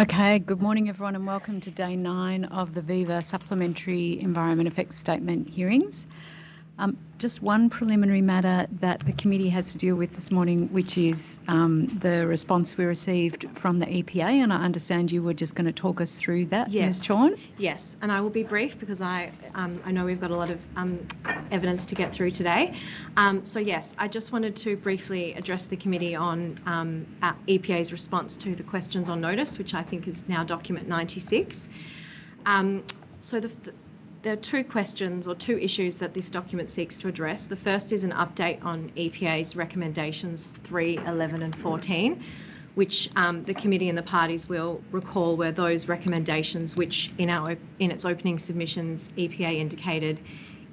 Okay, good morning everyone and welcome to day 9 of the Viva Supplementary Environment Effects Statement hearings. Just one preliminary matter that the committee has to deal with this morning, which is the response we received from the EPA, and I understand you were just going to talk us through that, yes. Ms. Chorn? Yes, and I will be brief because I know we've got a lot of evidence to get through today. So yes, I just wanted to briefly address the committee on EPA's response to the questions on notice, which I think is now document 96. So there are two questions or two issues that this document seeks to address. The first is an update on EPA's recommendations 3, 11 and 14, which the committee and the parties will recall were those recommendations which in its opening submissions EPA indicated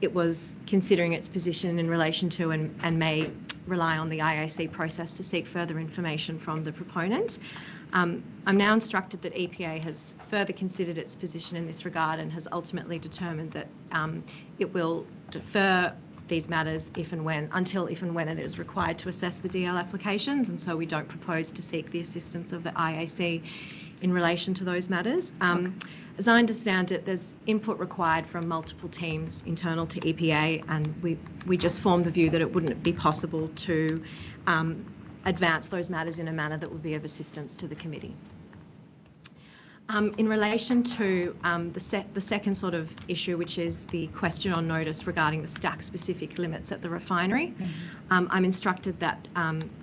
it was considering its position in relation to and may rely on the IAC process to seek further information from the proponent. I'm now instructed that EPA has further considered its position in this regard and has ultimately determined that it will defer these matters until if and when it is required to assess the DL applications, and so we don't propose to seek the assistance of the IAC in relation to those matters. As I understand it, there's input required from multiple teams internal to EPA, and we just formed the view that it wouldn't be possible to advance those matters in a manner that would be of assistance to the committee. In relation to the second sort of issue, which is the question on notice regarding the stack-specific limits at the refinery, I'm instructed that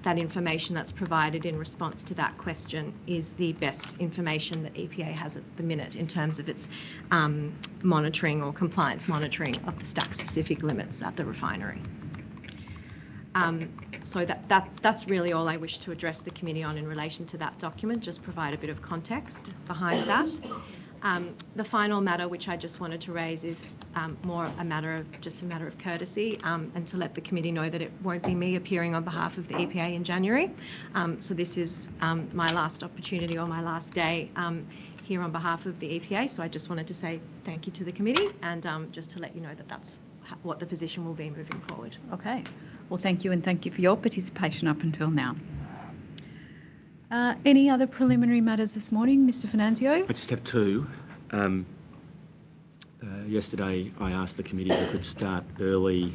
that information that's provided in response to that question is the best information that EPA has at the minute in terms of its monitoring or compliance monitoring of the stack-specific limits at the refinery. So that's really all I wish to address the committee on in relation to that document, just provide a bit of context behind that. The final matter which I just wanted to raise is more a matter of courtesy and to let the committee know that it won't be me appearing on behalf of the EPA in January. So this is my last opportunity or my last day here on behalf of the EPA. So I just wanted to say thank you to the committee and just to let you know that that's what the position will be moving forward. Okay. Well, thank you, and thank you for your participation up until now. Any other preliminary matters this morning, Mr. Finanzio? I just have two. Yesterday I asked the committee if it could start early.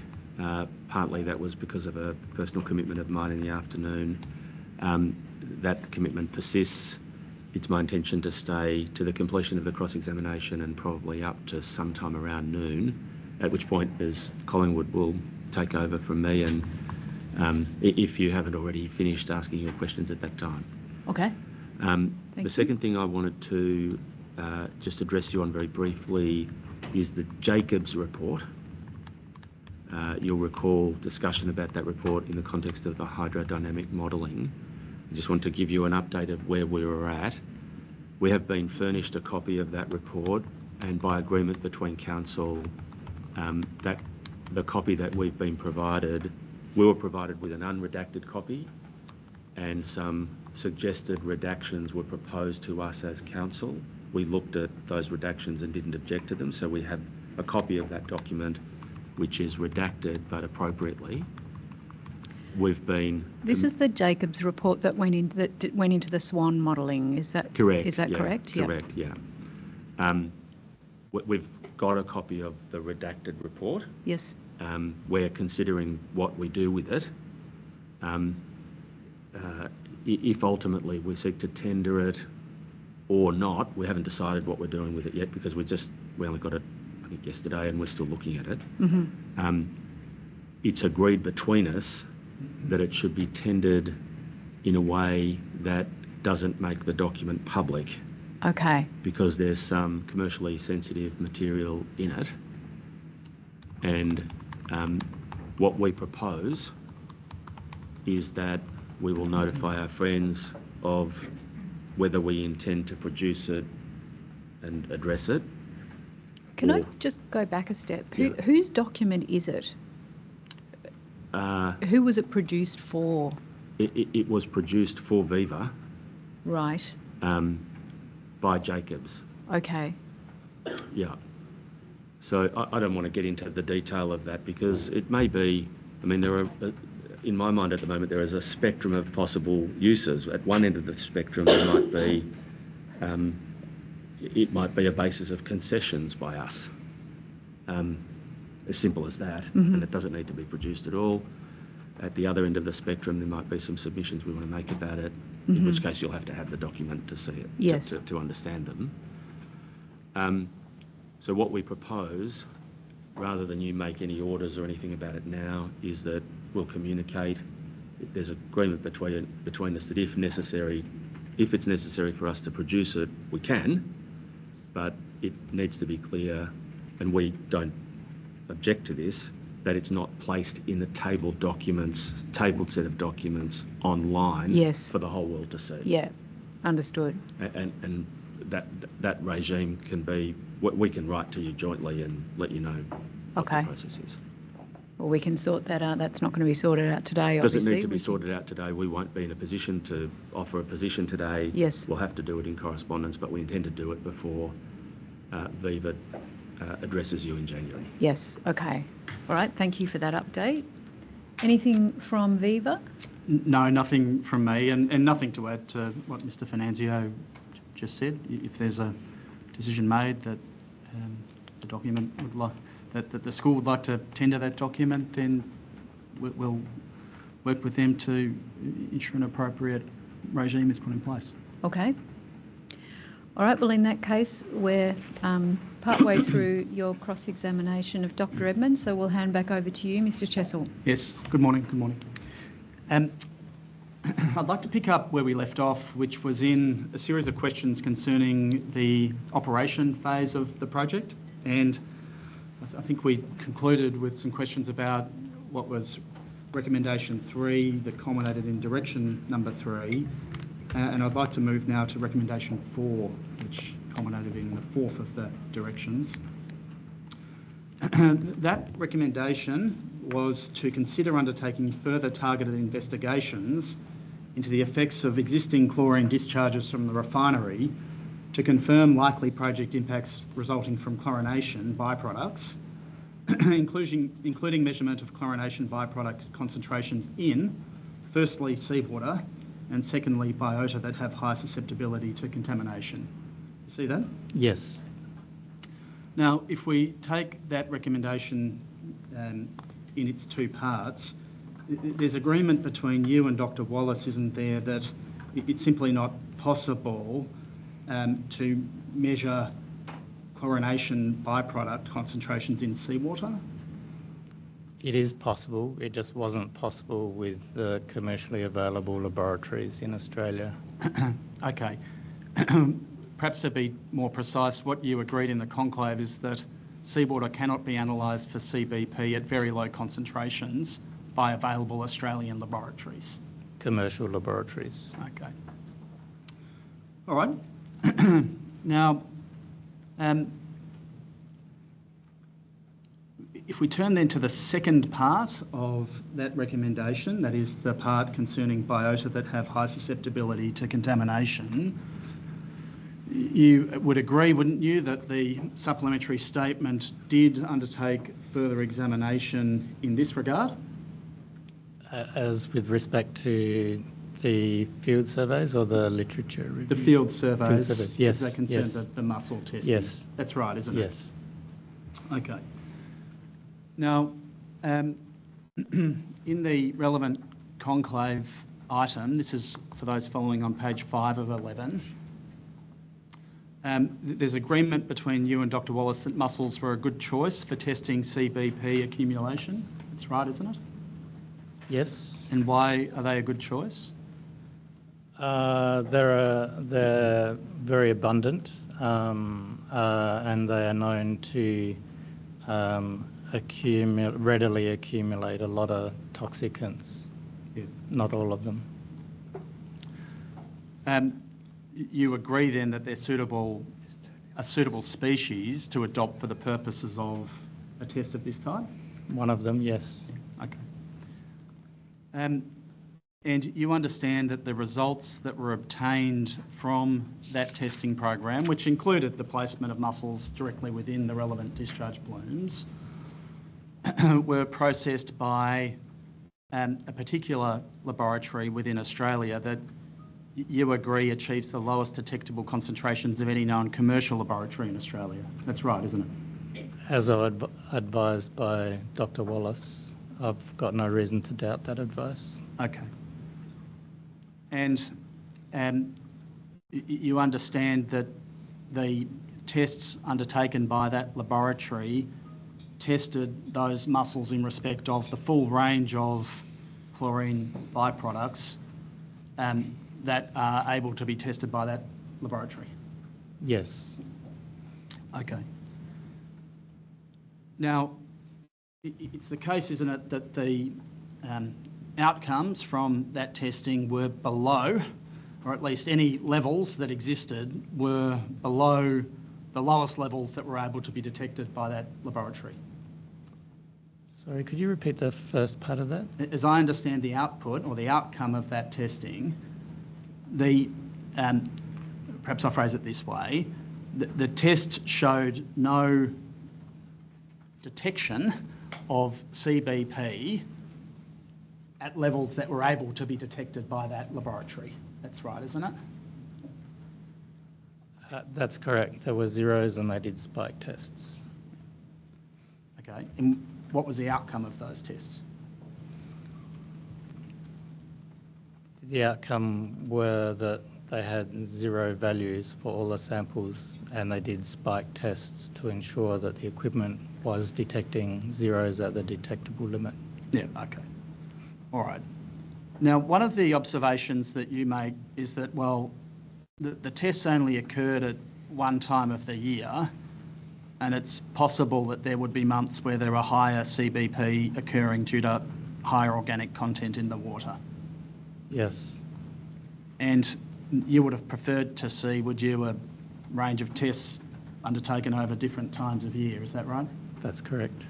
Partly that was because of a personal commitment of mine in the afternoon. That commitment persists. It's my intention to stay to the completion of the cross-examination and probably up to sometime around noon, at which point Ms. Collingwood will take over from me, and if you haven't already finished asking your questions at that time. Okay. The second thing I wanted to just address you on very briefly is the Jacobs report. You'll recall discussion about that report in the context of the hydrodynamic modelling. I just want to give you an update of where we were at. We have been furnished a copy of that report, and by agreement between Council, the copy that we've been provided, we were provided with an unredacted copy, and some suggested redactions were proposed to us as Council. We looked at those redactions and didn't object to them, so we have a copy of that document which is redacted but appropriately. We've been... This is the Jacobs report that went into the SWAN modelling, is that correct? Is that correct? Correct, yeah. We've got a copy of the redacted report. Yes. We're considering what we do with it. If ultimately we seek to tender it or not, we haven't decided what we're doing with it yet because we only got it, I think, yesterday, and we're still looking at it. Mm-hmm. It's agreed between us that it should be tendered in a way that doesn't make the document public. Okay. Because there's some commercially sensitive material in it, and what we propose is that we will notify our friends of whether we intend to produce it and address it. Can I just go back a step? Yeah. Whose document is it? Who was it produced for? It was produced for Viva. Right. By Jacobs. Okay. Yeah. So I don't want to get into the detail of that because it may be, I mean, there are, in my mind at the moment, there is a spectrum of possible uses. At one end of the spectrum, there might be it might be a basis of concessions by us. As simple as that, and it doesn't need to be produced at all. At the other end of the spectrum, there might be some submissions we want to make about it, in which case you'll have to have the document to see it, yes, to understand them. So what we propose, rather than you make any orders or anything about it now, is that we'll communicate. There's agreement between us that if it's necessary for us to produce it, we can, but it needs to be clear, and we don't object to this, that it's not placed in the tabled set of documents online, yes, for the whole world to see. Yeah, understood. And that regime can be, we can write to you jointly and let you know what the process is. Well, we can sort that out. That's not going to be sorted out today, obviously. Doesn't need to be sorted out today. We won't be in a position to offer a position today. Yes. We'll have to do it in correspondence, but we intend to do it before Viva addresses you in January. Yes, okay. All right, thank you for that update. Anything from Viva? No, nothing from me, and nothing to add to what Mr Finanzio just said. If there's a decision made that the document would like, that the school would like to tender that document, then we'll work with them to ensure an appropriate regime is put in place. Okay. All right, well, in that case, we're partway through your cross-examination of Dr Edmonds, so we'll hand back over to you, Mr Chessel. Yes, good morning, good morning. I'd like to pick up where we left off, which was in a series of questions concerning the operation phase of the project, and I think we concluded with some questions about what was recommendation 3 that culminated in direction number 3, and I'd like to move now to recommendation 4, which culminated in the 4th of the directions. That recommendation was to consider undertaking further targeted investigations into the effects of existing chlorine discharges from the refinery to confirm likely project impacts resulting from chlorination byproducts, including measurement of chlorination byproduct concentrations in, firstly, seawater, and secondly, biota that have high susceptibility to contamination. You see that? Yes. Now, if we take that recommendation in its 2 parts, there's agreement between you and Dr Wallace, isn't there, that it's simply not possible to measure chlorination byproduct concentrations in seawater? It is possible. It just wasn't possible with the commercially available laboratories in Australia. Okay. Perhaps to be more precise, what you agreed in the conclave is that seawater cannot be analysed for CBP at very low concentrations by available Australian laboratories. Commercial laboratories. Okay. All right. Now, if we turn then to the second part of that recommendation, that is the part concerning biota that have high susceptibility to contamination, you would agree, wouldn't you, that the supplementary statement did undertake further examination in this regard? As with respect to the field surveys or the literature review? The field surveys. Field surveys, yes. That concerns yes. the mussel testing. Yes. That's right, isn't it? Yes. Okay. Now, in the relevant conclave item, this is for those following on page 5 of 11, there's agreement between you and Dr Wallace that mussels were a good choice for testing CBP accumulation. That's right, isn't it? Yes. And why are they a good choice? They're very abundant and they are known to readily accumulate a lot of toxicants. Yeah. Not all of them. You agree then that they're a suitable species to adopt for the purposes of a test of this type? One of them, yes. Okay. And you understand that the results that were obtained from that testing program, which included the placement of mussels directly within the relevant discharge blooms, were processed by a particular laboratory within Australia that you agree achieves the lowest detectable concentrations of any known commercial laboratory in Australia. That's right, isn't it? As advised by Dr. Wallace, I've got no reason to doubt that advice. Okay. And you understand that the tests undertaken by that laboratory tested those mussels in respect of the full range of chlorine byproducts that are able to be tested by that laboratory? Yes. Okay. Now, it's the case, isn't it, that the outcomes from that testing were below, or at least any levels that existed were below the lowest levels that were able to be detected by that laboratory? Sorry, could you repeat the first part of that? As I understand the output or the outcome of that testing, perhaps I'll phrase it this way, the test showed no detection of CBP at levels that were able to be detected by that laboratory. That's right, isn't it? That's correct. There were zeros and they did spike tests. Okay, and what was the outcome of those tests? The outcome were that they had zero values for all the samples and they did spike tests to ensure that the equipment was detecting zeros at the detectable limit. Yeah, okay. All right. Now, one of the observations that you make is that, well, the tests only occurred at one time of the year, and it's possible that there would be months where there are higher CBP occurring due to higher organic content in the water. Yes. And you would have preferred to see, would you, a range of tests undertaken over different times of year, is that right? That's correct.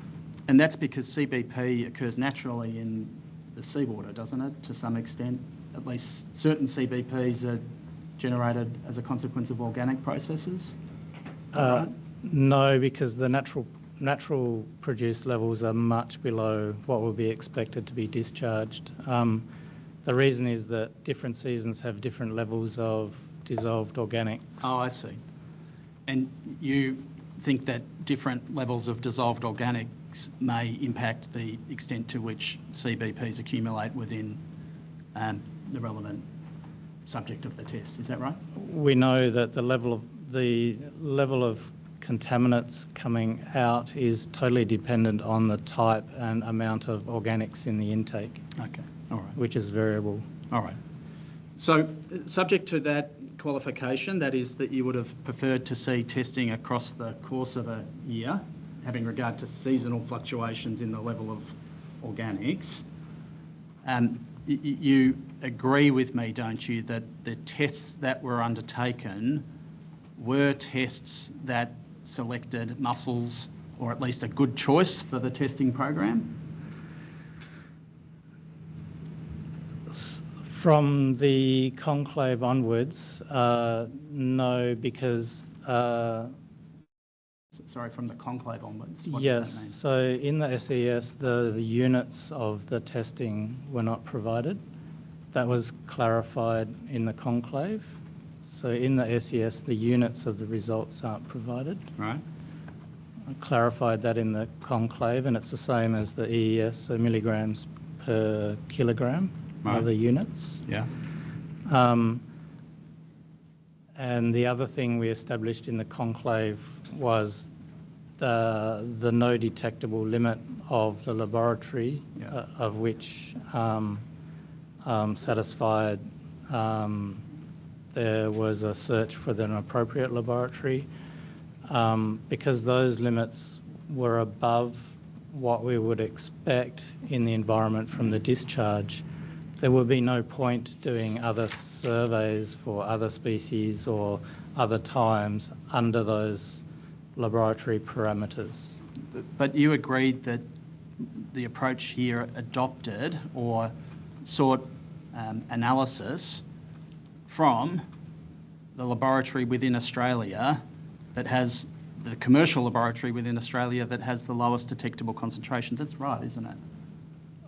And that's because CBP occurs naturally in the seawater, doesn't it, to some extent? At least certain CBPs are generated as a consequence of organic processes? Right? No, because the natural produced levels are much below what would be expected to be discharged. The reason is that different seasons have different levels of dissolved organics. Oh, I see. And you think that different levels of dissolved organics may impact the extent to which CBPs accumulate within the relevant subject of the test. Is that right? We know that the level of contaminants coming out is totally dependent on the type and amount of organics in the intake. Okay, all right. Which is variable. All right. So, subject to that qualification, that is that you would have preferred to see testing across the course of a year, having regard to seasonal fluctuations in the level of organics. You agree with me, don't you, that the tests that were undertaken were tests that selected mussels, or at least a good choice for the testing program? From the conclave onwards, no, because... Sorry, from the conclave onwards? What yes, does that mean? so in the SES, the units of the testing were not provided. That was clarified in the conclave. So in the SES, the units of the results aren't provided. Right. I clarified that in the conclave, and it's the same as the EES, so milligrams per kilogram are the units. Yeah. And the other thing we established in the conclave was the no detectable limit of the laboratory, of which satisfied there was a search for an appropriate laboratory. Because those limits were above what we would expect in the environment from the discharge, there would be no point doing other surveys for other species or other times under those laboratory parameters. But you agreed that the approach here adopted or sought analysis from the laboratory within Australia that has the commercial laboratory within Australia that has the lowest detectable concentrations. That's right, isn't it?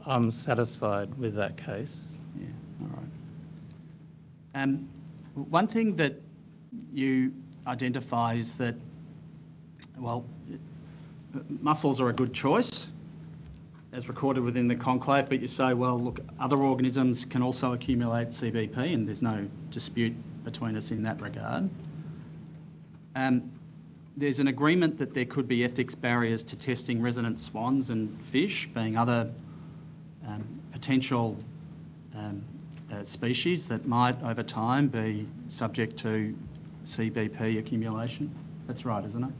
I'm satisfied with that case. Yeah, all right. One thing that you identify is that, well, mussels are a good choice as recorded within the conclave, but you say, well, look, other organisms can also accumulate CBP, and there's no dispute between us in that regard. There's an agreement that there could be ethics barriers to testing resident swans and fish, being other potential species that might, over time, be subject to CBP accumulation. That's right, isn't it?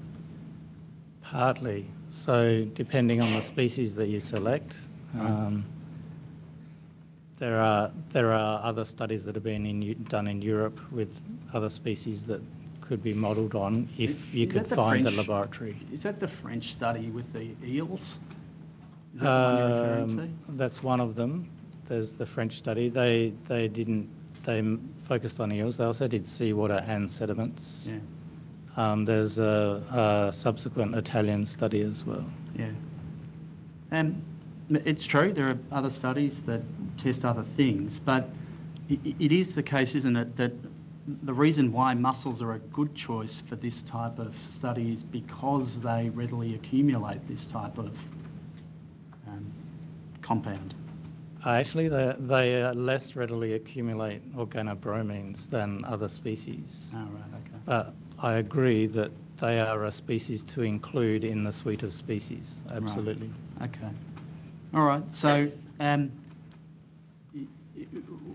Partly. So depending on the species that you select, there are other studies that have been done in Europe with other species that could be modelled on if you could find the laboratory. Is that the French study with the eels? Is that the one you're referring to? That's one of them. There's the French study. They focused on eels. They also did seawater and sediments. Yeah. There's a subsequent Italian study as well. Yeah. It's true, there are other studies that test other things, but it is the case, isn't it, that the reason why mussels are a good choice for this type of study is because they readily accumulate this type of compound. Actually, they less readily accumulate organobromines than other species. Oh, right, okay. But I agree that they are a species to include in the suite of species, absolutely. Right. Okay. All right, so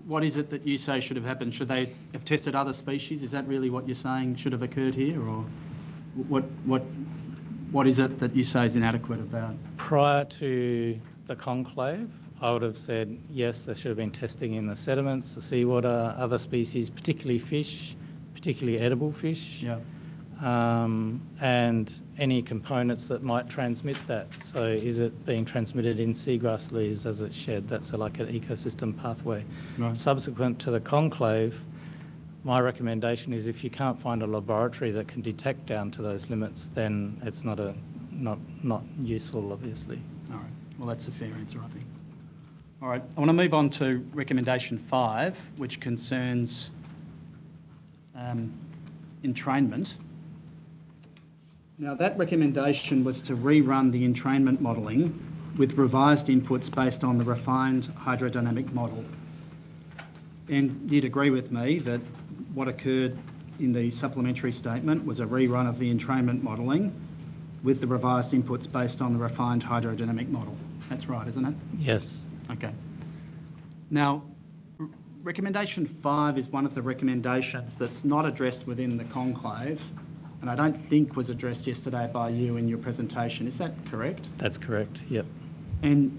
what is it that you say should have happened? Should they have tested other species? Is that really what you're saying should have occurred here, or what is it that you say is inadequate about? Prior to the conclave, I would have said, yes, there should have been testing in the sediments, the seawater, other species, particularly fish, particularly edible fish, yeah. And any components that might transmit that. So is it being transmitted in seagrass leaves as it's shed? That's like an ecosystem pathway. Right. Subsequent to the conclave, my recommendation is if you can't find a laboratory that can detect down to those limits, then it's not useful, obviously. All right. Well, that's a fair answer, I think. All right. I want to move on to recommendation 5, which concerns entrainment. Now, that recommendation was to rerun the entrainment modelling with revised inputs based on the refined hydrodynamic model. And you'd agree with me that what occurred in the supplementary statement was a rerun of the entrainment modelling with the revised inputs based on the refined hydrodynamic model. That's right, isn't it? Yes. Okay. Now, recommendation 5 is one of the recommendations that's not addressed within the conclave, and I don't think was addressed yesterday by you in your presentation. Is that correct? That's correct, yep. And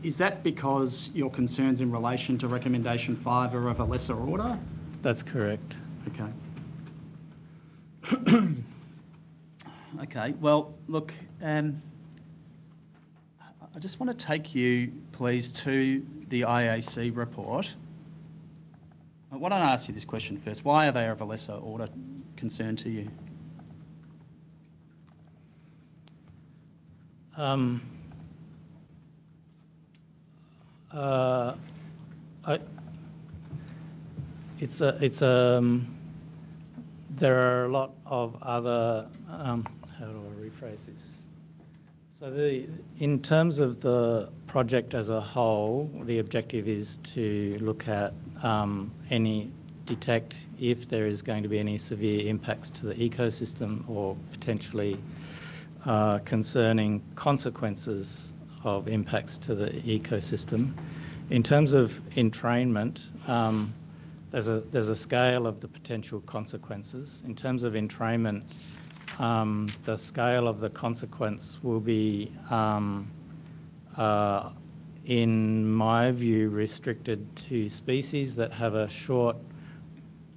is that because your concerns in relation to recommendation 5 are of a lesser order? That's correct. Okay. Okay, well, look, I just want to take you, please, to the IAC report. Why don't I ask you this question first? Why are they of a lesser order concern to you? There are a lot of other, how do I rephrase this? So in terms of the project as a whole, the objective is to look at detect if there is going to be any severe impacts to the ecosystem or potentially concerning consequences of impacts to the ecosystem. In terms of entrainment, there's a scale of the potential consequences. In terms of entrainment, the scale of the consequence will be, in my view, restricted to species that have a short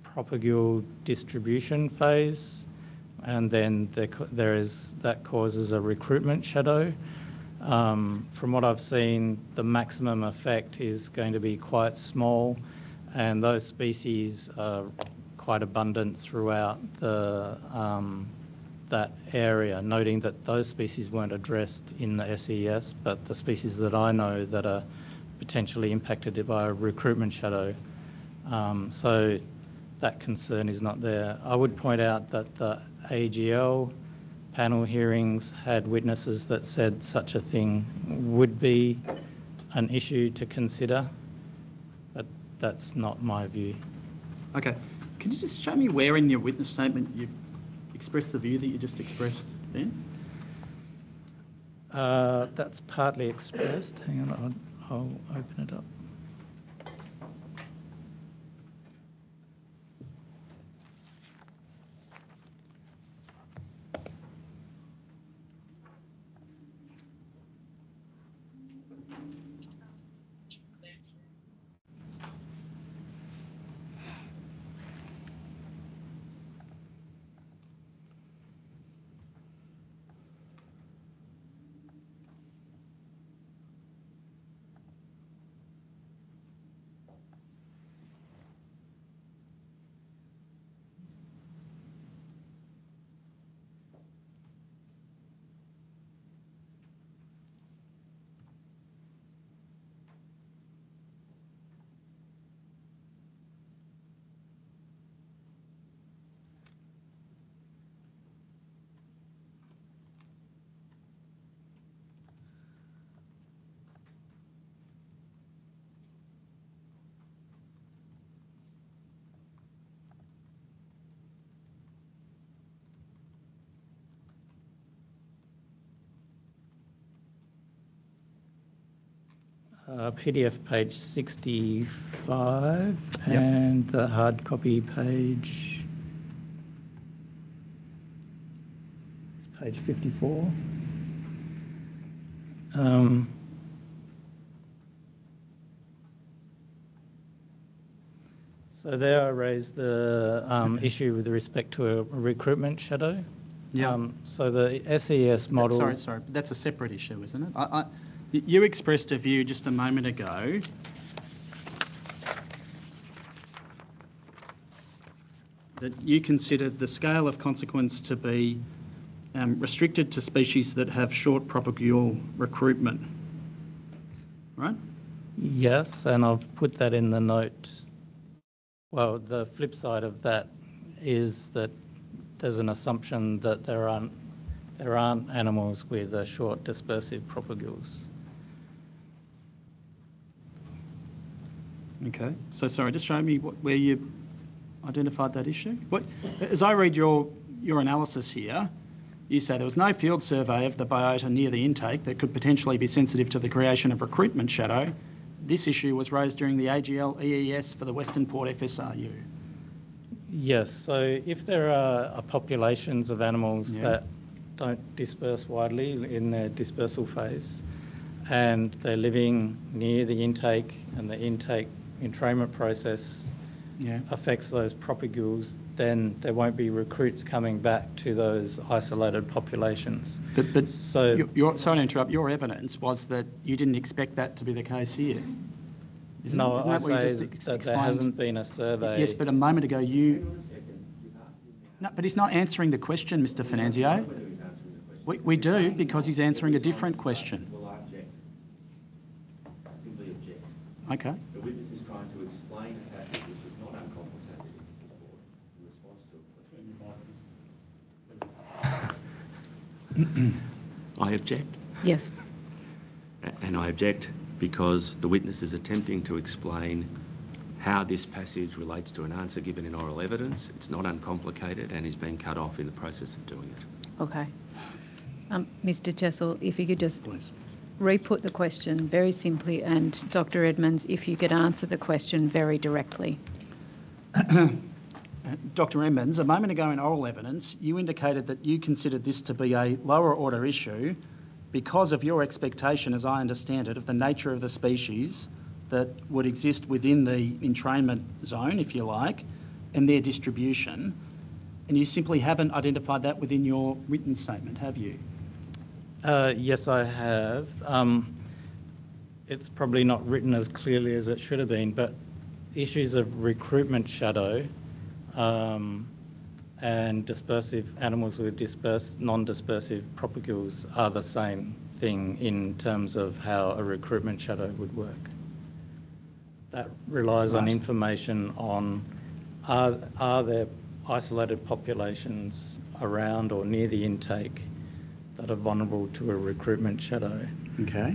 propagule distribution phase, and then that causes a recruitment shadow. From what I've seen, the maximum effect is going to be quite small, and those species are quite abundant throughout that area, noting that those species weren't addressed in the SES, but the species that I know that are potentially impacted by a recruitment shadow. So that concern is not there. I would point out that the AGL panel hearings had witnesses that said such a thing would be an issue to consider, but that's not my view. Okay. Can you just show me where in your witness statement you expressed the view that you just expressed then? That's partly expressed. Hang on, I'll open it up. PDF page 65 and the hard copy page, it's page 54. So there I raised the issue with respect to a recruitment shadow. Yeah. So the SES model... Sorry, but that's a separate issue, isn't it? You expressed a view just a moment ago that you considered the scale of consequence to be restricted to species that have short propagule recruitment, right? Yes, and I've put that in the note. Well, the flip side of that is that there's an assumption that there aren't animals with short dispersive propagules. Okay, so sorry, just show me where you identified that issue. As I read your analysis here, you say there was no field survey of the biota near the intake that could potentially be sensitive to the creation of recruitment shadow. This issue was raised during the AGL EES for the Western Port FSRU. Yes, so if there are populations of animals that don't disperse widely in their dispersal phase and they're living near the intake and the intake entrainment process affects those propagules, then there won't be recruits coming back to those isolated populations. But sorry to interrupt, your evidence was that you didn't expect that to be the case here. Isn't that what you just explained? There hasn't been a survey. Yes, but a moment ago you... No, but he's not answering the question, Mr. Finanzio. We do, because he's answering a different question. Well, I object. I simply object. Okay. The witness is trying to explain a passage which is not uncomplicated in response to a I object. Yes. And I object because the witness is attempting to explain how this passage relates to an answer given in oral evidence. It's not uncomplicated and is being cut off in the process of doing it. Okay. Mr. Jessel, if you could just re-put the question very simply, and Dr. Edmonds, if you could answer the question very directly. Dr. Edmonds, a moment ago in oral evidence, you indicated that you considered this to be a lower order issue because of your expectation, as I understand it, of the nature of the species that would exist within the entrainment zone, if you like, and their distribution. And you simply haven't identified that within your written statement, have you? Yes, I have. It's probably not written as clearly as it should have been, but issues of recruitment shadow and dispersive animals with non-dispersive propagules are the same thing in terms of how a recruitment shadow would work. That relies on information on Are there isolated populations around or near the intake that are vulnerable to a recruitment shadow? Okay.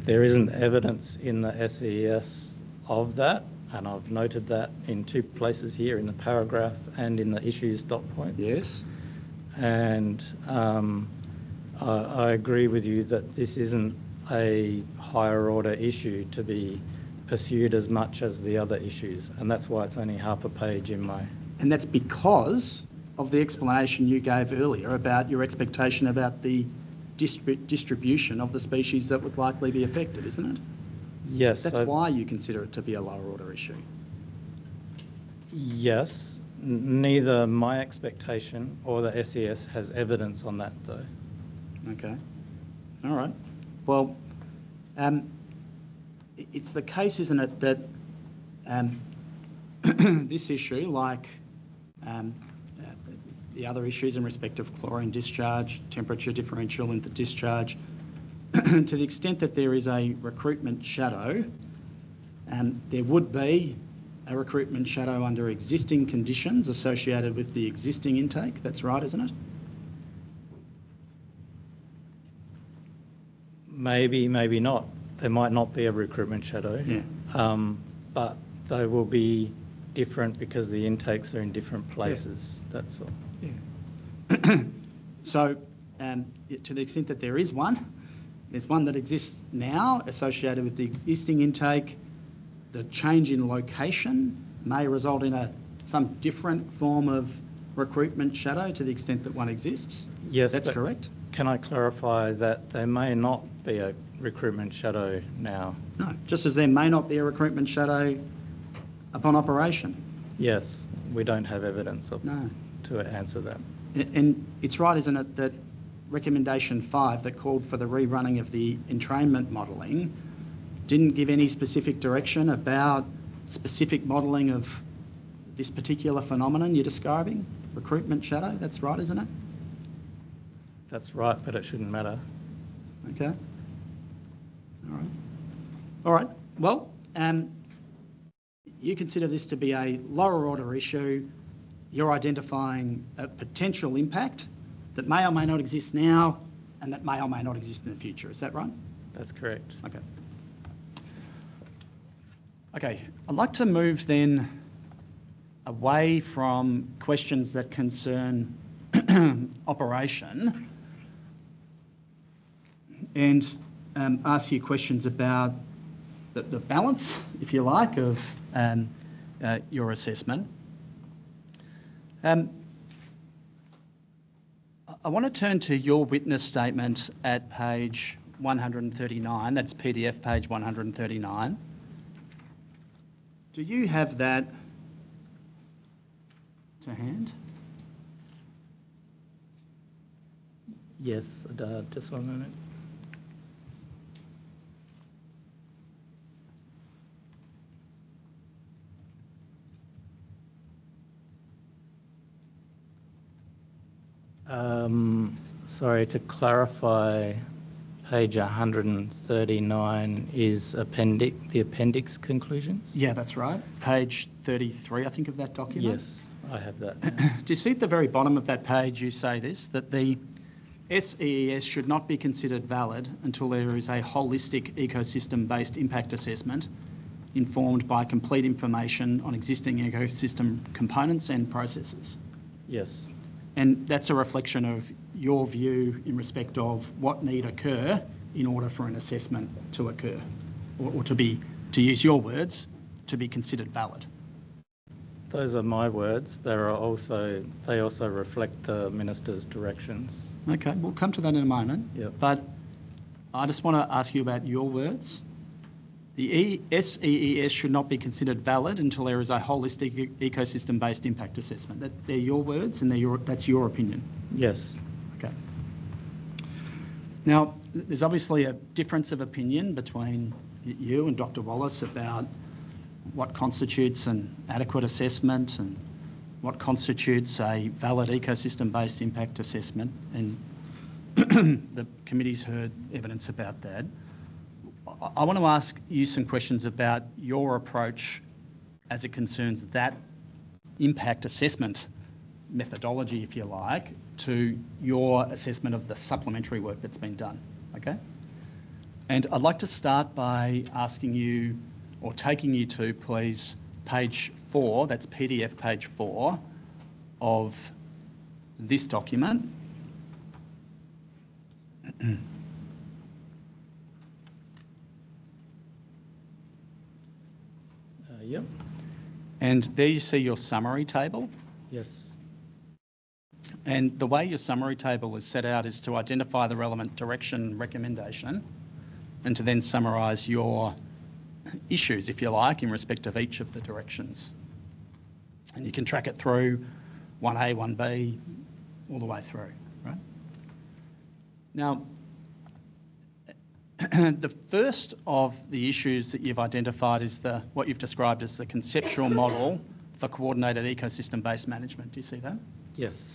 There isn't evidence in the SES of that, and I've noted that in 2 places here, in the paragraph and in the issues dot points. Yes. And I agree with you that this isn't a higher order issue to be pursued as much as the other issues, and that's why it's only half a page in my... And that's because of the explanation you gave earlier about your expectation about the distribution of the species that would likely be affected, isn't it? Yes. That's why you consider it to be a lower order issue. Yes. Neither my expectation or the SES has evidence on that, though. Okay. All right. Well, it's the case, isn't it, that this issue, like the other issues in respect of chlorine discharge, temperature differential in the discharge, to the extent that there is a recruitment shadow, there would be a recruitment shadow under existing conditions associated with the existing intake. That's right, isn't it? Maybe, maybe not. There might not be a recruitment shadow, but they will be different because the intakes are in different places, that's all. Yeah. So, to the extent that there is one, there's one that exists now associated with the existing intake. The change in location may result in some different form of recruitment shadow to the extent that one exists. Yes, that's correct. Can I clarify that there may not be a recruitment shadow now? No, just as there may not be a recruitment shadow upon operation. Yes, we don't have evidence of No. to answer that. And it's right, isn't it, that recommendation 5 that called for the rerunning of the entrainment modelling didn't give any specific direction about specific modelling of this particular phenomenon you're describing, recruitment shadow? That's right, isn't it? That's right, but it shouldn't matter. Okay. All right. All right. Well, you consider this to be a lower order issue. You're identifying a potential impact that may or may not exist now and that may or may not exist in the future. Is that right? That's correct. Okay. Okay. I'd like to move then away from questions that concern operation and ask you questions about the balance, if you like, of your assessment. I want to turn to your witness statement at page 139. That's PDF page 139. Do you have that to hand? Yes, just 1 moment. Sorry, to clarify, page 139 is the appendix conclusions? Yeah, that's right. Page 33, I think, of that document. Yes, I have that. Do you see at the very bottom of that page you say this, that the SEES should not be considered valid until there is a holistic ecosystem-based impact assessment informed by complete information on existing ecosystem components and processes? Yes. And that's a reflection of your view in respect of what need occur in order for an assessment to occur, or to use your words, to be considered valid. Those are my words. They also reflect the Minister's directions. Okay, we'll come to that in a moment. Yep. But I just want to ask you about your words. The SEES should not be considered valid until there is a holistic ecosystem-based impact assessment. They're your words and that's your opinion? Yes. Okay. Now, there's obviously a difference of opinion between you and Dr. Wallace about what constitutes an adequate assessment and what constitutes a valid ecosystem-based impact assessment, and the committee's heard evidence about that. I want to ask you some questions about your approach as it concerns that impact assessment methodology, if you like, to your assessment of the supplementary work that's been done, okay? And I'd like to start by asking you, or taking you to, please, page 4, that's PDF page 4 of this document. Yep. And there you see your summary table. Yes. And the way your summary table is set out is to identify the relevant direction recommendation and to then summarise your issues, if you like, in respect of each of the directions. And you can track it through 1A, 1B, all the way through, right? Now, the first of the issues that you've identified is what you've described as the conceptual model for coordinated ecosystem-based management. Do you see that? Yes.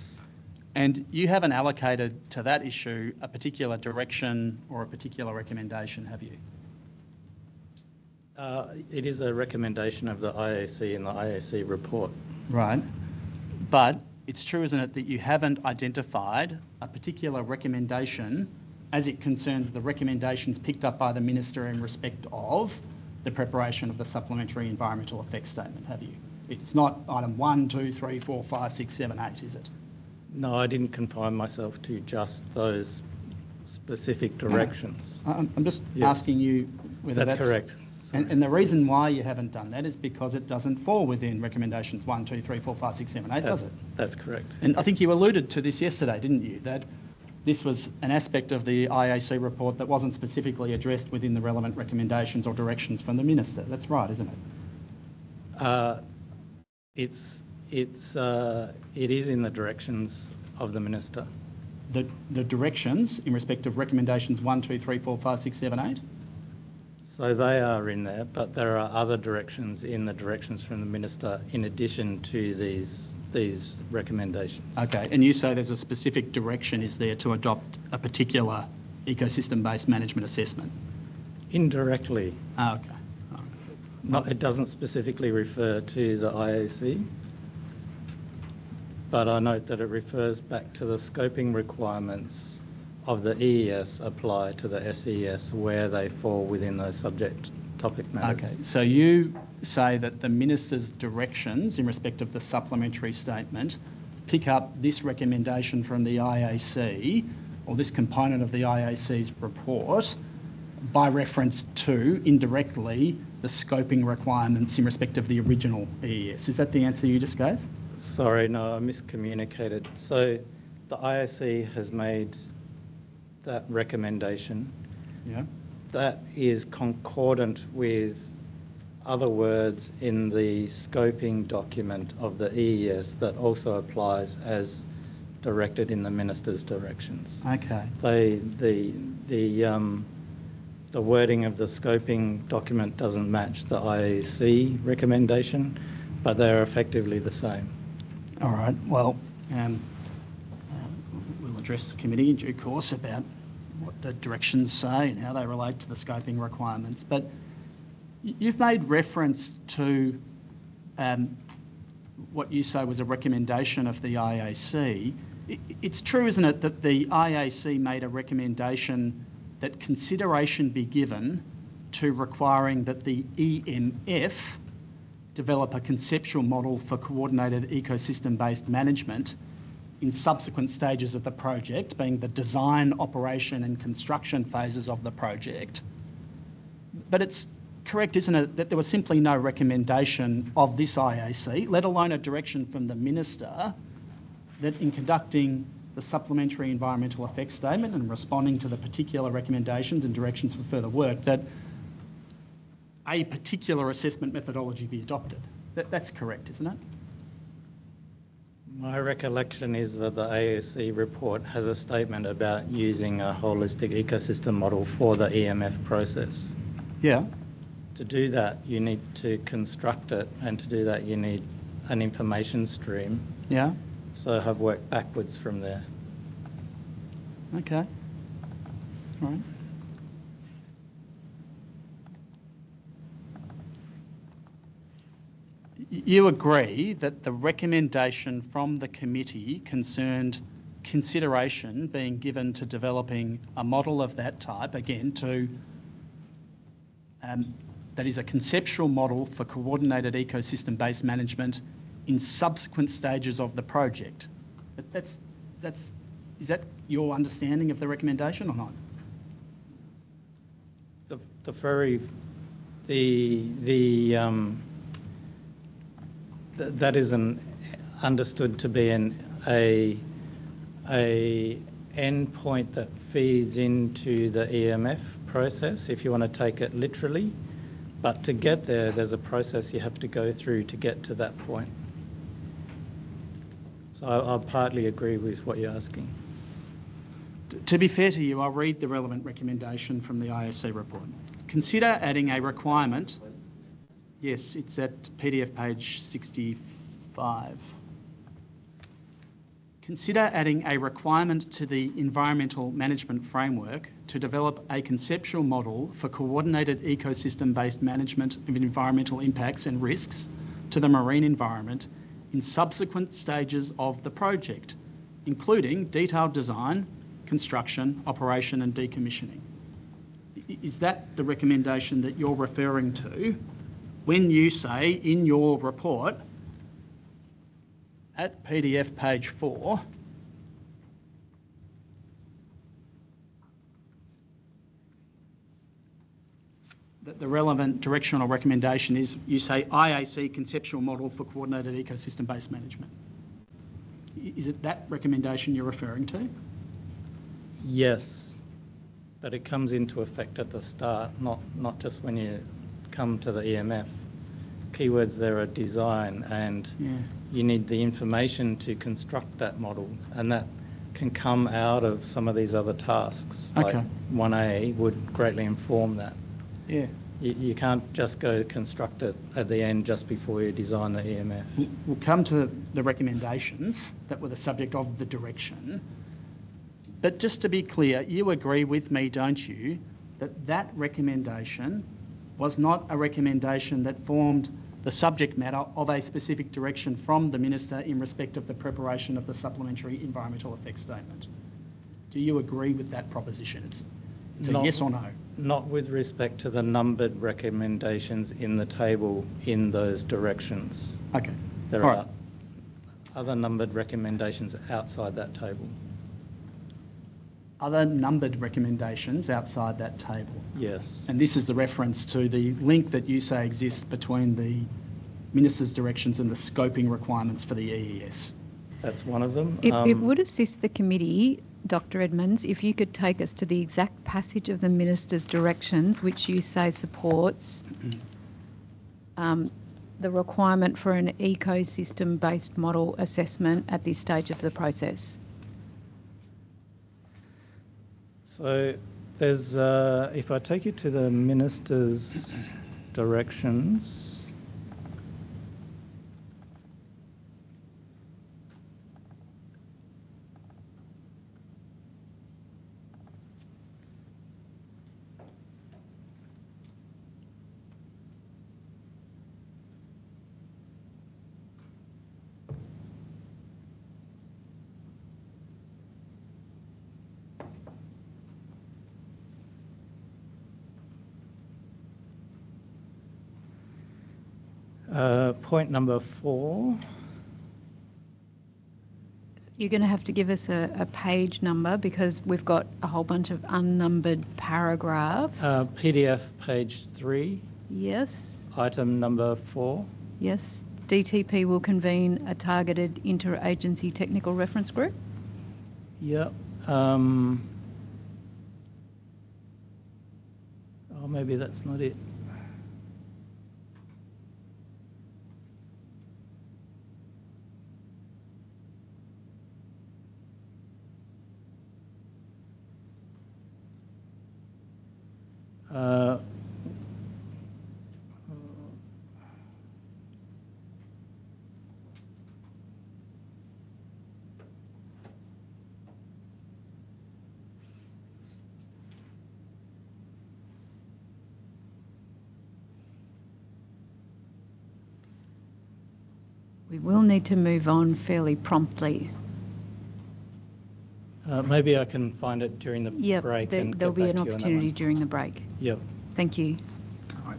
And you haven't allocated to that issue a particular direction or a particular recommendation, have you? It is a recommendation of the IAC in the IAC report. Right. But it's true, isn't it, that you haven't identified a particular recommendation as it concerns the recommendations picked up by the Minister in respect of the preparation of the supplementary environmental effects statement, have you? It's not item 1, 2, 3, 4, 5, 6, 7, 8, is it? No, I didn't confine myself to just those specific directions. I'm just asking you whether that's correct. And the reason why you haven't done that is because it doesn't fall within recommendations 1, 2, 3, 4, 5, 6, 7, 8, does it? That's correct. And I think you alluded to this yesterday, didn't you? That this was an aspect of the IAC report that wasn't specifically addressed within the relevant recommendations or directions from the Minister. That's right, isn't it? It is in the directions of the Minister. The directions in respect of recommendations 1, 2, 3, 4, 5, 6, 7, 8? So they are in there, but there are other directions in the directions from the Minister in addition to these recommendations. Okay, and you say there's a specific direction, is there, to adopt a particular ecosystem-based management assessment? Indirectly. Oh, okay. All right. Not, it doesn't specifically refer to the IAC, but I note that it refers back to the scoping requirements of the EES apply to the SES where they fall within those subject topic matters. Okay, so you say that the Minister's directions in respect of the supplementary statement pick up this recommendation from the IAC, or this component of the IAC's report, by reference to, indirectly, the scoping requirements in respect of the original EES. Is that the answer you just gave? Sorry, no, I miscommunicated. So the IAC has made that recommendation. Yeah. That is concordant with other words in the scoping document of the EES that also applies as directed in the Minister's directions. Okay. The wording of the scoping document doesn't match the IAC recommendation, but they're effectively the same. All right. Well, we'll address the committee in due course about what the directions say and how they relate to the scoping requirements. But you've made reference to what you say was a recommendation of the IAC. It's true, isn't it, that the IAC made a recommendation that consideration be given to requiring that the EMF develop a conceptual model for coordinated ecosystem-based management in subsequent stages of the project, being the design, operation and construction phases of the project. But it's correct, isn't it, that there was simply no recommendation of this IAC, let alone a direction from the Minister, that in conducting the supplementary environmental effects statement and responding to the particular recommendations and directions for further work, that a particular assessment methodology be adopted. That's correct, isn't it? My recollection is that the ASC report has a statement about using a holistic ecosystem model for the EMF process. Yeah. To do that, you need to construct it, and to do that, you need an information stream. Yeah. So I've worked backwards from there. Okay. All right. You agree that the recommendation from the committee concerned consideration being given to developing a model of that type, again, that is a conceptual model for coordinated ecosystem-based management in subsequent stages of the project. Is that your understanding of the recommendation or not? That is understood to be a endpoint that feeds into the EMF process, if you want to take it literally. But to get there, there's a process you have to go through to get to that point. So I partly agree with what you're asking. To be fair to you, I'll read the relevant recommendation from the IAC report. Consider adding a requirement. Yes, it's at PDF page 65. Consider adding a requirement to the environmental management framework to develop a conceptual model for coordinated ecosystem-based management of environmental impacts and risks to the marine environment in subsequent stages of the project, including detailed design, construction, operation and decommissioning. Is that the recommendation that you're referring to when you say in your report at PDF page 4, that the relevant directional recommendation is, you say IAC conceptual model for coordinated ecosystem-based management? Is it that recommendation you're referring to? Yes, but it comes into effect at the start, not just when you come to the EMF. Keywords there are design, and you need the information to construct that model, and that can come out of some of these other tasks. Okay. Like 1A would greatly inform that. Yeah. You can't just go construct it at the end just before you design the EMF. We'll come to the recommendations that were the subject of the direction. But just to be clear, you agree with me, don't you, that that recommendation was not a recommendation that formed the subject matter of a specific direction from the Minister in respect of the preparation of the supplementary environmental effects statement? Do you agree with that proposition? It's a yes or no? Not with respect to the numbered recommendations in the table in those directions. Okay. There are other numbered recommendations outside that table. Other numbered recommendations outside that table? Yes. And this is the reference to the link that you say exists between the Minister's directions and the scoping requirements for the EES. That's one of them. It would assist the committee, Dr. Edmonds, if you could take us to the exact passage of the Minister's directions, which you say supports the requirement for an ecosystem-based model assessment at this stage of the process. So there's, if I take you to the Minister's directions, point number 4. You're going to have to give us a page number because we've got a whole bunch of unnumbered paragraphs. PDF page 3. Yes. Item number 4. Yes. DTP will convene a targeted interagency technical reference group. Yep. Oh, maybe that's not it. We will need to move on fairly promptly. Maybe I can find it during the break. There'll be an opportunity during the break. Yep. Thank you. All right.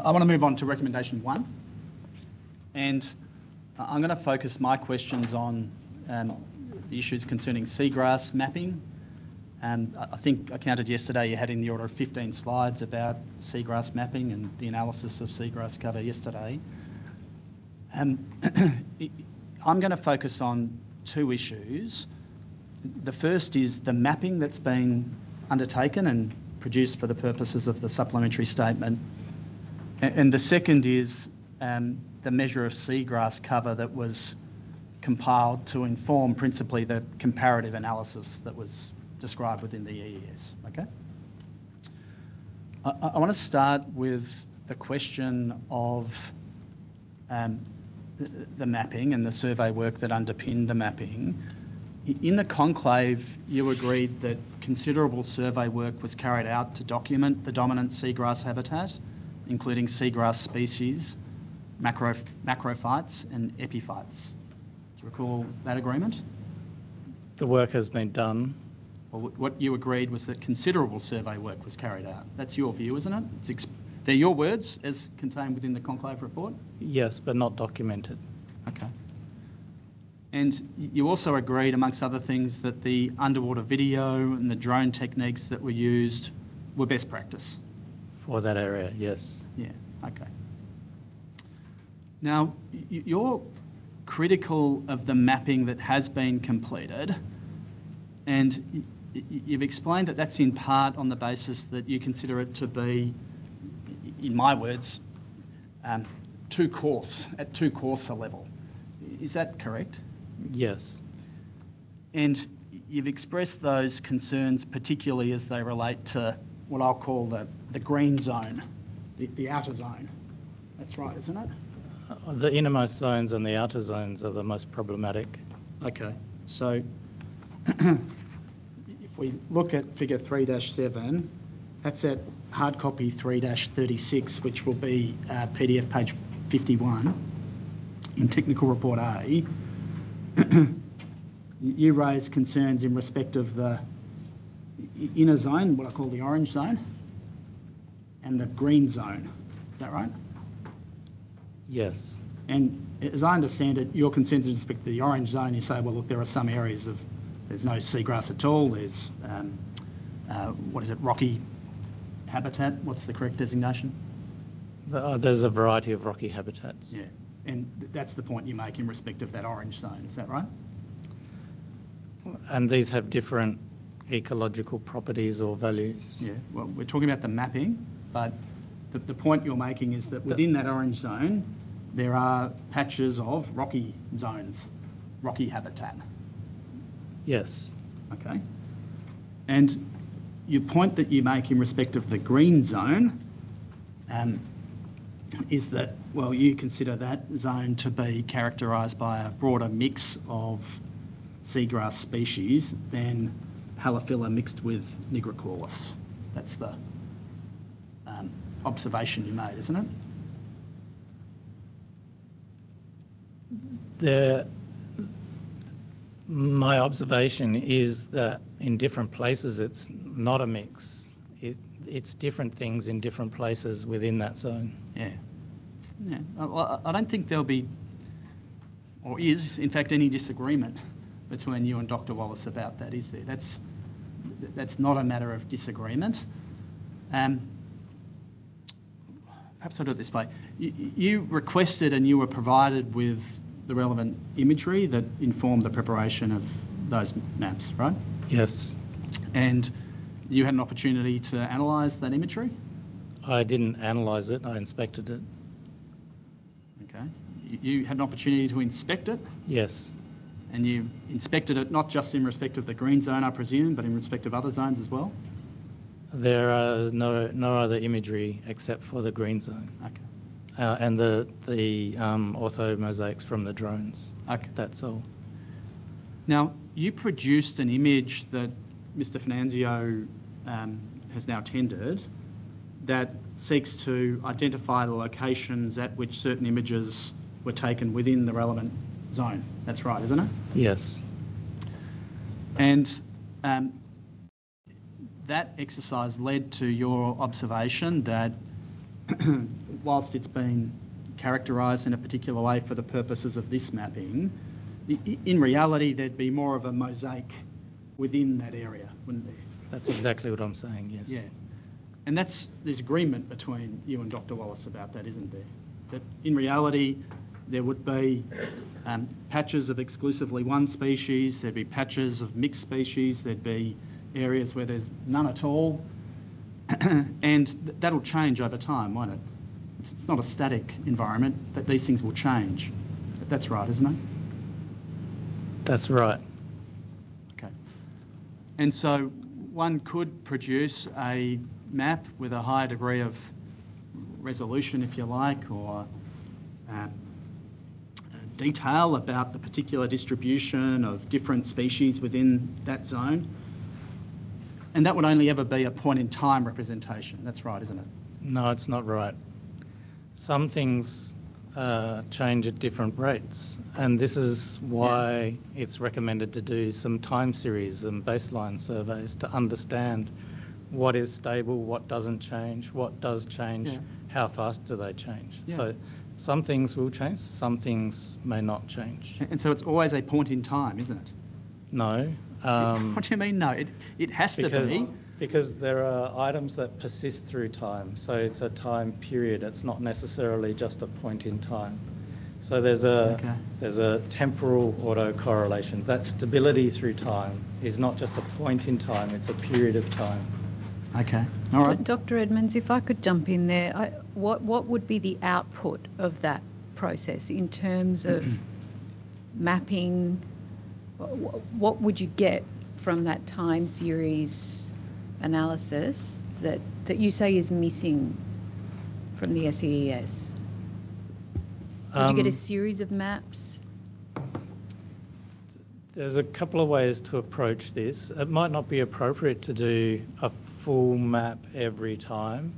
I want to move on to recommendation 1. And I'm going to focus my questions on the issues concerning seagrass mapping. I think I counted yesterday you had in the order of 15 slides about seagrass mapping and the analysis of seagrass cover yesterday. I'm going to focus on 2 issues. The first is the mapping that's been undertaken and produced for the purposes of the supplementary statement. And the second is the measure of seagrass cover that was compiled to inform principally the comparative analysis that was described within the EES. Okay? I want to start with the question of the mapping and the survey work that underpinned the mapping. In the conclave, you agreed that considerable survey work was carried out to document the dominant seagrass habitat, including seagrass species, macrophytes and epiphytes. Do you recall that agreement? The work has been done. Well, what you agreed was that considerable survey work was carried out. That's your view, isn't it? They're your words as contained within the conclave report? Yes, but not documented. Okay. And you also agreed, amongst other things, that the underwater video and the drone techniques that were used were best practice. For that area, yes. Yeah, okay. Now, you're critical of the mapping that has been completed, and you've explained that that's in part on the basis that you consider it to be, in my words, too coarse, at too coarse a level. Is that correct? Yes. And you've expressed those concerns particularly as they relate to what I'll call the green zone, the outer zone. That's right, isn't it? The innermost zones and the outer zones are the most problematic. Okay, so if we look at figure 3-7, that's at hard copy 3-36, which will be PDF page 51 in technical report A. You raise concerns in respect of the inner zone, what I call the orange zone, and the green zone. Is that right? Yes. And as I understand it, your concerns in respect to the orange zone, you say, well, look, there are some areas there's no seagrass at all. There's, rocky habitat? What's the correct designation? There's a variety of rocky habitats. Yeah. And that's the point you make in respect of that orange zone, is that right? And these have different ecological properties or values. Yeah, well, we're talking about the mapping, but the point you're making is that within that orange zone, there are patches of rocky zones, rocky habitat. Yes. Okay. And your point that you make in respect of the green zone is that, well, you consider that zone to be characterised by a broader mix of seagrass species than Halophila mixed with Nigricollis. That's the observation you made, isn't it? My observation is that in different places it's not a mix. It's different things in different places within that zone. Yeah. Yeah. Well, I don't think there'll be, or is, in fact, any disagreement between you and Dr. Wallace about that, is there? That's not a matter of disagreement. Perhaps I'll do it this way. You requested and you were provided with the relevant imagery that informed the preparation of those maps, right? Yes. And you had an opportunity to analyse that imagery? I didn't analyse it, I inspected it. Okay. You had an opportunity to inspect it? Yes. And you inspected it not just in respect of the green zone, I presume, but in respect of other zones as well? There are no other imagery except for the green zone. Okay. And the ortho mosaics from the drones. Okay. That's all. Now, you produced an image that Mr. Finanzio has now tendered that seeks to identify the locations at which certain images were taken within the relevant zone. That's right, isn't it? Yes. And that exercise led to your observation that whilst it's been characterised in a particular way for the purposes of this mapping, in reality there'd be more of a mosaic within that area, wouldn't there? That's exactly what I'm saying, yes. Yeah. And there's agreement between you and Dr. Wallace about that, isn't there? That in reality there would be patches of exclusively one species, there'd be patches of mixed species, there'd be areas where there's none at all, and that'll change over time, won't it? It's not a static environment, but these things will change. That's right, isn't it? That's right. Okay. And so one could produce a map with a higher degree of resolution, if you like, or detail about the particular distribution of different species within that zone. And that would only ever be a point-in-time representation. That's right, isn't it? No, it's not right. Some things change at different rates, and this is why it's recommended to do some time series and baseline surveys to understand what is stable, what doesn't change, what does change, how fast do they change. Yeah. So some things will change, some things may not change. And so it's always a point in time, isn't it? No. What do you mean, no? It has to be. Because there are items that persist through time, so it's a time period. It's not necessarily just a point in time. So there's a temporal autocorrelation. That stability through time is not just a point in time, it's a period of time. Okay, all right. Dr. Edmonds, if I could jump in there, what would be the output of that process in terms of mapping? What would you get from that time series analysis that you say is missing from the SEES? Would you get a series of maps? There's a couple of ways to approach this. It might not be appropriate to do a full map every time.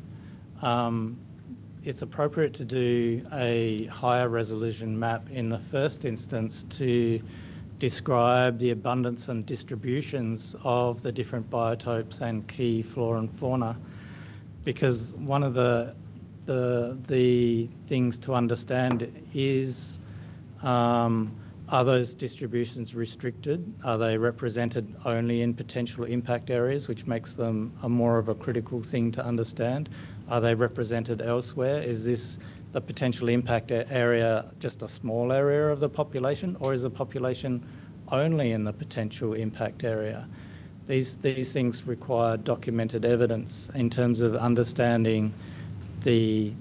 It's appropriate to do a higher resolution map in the first instance to describe the abundance and distributions of the different biotopes and key flora and fauna, because one of the things to understand is are those distributions restricted? Are they represented only in potential impact areas, which makes them a more of a critical thing to understand? Are they represented elsewhere? Is this the potential impact area just a small area of the population, or is the population only in the potential impact area? These things require documented evidence in terms of understanding the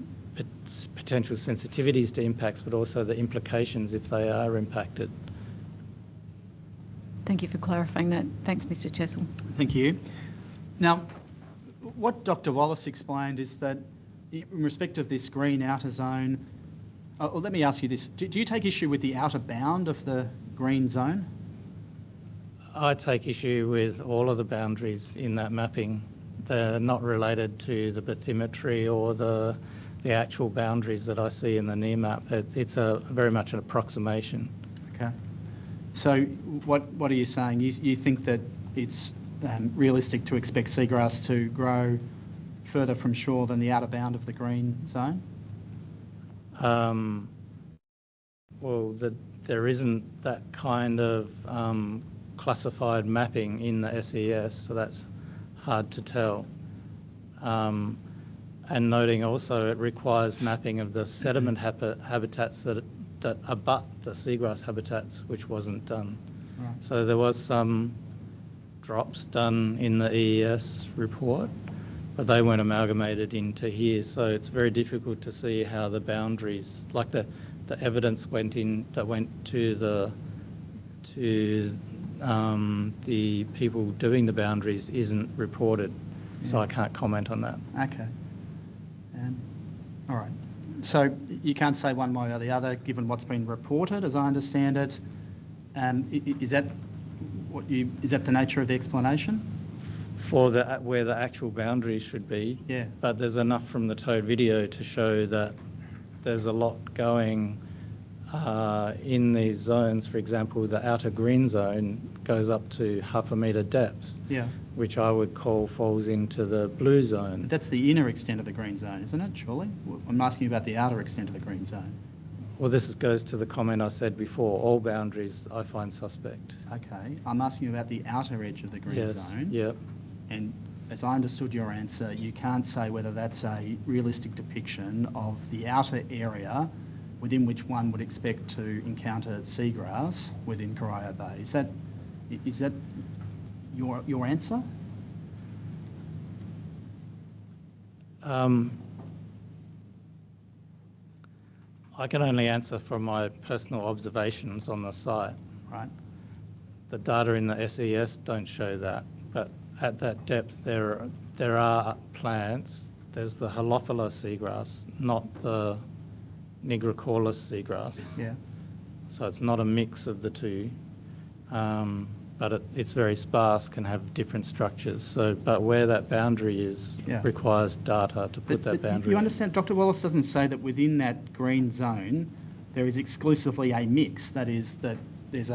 potential sensitivities to impacts, but also the implications if they are impacted. Thank you for clarifying that. Thanks, Mr. Chessel. Thank you. Now, what Dr. Wallace explained is that in respect of this green outer zone, well, let me ask you this. Do you take issue with the outer bound of the green zone? I take issue with all of the boundaries in that mapping. They're not related to the bathymetry or the actual boundaries that I see in the near map. It's very much an approximation. Okay. So what are you saying? You think that it's realistic to expect seagrass to grow further from shore than the outer bound of the green zone? Well, there isn't that kind of classified mapping in the SES, so that's hard to tell. And noting also it requires mapping of the sediment habitats that abut the seagrass habitats, which wasn't done. Right. So there was some drops done in the EES report, but they weren't amalgamated into here, so it's very difficult to see how the boundaries, like the evidence went to the people doing the boundaries isn't reported, so I can't comment on that. Okay. All right. So you can't say one way or the other, given what's been reported, as I understand it. Is that the nature of the explanation? For where the actual boundaries should be. Yeah. But there's enough from the towed video to show that there's a lot going in these zones, for example, the outer green zone goes up to 1/2 metre depth, Yeah. which I would call falls into the blue zone. But that's the inner extent of the green zone, isn't it, surely? I'm asking you about the outer extent of the green zone. Well, this goes to the comment I said before. All boundaries I find suspect. Okay. I'm asking you about the outer edge of the green zone. Yep. And as I understood your answer, you can't say whether that's a realistic depiction of the outer area within which one would expect to encounter seagrass within Corio Bay. Is that your answer? I can only answer from my personal observations on the site. Right. The data in the SES don't show that, but at that depth there are plants. There's the Halophila seagrass, not the Nigricollis seagrass. Yeah. So it's not a mix of the two, but it's very sparse, can have different structures. So, but where that boundary is requires data to put that boundary. You understand, Dr. Wallace doesn't say that within that green zone there is exclusively a mix. That is, that there's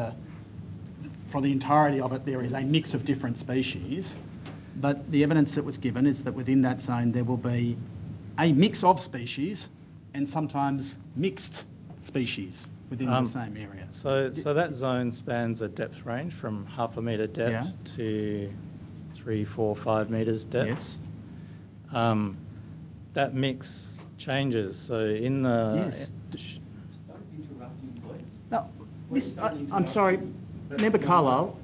for the entirety of it, there is a mix of different species. But the evidence that was given is that within that zone there will be a mix of species and sometimes mixed species within the same area. So that zone spans a depth range from 1/2 metre depth to 3, 4, 5 metres depth. Yes. That mix changes. So in the... Yes. No, I'm sorry, Member Carlisle,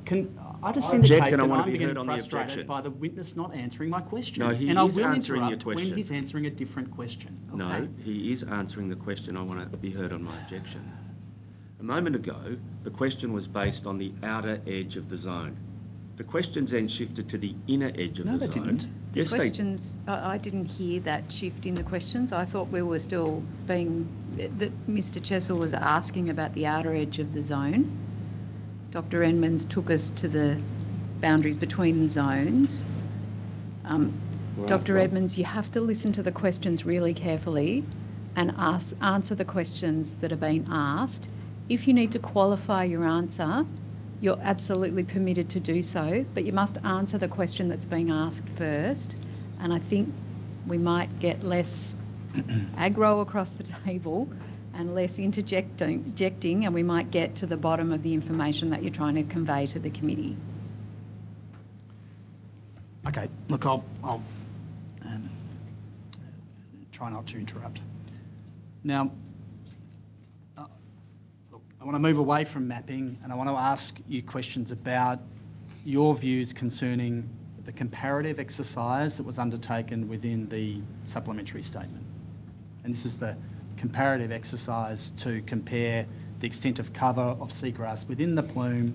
I just indicate that I'm getting frustrated by the witness not answering my question. No, he and I is will answering your interrupt question. when he's answering a different question. Okay? No, he is answering the question. I want to be heard on my objection. A moment ago, the question was based on the outer edge of the zone. The questions then shifted to the inner edge of the zone. No, they didn't. The Yes, questions, I didn't hear that shift in the questions. I thought we were still that Mr. Chessel was asking about the outer edge of the zone. Dr. Edmonds took us to the boundaries between the zones. Dr. Edmonds, you have to listen to the questions really carefully and answer the questions that are being asked. If you need to qualify your answer, you're absolutely permitted to do so, but you must answer the question that's being asked first. And I think we might get less aggro across the table and less interjecting, and we might get to the bottom of the information that you're trying to convey to the committee. Okay, look, I'll try not to interrupt. Now, look, I want to move away from mapping and I want to ask you questions about your views concerning the comparative exercise that was undertaken within the supplementary statement. And this is the comparative exercise to compare the extent of cover of seagrass within the plume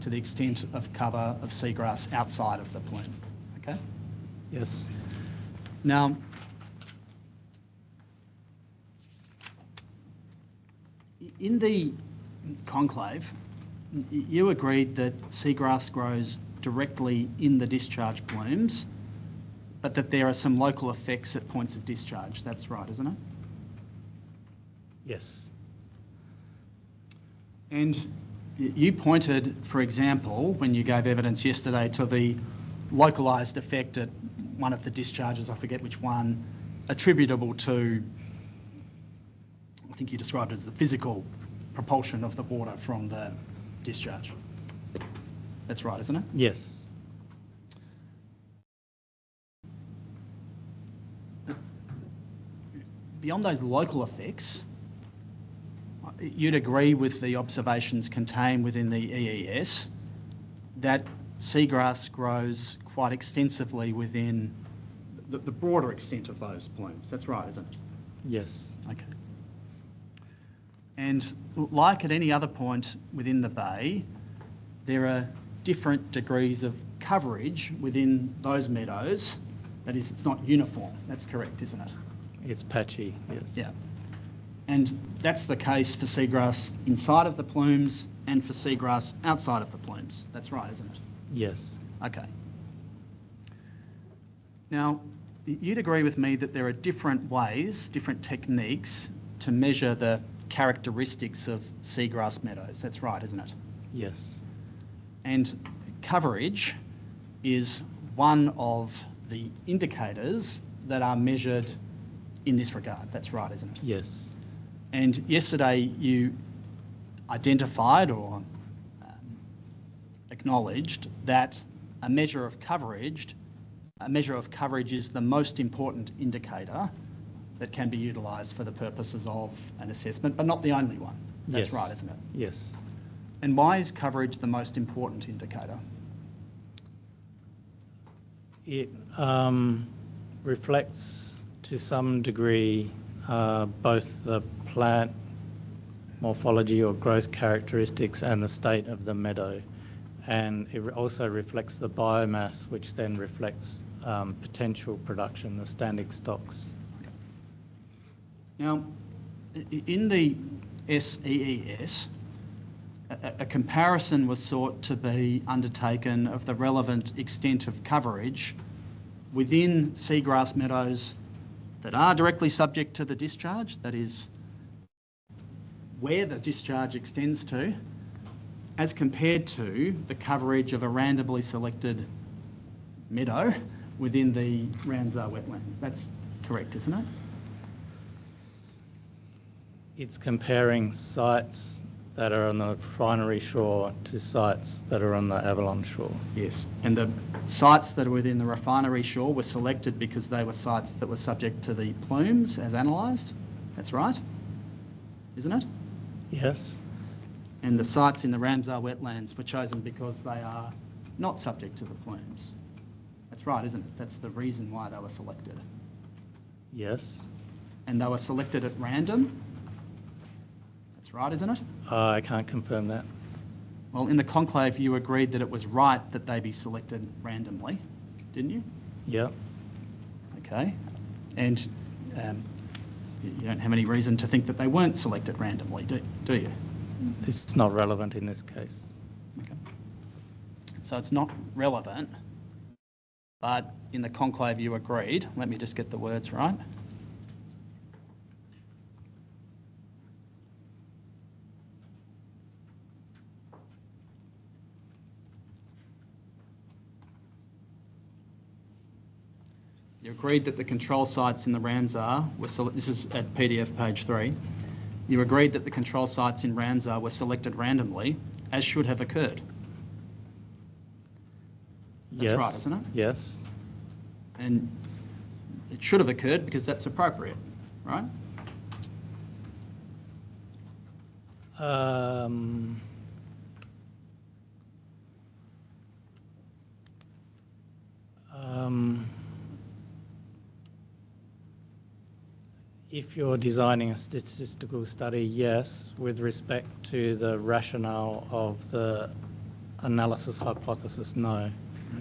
to the extent of cover of seagrass outside of the plume. Okay? Yes. Now, in the conclave, you agreed that seagrass grows directly in the discharge plumes, but that there are some local effects at points of discharge. That's right, isn't it? Yes. And you pointed, for example, when you gave evidence yesterday, to the localised effect at one of the discharges, I forget which one, attributable to, I think you described it as the physical propulsion of the water from the discharge. That's right, isn't it? Yes. Beyond those local effects, you'd agree with the observations contained within the EES that seagrass grows quite extensively within the broader extent of those plumes. That's right, isn't it? Yes. Okay. And like at any other point within the bay, there are different degrees of coverage within those meadows. That is, it's not uniform. That's correct, isn't it? It's patchy, yes. Yeah. And that's the case for seagrass inside of the plumes and for seagrass outside of the plumes. That's right, isn't it? Yes. Okay. Now, you'd agree with me that there are different ways, different techniques to measure the characteristics of seagrass meadows. That's right, isn't it? Yes. And coverage is one of the indicators that are measured in this regard. That's right, isn't it? Yes. And yesterday you identified or acknowledged that a measure of coverage is the most important indicator that can be utilised for the purposes of an assessment, but not the only one. That's Yes. right, isn't it? Yes. And why is coverage the most important indicator? It reflects to some degree both the plant morphology or growth characteristics and the state of the meadow. And it also reflects the biomass, which then reflects potential production, the standing stocks. Now, in the SEES, a comparison was sought to be undertaken of the relevant extent of coverage within seagrass meadows that are directly subject to the discharge, that is, where the discharge extends to, as compared to the coverage of a randomly selected meadow within the Ramsar wetlands. That's correct, isn't it? It's comparing sites that are on the refinery shore to sites that are on the Avalon shore. Yes. And the sites that are within the refinery shore were selected because they were sites that were subject to the plumes as analysed. That's right, isn't it? Yes. And the sites in the Ramsar wetlands were chosen because they are not subject to the plumes. That's right, isn't it? That's the reason why they were selected. Yes. And they were selected at random. That's right, isn't it? I can't confirm that. Well, in the conclave, you agreed that it was right that they be selected randomly, didn't you? Yeah. Okay. And you don't have any reason to think that they weren't selected randomly, do you? It's not relevant in this case. Okay. So it's not relevant, but in the conclave you agreed. Let me just get the words right. You agreed that the control sites in the Ramsar were this is at PDF page 3. You agreed that the control sites in Ramsar were selected randomly, as should have occurred. That's Yes. right, isn't it? Yes. And it should have occurred because that's appropriate, right? If you're designing a statistical study, yes, with respect to the rationale of the analysis hypothesis, no.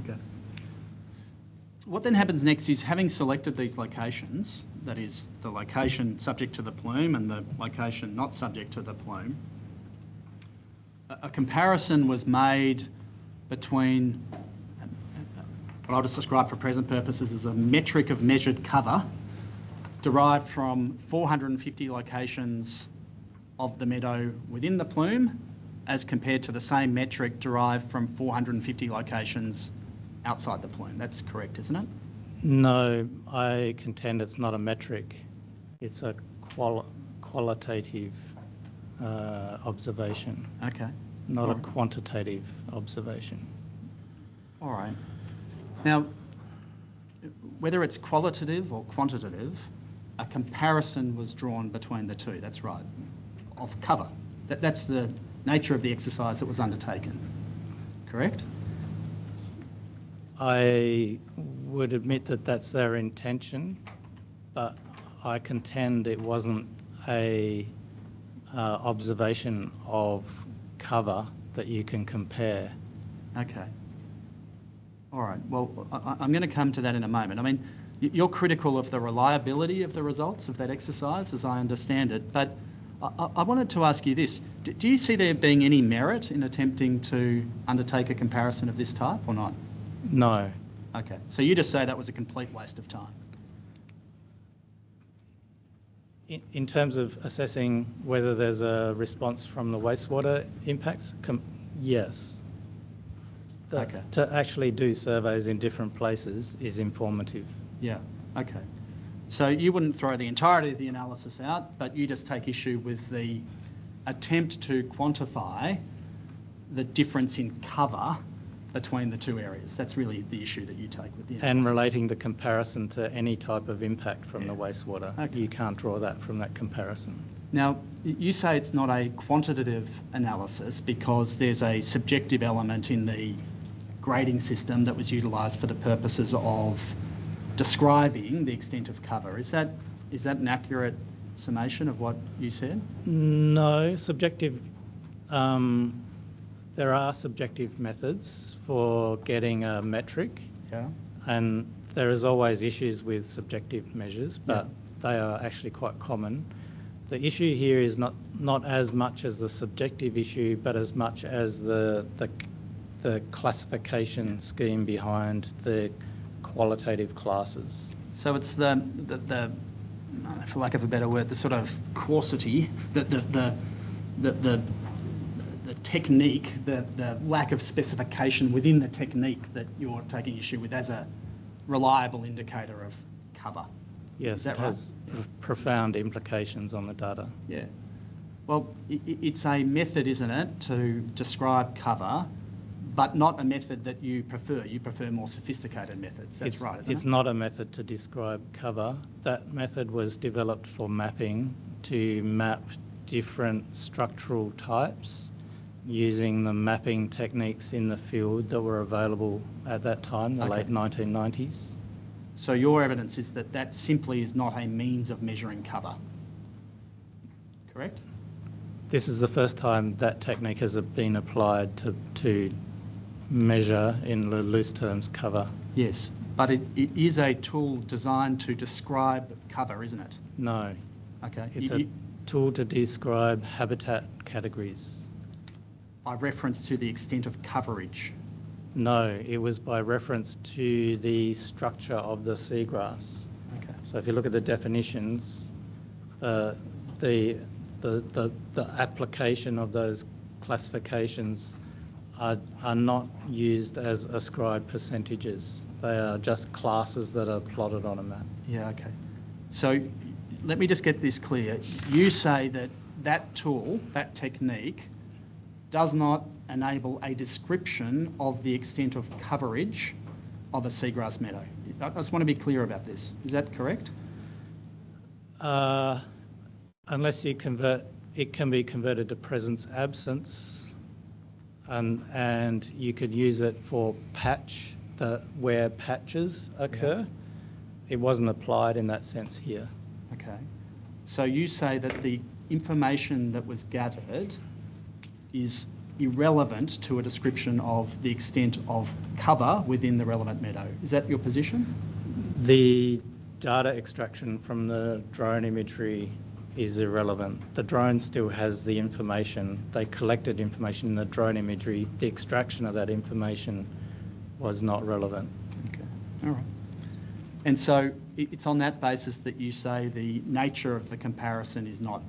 Okay. What then happens next is, having selected these locations, that is the location subject to the plume and the location not subject to the plume, a comparison was made between what I'll just describe for present purposes as a metric of measured cover derived from 450 locations of the meadow within the plume as compared to the same metric derived from 450 locations outside the plume. That's correct, isn't it? No, I contend it's not a metric. It's a qualitative observation, Okay. not All a right. quantitative observation. All right. Now, whether it's qualitative or quantitative, a comparison was drawn between the two. That's right, of cover. That's the nature of the exercise that was undertaken. Correct? I would admit that that's their intention, but I contend it wasn't a observation of cover that you can compare. Okay. All right. Well, I'm going to come to that in a moment. I mean, you're critical of the reliability of the results of that exercise, as I understand it, but I wanted to ask you this. Do you see there being any merit in attempting to undertake a comparison of this type or not? No. Okay. So you just say that was a complete waste of time? In terms of assessing whether there's a response from the wastewater impacts, yes. Okay. To actually do surveys in different places is informative. Yeah, okay. So you wouldn't throw the entirety of the analysis out, but you just take issue with the attempt to quantify the difference in cover between the two areas. That's really the issue that you take with the analysis. And relating the comparison to any type of impact from the wastewater. Okay. You can't draw that from that comparison. Now, you say it's not a quantitative analysis because there's a subjective element in the grading system that was utilised for the purposes of describing the extent of cover. Is that an accurate summation of what you said? No, subjective. There are subjective methods for getting a metric, Yeah. and there is always issues with subjective measures, but they are actually quite common. The issue here is not as much as the subjective issue, but as much as the classification scheme behind the qualitative classes. So it's the for lack of a better word, the sort of coarsity, the technique, the lack of specification within the technique that you're taking issue with as a reliable indicator of cover. Yes, Is that it has profound implications on the data. Yeah. Well, it's a method, isn't it, to describe cover, but not a method that you prefer. You prefer more sophisticated methods. That's right, isn't it? It's not a method to describe cover. That method was developed for mapping, to map different structural types using the mapping techniques in the field that were available at that time, the late 1990s. So your evidence is that that simply is not a means of measuring cover, correct? This is the first time that technique has been applied to measure, in loose terms, cover. Yes, but it is a tool designed to describe cover, isn't it? No. Okay. It's a tool to describe habitat categories. By reference to the extent of coverage. No, it was by reference to the structure of the seagrass. Okay. So if you look at the definitions, the application of those classifications are not used as ascribed percentages. They are just classes that are plotted on a map. Yeah, okay. So let me just get this clear. You say that that tool, that technique, does not enable a description of the extent of coverage of a seagrass meadow. I just want to be clear about this. Is that correct? Unless you convert, it can be converted to presence absence, and you could use it for where patches occur. Yeah. It wasn't applied in that sense here. Okay. So you say that the information that was gathered is irrelevant to a description of the extent of cover within the relevant meadow. Is that your position? The data extraction from the drone imagery is irrelevant. The drone still has the information. They collected information in the drone imagery. The extraction of that information was not relevant. Okay, all right. And so it's on that basis that you say the nature of the comparison is not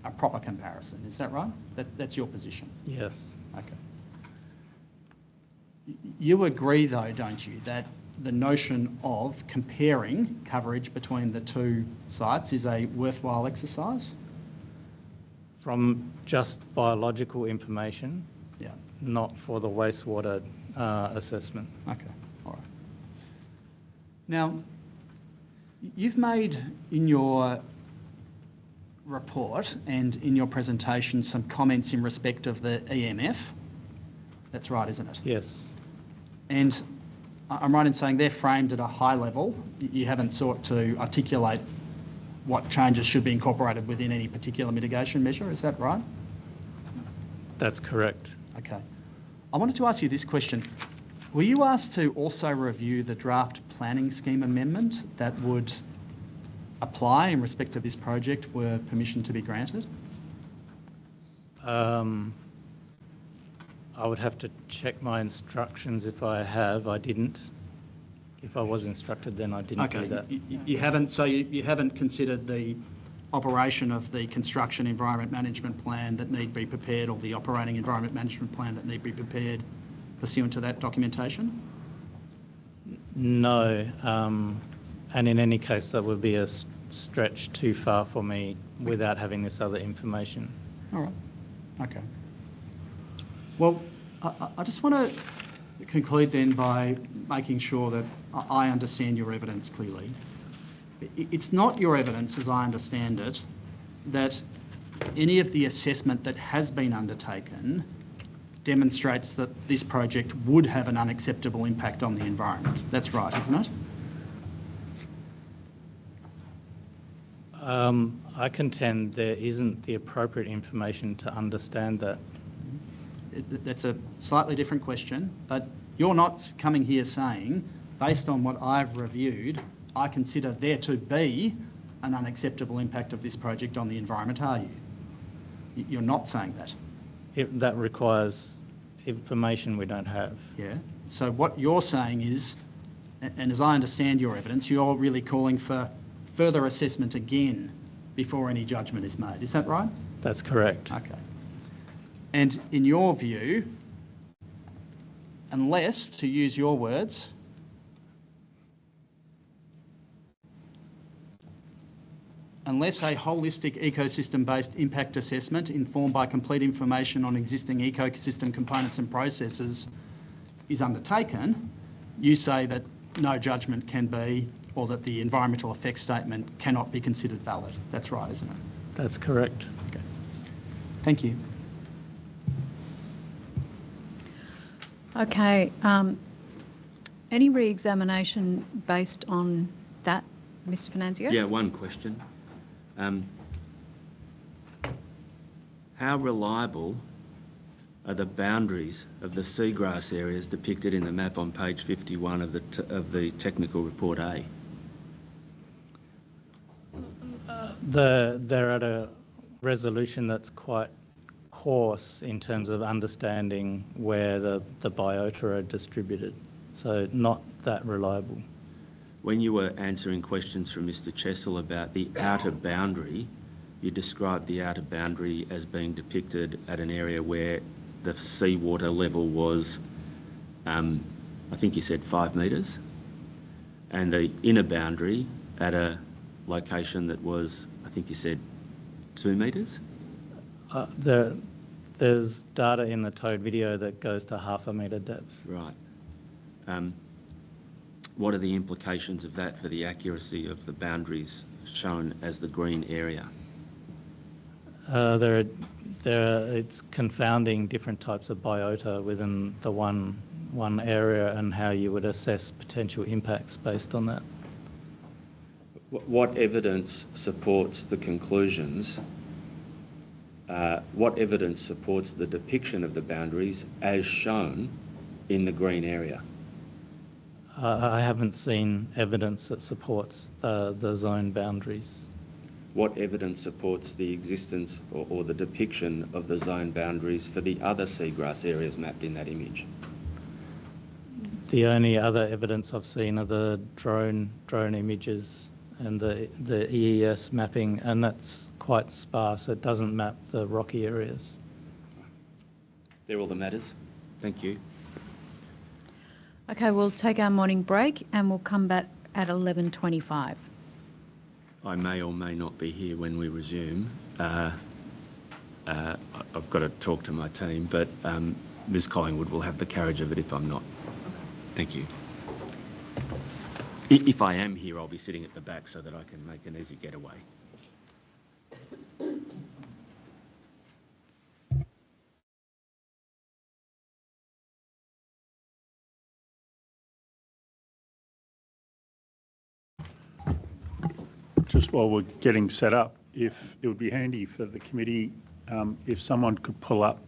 a proper comparison. Is that right? That's your position? Yes. Okay. You agree, though, don't you, that the notion of comparing coverage between the two sites is a worthwhile exercise? From just biological information, yeah, not for the wastewater assessment. Okay, all right. Now, you've made in your report and in your presentation some comments in respect of the EMF. That's right, isn't it? Yes. And I'm right in saying they're framed at a high level. You haven't sought to articulate what changes should be incorporated within any particular mitigation measure, is that right? That's correct. Okay. I wanted to ask you this question. Were you asked to also review the draft planning scheme amendment that would apply in respect of this project were permission to be granted? I would have to check my instructions if I have. I didn't. If I was instructed, then I didn't do that. You haven't, so you haven't considered the operation of the construction environment management plan that need be prepared, or the operating environment management plan that need be prepared pursuant to that documentation? No, and in any case that would be a stretch too far for me without having this other information. All right. Okay. Well, I just want to conclude then by making sure that I understand your evidence clearly. It's not your evidence, as I understand it, that any of the assessment that has been undertaken demonstrates that this project would have an unacceptable impact on the environment. That's right, isn't it? I contend there isn't the appropriate information to understand that. That's a slightly different question, but you're not coming here saying, based on what I've reviewed, I consider there to be an unacceptable impact of this project on the environment, are you? You're not saying that. That requires information we don't have. Yeah. So what you're saying is, and as I understand your evidence, you're really calling for further assessment again before any judgment is made. Is that right? That's correct. Okay. And in your view, unless, to use your words, unless a holistic ecosystem-based impact assessment informed by complete information on existing ecosystem components and processes is undertaken, you say that no judgment can be, or that the environmental effects statement cannot be considered valid. That's right, isn't it? That's correct. Okay. Thank you. Okay. Any re-examination based on that, Mr. Finanzio? Yeah, one question. How reliable are the boundaries of the seagrass areas depicted in the map on page 51 of the technical report A? They're at a resolution that's quite coarse in terms of understanding where the biota are distributed, so not that reliable. When you were answering questions from Mr. Chessel about the outer boundary, you described the outer boundary as being depicted at an area where the seawater level was, I think you said 5 metres, and the inner boundary at a location that was, I think you said 2 metres? There's data in the towed video that goes to 0.5 metre depth. Right. What are the implications of that for the accuracy of the boundaries shown as the green area? It's confounding different types of biota within the one area and how you would assess potential impacts based on that. What evidence supports the conclusions? What evidence supports the depiction of the boundaries as shown in the green area? I haven't seen evidence that supports the zone boundaries. What evidence supports the existence or the depiction of the zone boundaries for the other seagrass areas mapped in that image? The only other evidence I've seen are the drone images and the EES mapping, and that's quite sparse. It doesn't map the rocky areas. They're all that matters. Thank you. Okay, we'll take our morning break and we'll come back at 11:25. I may or may not be here when we resume. I've got to talk to my team, but Ms. Collingwood will have the carriage of it if I'm not. Thank you. If I am here, I'll be sitting at the back so that I can make an easy getaway. Just while we're getting set up, if it would be handy for the committee, if someone could pull up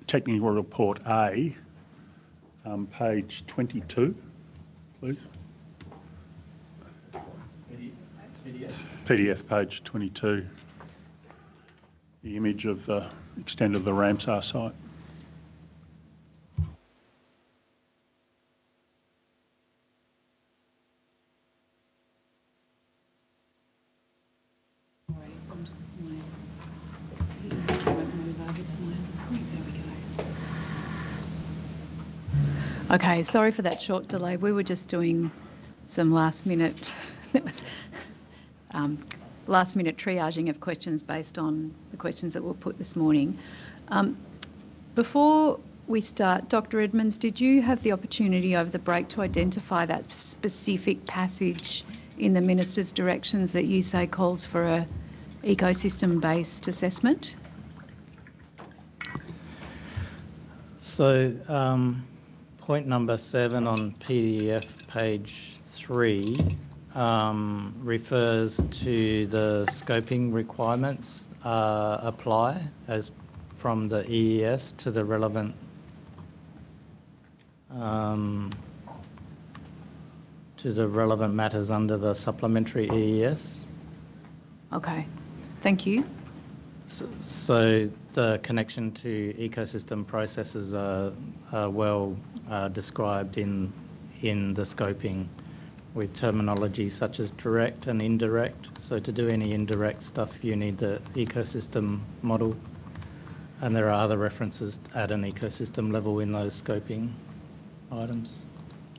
Technical Report A, page 22, please. PDF page 22. The image of the extent of the Ramsar site. Okay, sorry for that short delay. We were just doing some last-minute triaging of questions based on the questions that were put this morning. Before we start, Dr. Edmonds, did you have the opportunity over the break to identify that specific passage in the Minister's directions that you say calls for a ecosystem-based assessment? So, point number 7 on PDF page 3 refers to the scoping requirements apply as from the EES to the relevant matters under the supplementary EES. Okay, thank you. So the connection to ecosystem processes are well described in the scoping with terminology such as direct and indirect. So to do any indirect stuff, you need the ecosystem model. And there are other references at an ecosystem level in those scoping items.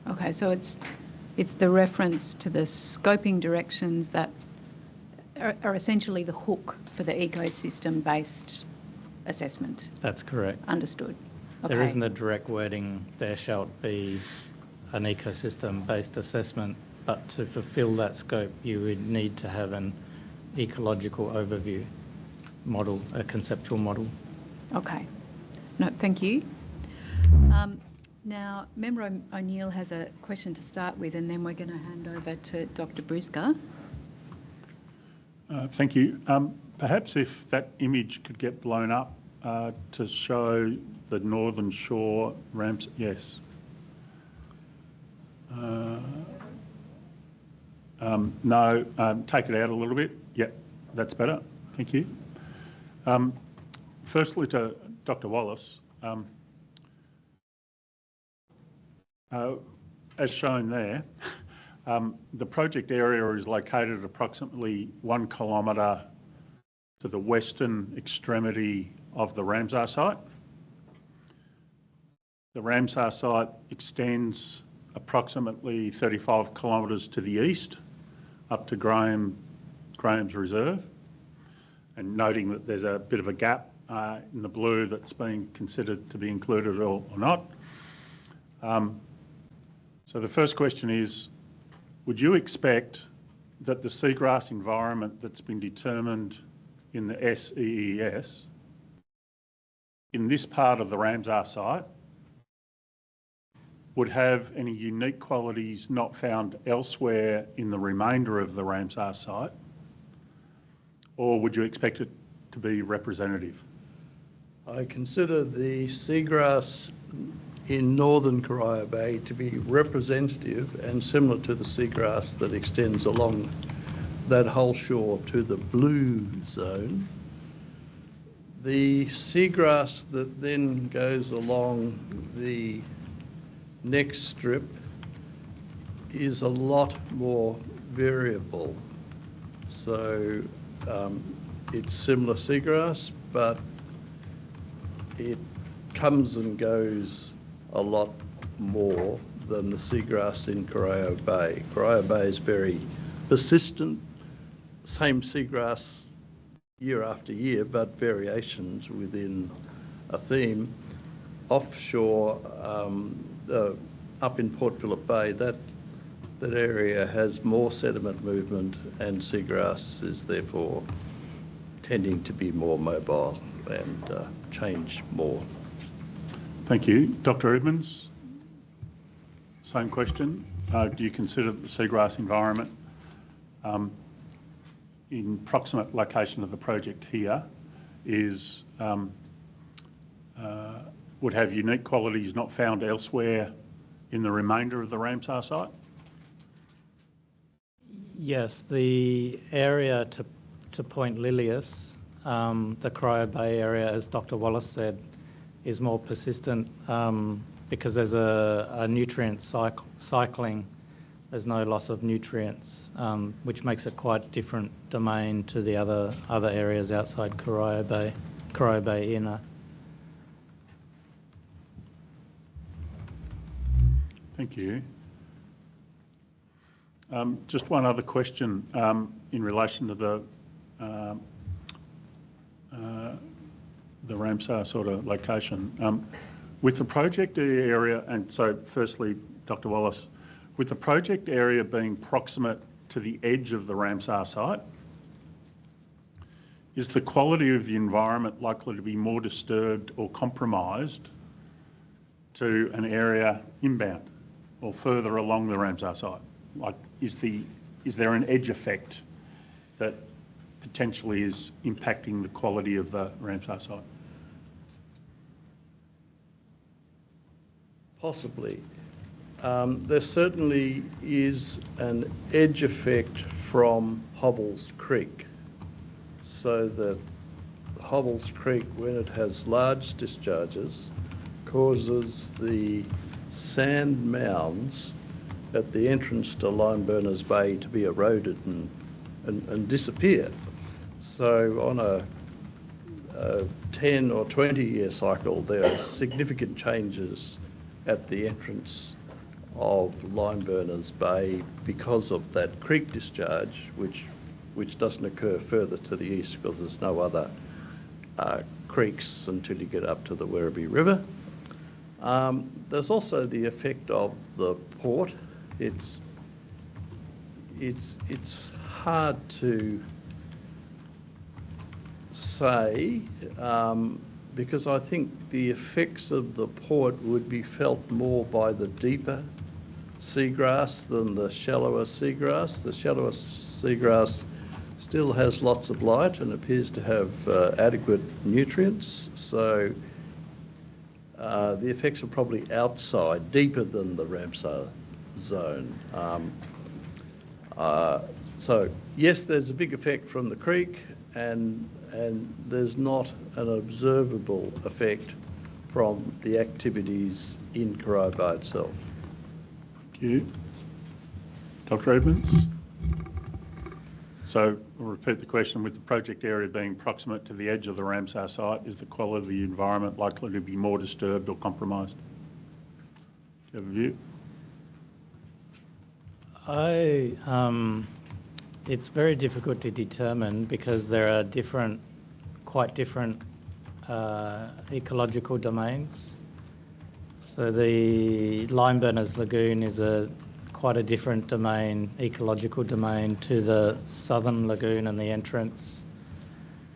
Okay, so it's the reference to the scoping directions that are essentially the hook for the ecosystem-based assessment. That's correct. Understood. Okay. There isn't a direct wording, there shall be an ecosystem-based assessment, but to fulfil that scope, you would need to have an ecological overview model, a conceptual model. Okay. No, thank you. Now, Member O'Neill has a question to start with, and then we're going to hand over to Dr. Briscoe. Thank you. Perhaps if that image could get blown up to show the Northern Shore ramps. Yes. No, take it out a little bit. Yep, that's better. Thank you. Firstly, to Dr. Wallace, as shown there, the project area is located approximately 1 kilometre to the western extremity of the Ramsar site. The Ramsar site extends approximately 35 kilometres to the east up to Graham's Reserve, and noting that there's a bit of a gap in the blue that's being considered to be included or not. So the first question is, would you expect that the seagrass environment that's been determined in the SEES in this part of the Ramsar site would have any unique qualities not found elsewhere in the remainder of the Ramsar site, or would you expect it to be representative? I consider the seagrass in northern Corio Bay to be representative and similar to the seagrass that extends along that whole shore to the blue zone. The seagrass that then goes along the next strip is a lot more variable. So it's similar seagrass, but it comes and goes a lot more than the seagrass in Corio Bay. Corio Bay is very persistent, same seagrass year after year, but variations within a theme. Offshore, up in Port Phillip Bay, that area has more sediment movement, and seagrass is therefore tending to be more mobile and change more. Thank you. Dr. Edmonds, same question. Do you consider the seagrass environment in proximate location of the project here is would have unique qualities not found elsewhere in the remainder of the Ramsar site? Yes, the area to Point Lilius, the Corio Bay area, as Dr. Wallace said, is more persistent because there's a nutrient cycling. There's no loss of nutrients, which makes it quite a different domain to the other areas outside Corio Bay Inner. Thank you. Just one other question in relation to the Ramsar sort of location. With the project area, and so firstly, Dr. Wallace, with the project area being proximate to the edge of the Ramsar site, is the quality of the environment likely to be more disturbed or compromised to an area inbound or further along the Ramsar site? Like, is there an edge effect that potentially is impacting the quality of the Ramsar site? Possibly. There certainly is an edge effect from Hobbles Creek, so that Hobbles Creek, when it has large discharges, causes the sand mounds at the entrance to Limeburners Bay to be eroded and disappear. So on a 10 or 20 year cycle, there are significant changes at the entrance of Limeburners Bay because of that creek discharge, which doesn't occur further to the east because there's no other creeks until you get up to the Werribee River. There's also the effect of the port. It's hard to say because I think the effects of the port would be felt more by the deeper seagrass than the shallower seagrass. The shallower seagrass still has lots of light and appears to have adequate nutrients, so the effects are probably outside, deeper than the Ramsar zone. So yes, there's a big effect from the creek, and there's not an observable effect from the activities in Corio Bay itself. Thank you. Dr. Edmonds? So I'll repeat the question. With the project area being proximate to the edge of the Ramsar site, is the quality of the environment likely to be more disturbed or compromised? Do you have a view? It's very difficult to determine because there are quite different ecological domains. So the Limeburners Lagoon is quite a different domain, ecological domain, to the southern lagoon and the entrance.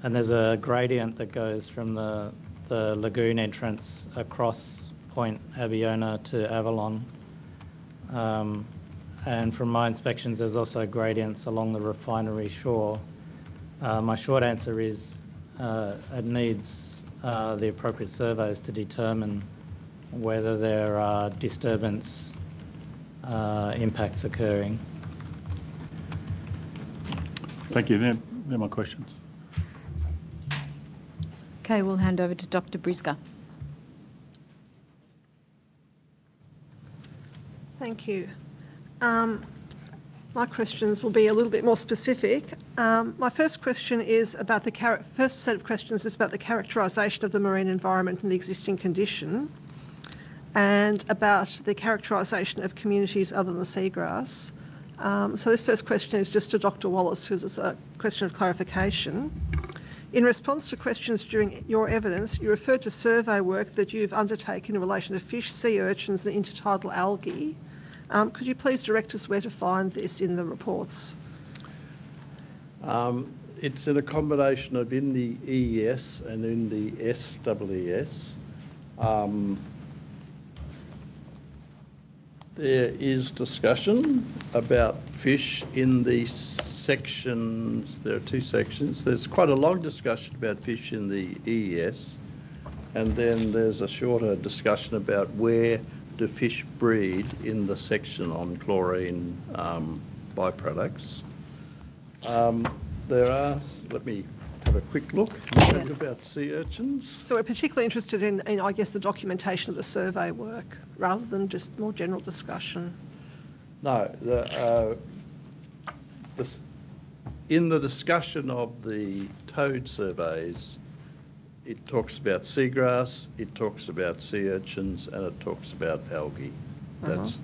And there's a gradient that goes from the lagoon entrance across Point Abiona to Avalon. And from my inspections, there's also gradients along the refinery shore. My short answer is it needs the appropriate surveys to determine whether there are disturbance impacts occurring. Thank you. They're my questions. Okay, we'll hand over to Dr. Briscoe. Thank you. My questions will be a little bit more specific. My first question is about first set of questions is about the characterisation of the marine environment and the existing condition, and about the characterisation of communities other than seagrass. So this first question is just to Dr. Wallace, because it's a question of clarification. In response to questions during your evidence, you referred to survey work that you've undertaken in relation to fish, sea urchins and intertidal algae. Could you please direct us where to find this in the reports? It's in a combination of in the EES and in the SEES. There is discussion about fish in the sections. There are two sections. There's quite a long discussion about fish in the EES, and then there's a shorter discussion about where do fish breed in the section on chlorine byproducts. There are, let me have a quick look about sea urchins. So we're particularly interested in, I guess, the documentation of the survey work rather than just more general discussion. No, in the discussion of the toad surveys, it talks about seagrass, it talks about sea urchins, and it talks about algae. That's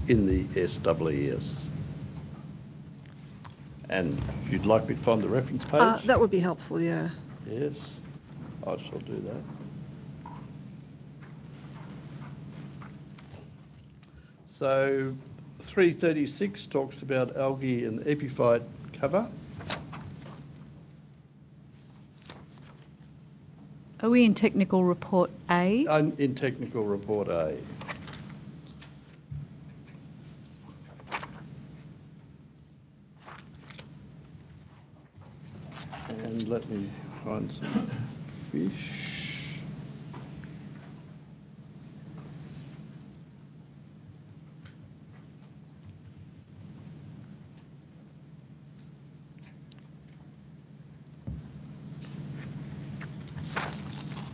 in the SEES. And if you'd like me to find the reference page? That would be helpful, yeah. Yes, I shall do that. So 336 talks about algae and epiphyte cover. Are we in technical report A? I'm in technical report A. And let me find some fish.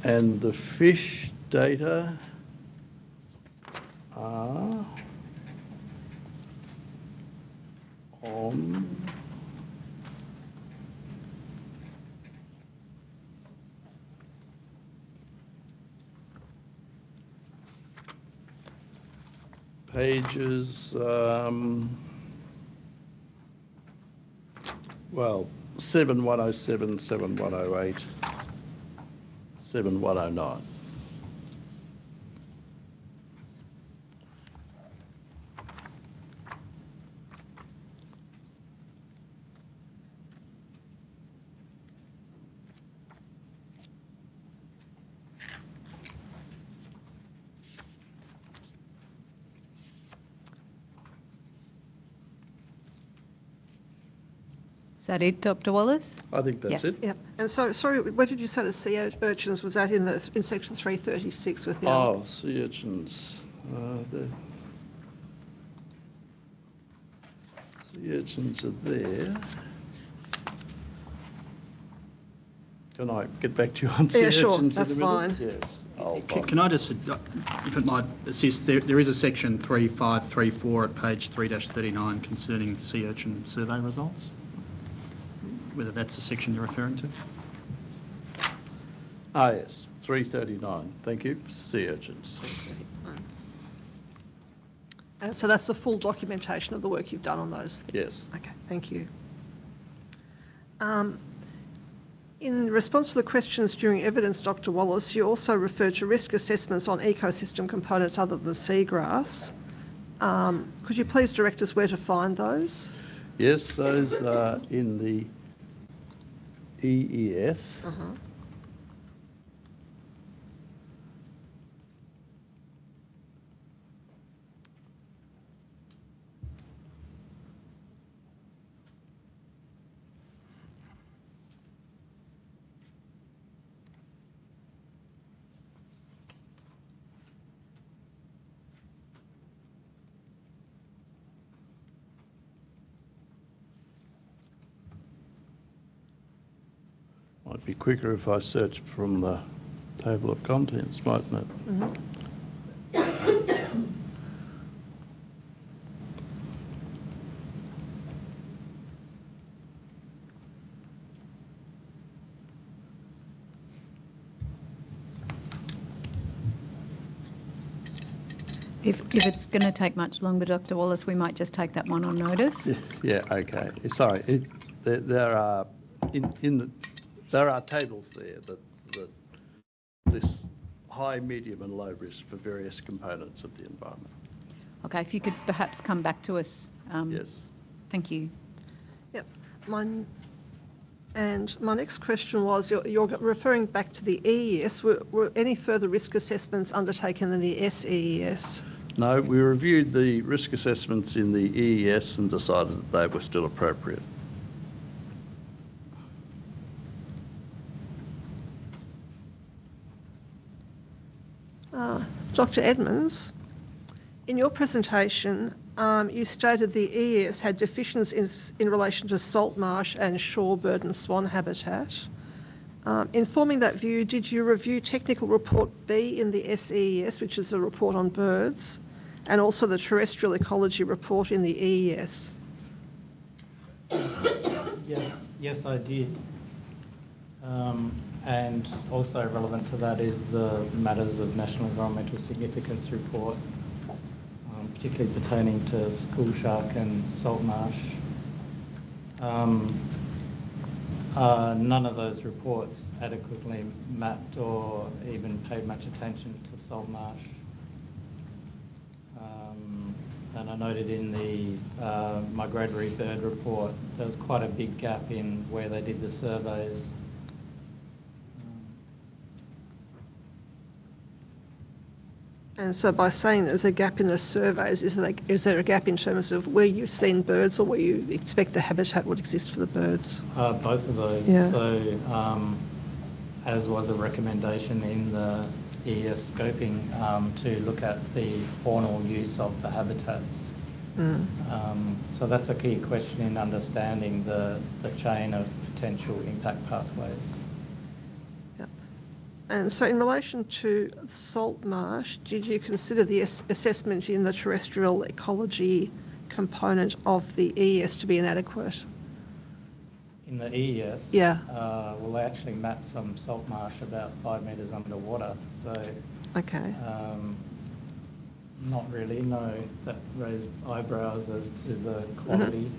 And the fish data are on pages, well, 7107, 7108, 7109. Is that it, Dr. Wallace? I think that's Yes. it. Yeah. And so, sorry, where did you say the sea urchins was that in section 336 with the Oh, sea urchins. The sea urchins are there. Can I get back to you on sea Yeah, sure, urchins that's in a minute? fine. Yes. I'll Can I just, if it might assist, there is a section 3534 at page 3-39 concerning sea urchin survey results. Whether that's the section you're referring to? Ah, yes, 339. Thank you. Sea urchins. So that's the full documentation of the work you've done on those? Yes. Okay, thank you. In response to the questions during evidence, Dr. Wallace, you also referred to risk assessments on ecosystem components other than seagrass. Could you please direct us where to find those? Yes, those are in the EES. Might be quicker if I search from the table of contents, mightn't it? If it's going to take much longer, Dr. Wallace, we might just take that one on notice. Yeah, okay. Sorry, there are there are tables there that list high, medium, and low risk for various components of the environment. Okay, if you could perhaps come back to us. Yes. Thank you. Yep. And my next question was, you're referring back to the EES. Were any further risk assessments undertaken in the SEES? No, we reviewed the risk assessments in the EES and decided that they were still appropriate. Dr. Edmonds, in your presentation, you stated the EES had deficiencies in relation to salt marsh and shorebird and swan habitat. In forming that view, did you review Technical Report B in the SEES, which is a report on birds, and also the Terrestrial Ecology Report in the EES? Yes, I did. And also relevant to that is the Matters of National Environmental Significance report, particularly pertaining to school shark and salt marsh. None of those reports adequately mapped or even paid much attention to salt marsh. And I noted in the migratory bird report, there was quite a big gap in where they did the surveys. And so by saying there's a gap in the surveys, is there a gap in terms of where you've seen birds or where you expect the habitat would exist for the birds? Both of those. Yeah. So, as was a recommendation in the EES scoping, to look at the faunal use of the habitats. So that's a key question in understanding the chain of potential impact pathways. Yep. And so in relation to salt marsh, did you consider the assessment in the terrestrial ecology component of the EES to be inadequate? In the EES? Yeah. Well, they actually mapped some salt marsh about 5 metres underwater, so... Okay. Not really, no, that raised eyebrows as to the quality.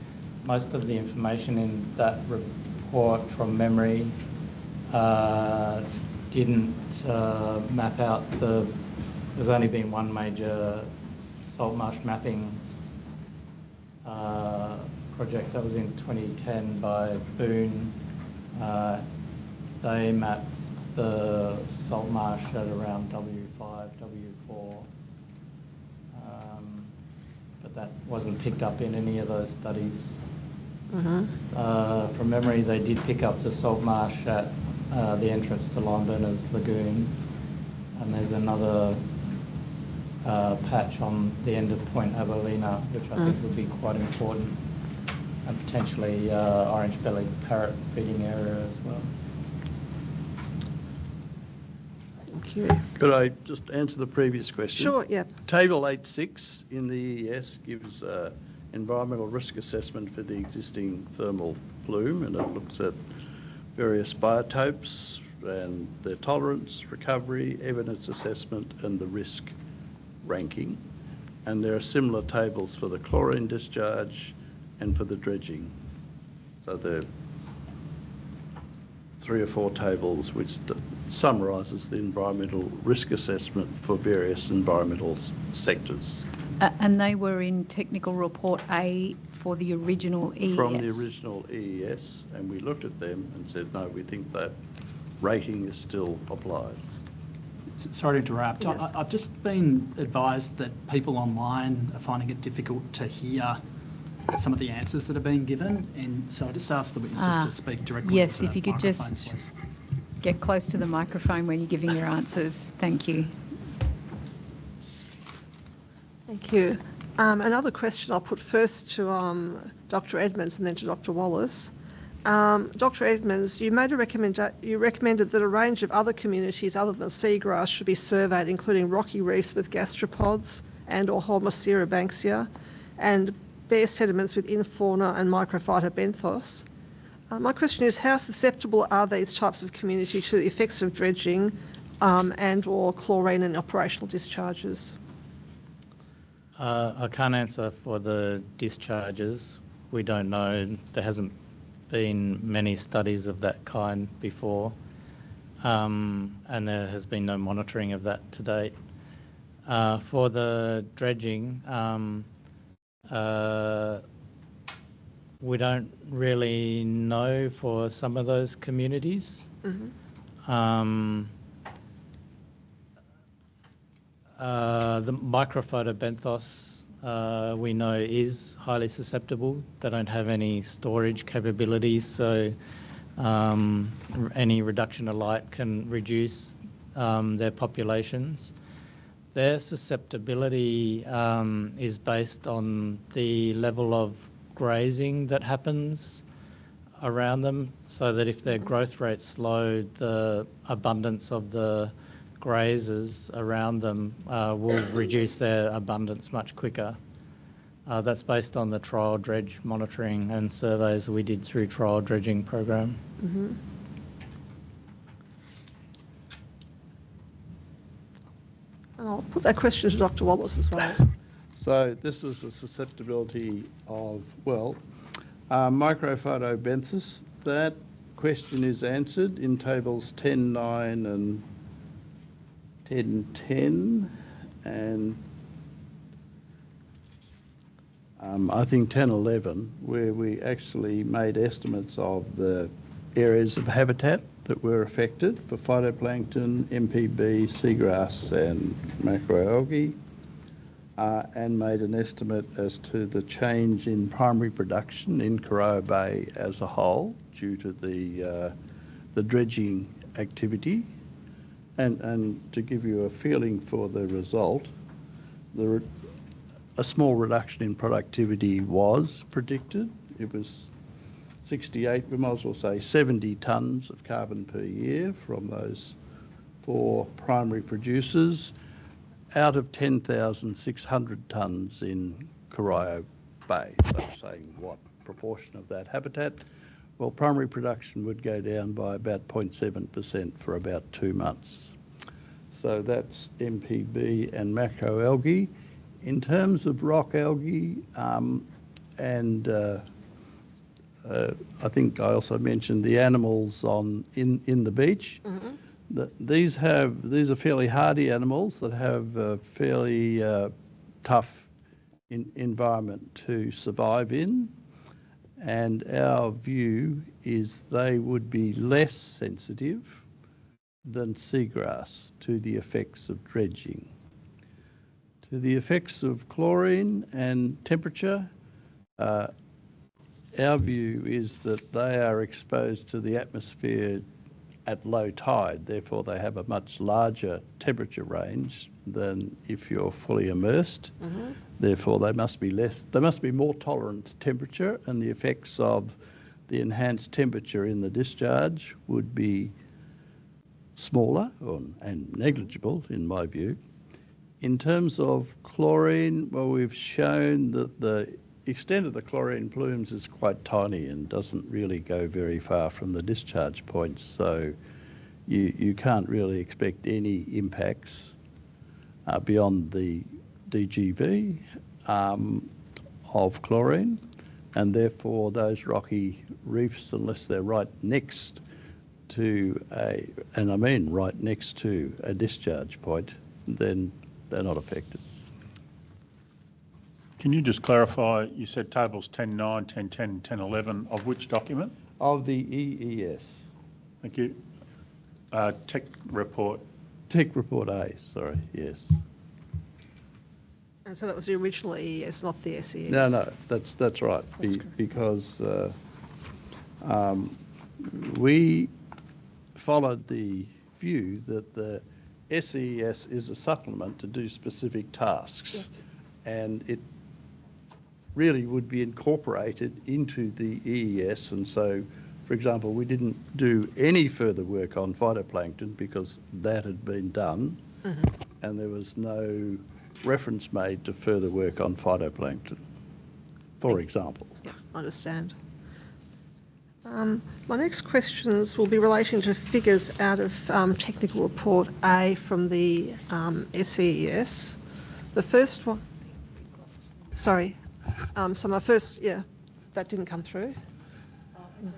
Most of the information in that report from memory didn't map out there's only been one major salt marsh mapping project that was in 2010 by Boone. They mapped the salt marsh at around W5, W4. But that wasn't picked up in any of those studies. From memory, they did pick up the salt marsh at the entrance to Lime Burners Lagoon, and there's another patch on the end of Point Abilena, which I think would be quite important, and potentially orange-bellied parrot feeding area as well. Thank you. Could I just answer the previous question? Sure, yeah. Table 8.6 in the EES gives environmental risk assessment for the existing thermal plume, and it looks at various biotopes and their tolerance, recovery, evidence assessment, and the risk ranking. And there are similar tables for the chlorine discharge and for the dredging. So there are 3 or 4 tables which summarises the environmental risk assessment for various environmental sectors. And they were in Technical Report A for the original EES? From the original EES, and we looked at them and said, no, we think that rating still applies. Sorry to interrupt. Yes. I've just been advised that people online are finding it difficult to hear some of the answers that are being given, and so I just asked the witnesses to speak directly. Yes, to if you could just please. get close to the microphone when you're giving your answers. Thank you. Thank you. Another question I'll put first to Dr. Edmonds and then to Dr. Wallace. Dr. Edmonds, you recommended that a range of other communities other than seagrass should be surveyed, including rocky reefs with gastropods and/or Holmesera banksia, and bare sediments with infauna and microphyta benthos. My question is, how susceptible are these types of communities to the effects of dredging and/or chlorine and operational discharges? I can't answer for the discharges. We don't know. There hasn't been many studies of that kind before, and there has been no monitoring of that to date. For the dredging, we don't really know for some of those communities. The microphyta benthos we know is highly susceptible. They don't have any storage capabilities, so any reduction of light can reduce their populations. Their susceptibility is based on the level of grazing that happens around them, so that if their growth rate slowed, the abundance of the grazers around them will reduce their abundance much quicker. That's based on the trial dredge monitoring and surveys we did through trial dredging program. And I'll put that question to Dr. Wallace as well. So this was a susceptibility of, microphytobenthis. That question is answered in tables 10.9 and 10.10, and I think 10.11, where we actually made estimates of the areas of habitat that were affected for phytoplankton, MPB, seagrass and macroalgae, and made an estimate as to the change in primary production in Corio Bay as a whole due to the dredging activity. And to give you a feeling for the result, a small reduction in productivity was predicted. It was 68, we might as well say 70 tonnes of carbon per year from those 4 primary producers out of 10,600 tonnes in Corio Bay. So saying what proportion of that habitat? Well, primary production would go down by about 0.7% for about 2 months. So that's MPB and macroalgae. In terms of rock algae, I think I also mentioned the animals in the beach. Mm-hmm. These are fairly hardy animals that have a fairly tough environment to survive in, and our view is they would be less sensitive than seagrass to the effects of dredging. To the effects of chlorine and temperature, our view is that they are exposed to the atmosphere at low tide, therefore they have a much larger temperature range than if you're fully immersed. Mm-hmm. Therefore they must be more tolerant to temperature, and the effects of the enhanced temperature in the discharge would be smaller and negligible in my view. In terms of chlorine, well, we've shown that the extent of the chlorine plumes is quite tiny and doesn't really go very far from the discharge points, so you can't really expect any impacts beyond the DGV of chlorine, and therefore those rocky reefs, unless they're right next to right next to a discharge point, then they're not affected. Can you just clarify, you said tables 10.9, 10.10, 10.11, of which document? Of the EES. Thank you. Tech report. Tech report A, sorry, yes. And so that was the original EES, not the SES? No, that's right, because we followed the view that the SES is a supplement to do specific tasks, and it really would be incorporated into the EES. And so, for example, we didn't do any further work on phytoplankton because that had been done, mm-hmm. and there was no reference made to further work on phytoplankton, for example. Yes, I understand. My next questions will be relating to figures out of Technical Report A from the SES. The first one, sorry, so my first, that didn't come through. Just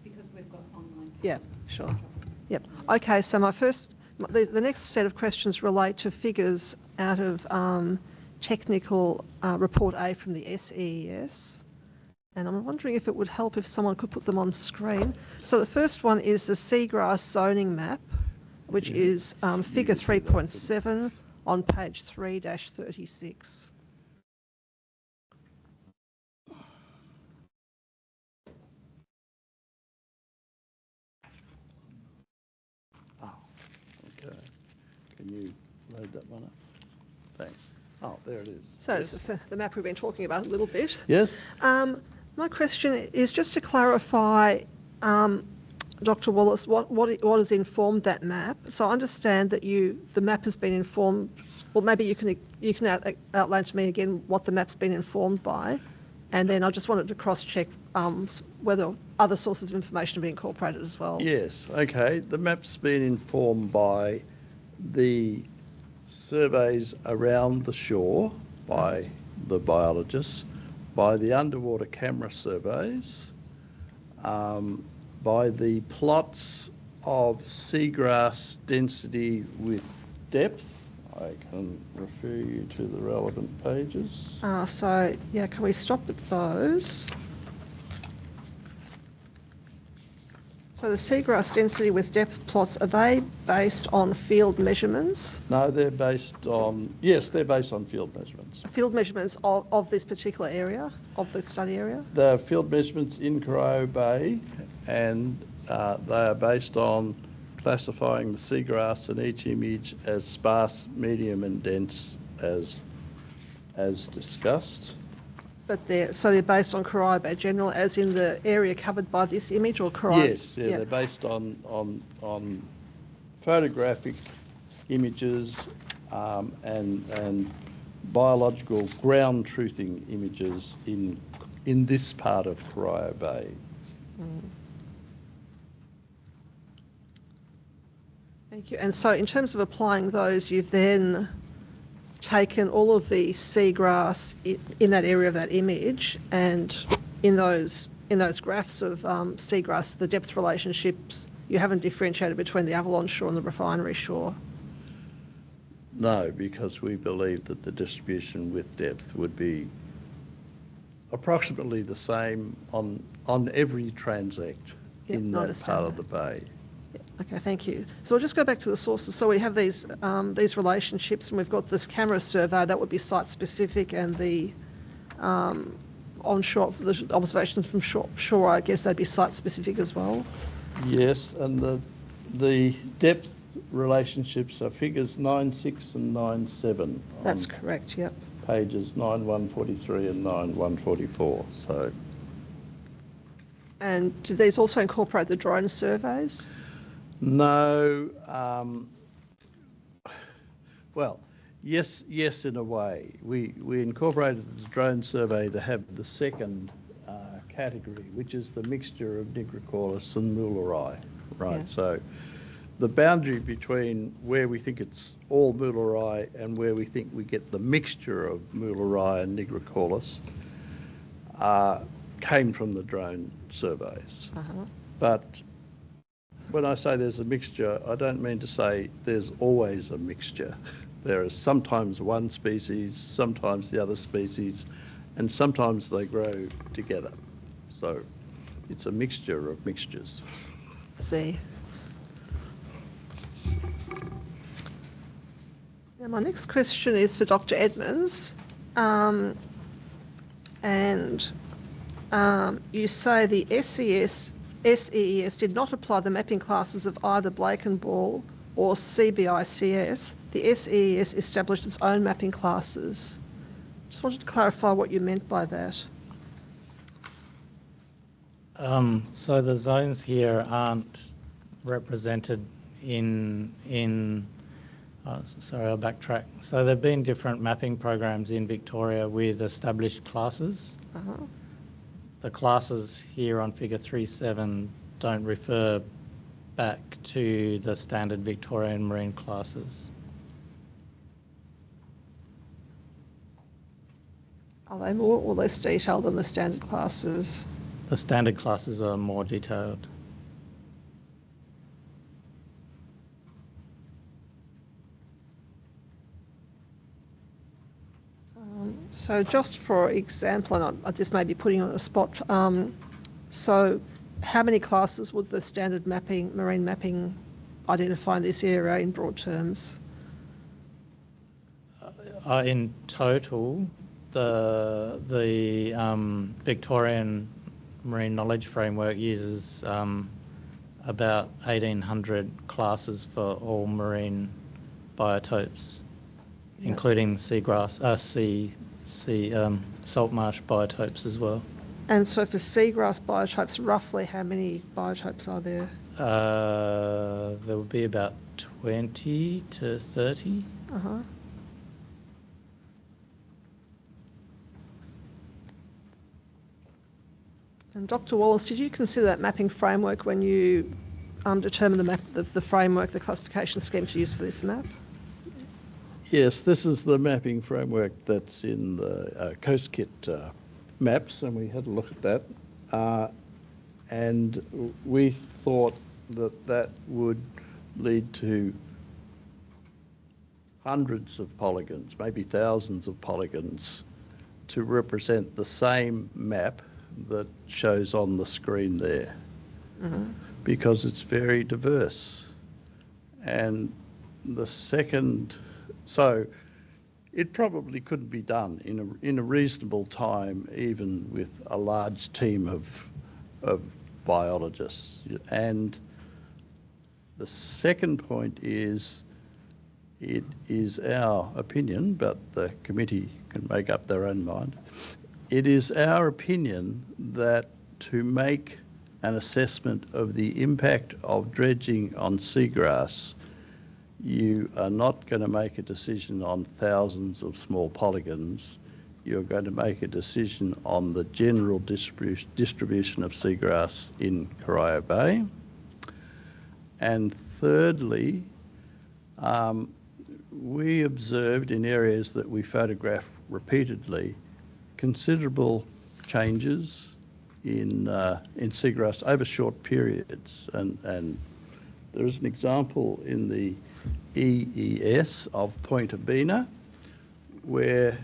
because we've got online. Yeah, sure. Yep. Okay, so the next set of questions relate to figures out of Technical Report A from the SES. And I'm wondering if it would help if someone could put them on screen. So the first one is the seagrass zoning map, which is figure 3.7 on page 3-36. Oh, okay. Can you load that one up? Thanks. Oh, there it is. So yes. It's the map we've been talking about a little bit. Yes. My question is just to clarify, Dr. Wallace, what has informed that map? So I understand that the map has been informed. Well, maybe you can outline to me again what the map's been informed by, and then I just wanted to cross-check whether other sources of information have been incorporated as well. Yes. Okay. The map's been informed by the surveys around the shore by the biologists, by the underwater camera surveys, by the plots of seagrass density with depth. I can refer you to the relevant pages. So, yeah, can we stop at those? So the seagrass density with depth plots, are they based on field measurements? No, they're based on, yes, they're based on field measurements. Field measurements of this particular area, of the study area? The field measurements in Corio Bay, and they are based on classifying the seagrass in each image as sparse, medium and dense as discussed. But they're based on Corio Bay General, as in the area covered by this image, or Corio? Yes, yeah, they're based on photographic images and biological ground truthing images in this part of Corio Bay. Thank you. And so in terms of applying those, you've then taken all of the seagrass in that area of that image, and in those graphs of seagrass, the depth relationships, you haven't differentiated between the Avalon shore and the refinery shore? No, because we believe that the distribution with depth would be approximately the same on every transect in that part of the bay. Okay, thank you. So we'll just go back to the sources. So we have these relationships, and we've got this camera survey that would be site-specific, and the onshore, the observations from shore, I guess they'd be site-specific as well. Yes, and the depth relationships are figures 9.6 and 9.7. That's correct, yep. Pages 9.143 and 9.144. So. And do these also incorporate the drone surveys? No. Well, yes, in a way. We incorporated the drone survey to have the second category, which is the mixture of Nigrocaulus and Mulleri, right? Yeah. So the boundary between where we think it's all Mulleri and where we think we get the mixture of Mulleri and Nigrocaulus came from the drone surveys. But when I say there's a mixture, I don't mean to say there's always a mixture. There is sometimes one species, sometimes the other species, and sometimes they grow together. So it's a mixture of mixtures. See. Now my next question is for Dr. Edmonds. You say the SEES did not apply the mapping classes of either Blake and Ball or CBICS. The SEES established its own mapping classes. Just wanted to clarify what you meant by that. So the zones here aren't represented in sorry, I'll backtrack. So there have been different mapping programs in Victoria with established classes. The classes here on figure 3.7 don't refer back to the standard Victorian marine classes. Are they more or less detailed than the standard classes? The standard classes are more detailed. So just for example, and I just may be putting you on the spot, so how many classes would the standard mapping, marine mapping, identify in this area in broad terms? In total, the Victorian Marine Knowledge Framework uses about 1,800 classes for all marine biotopes, including seagrass, salt marsh biotopes as well. And so for seagrass biotopes, roughly how many biotopes are there? There would be about 20 to 30. And Dr. Wallace, did you consider that mapping framework when you determined the framework, the classification scheme to use for this map? Yes, this is the mapping framework that's in the Coast Kit maps, and we had a look at that. And we thought that that would lead to hundreds of polygons, maybe thousands of polygons, to represent the same map that shows on the screen there, because it's very diverse. And the second, so it probably couldn't be done in a reasonable time, even with a large team of biologists. And the second point is, it is our opinion, but the committee can make up their own mind. It is our opinion that to make an assessment of the impact of dredging on seagrass, you are not going to make a decision on thousands of small polygons. You're going to make a decision on the general distribution of seagrass in Corio Bay. And thirdly, we observed in areas that we photographed repeatedly considerable changes in seagrass over short periods. And there is an example in the EES of Point Abena, where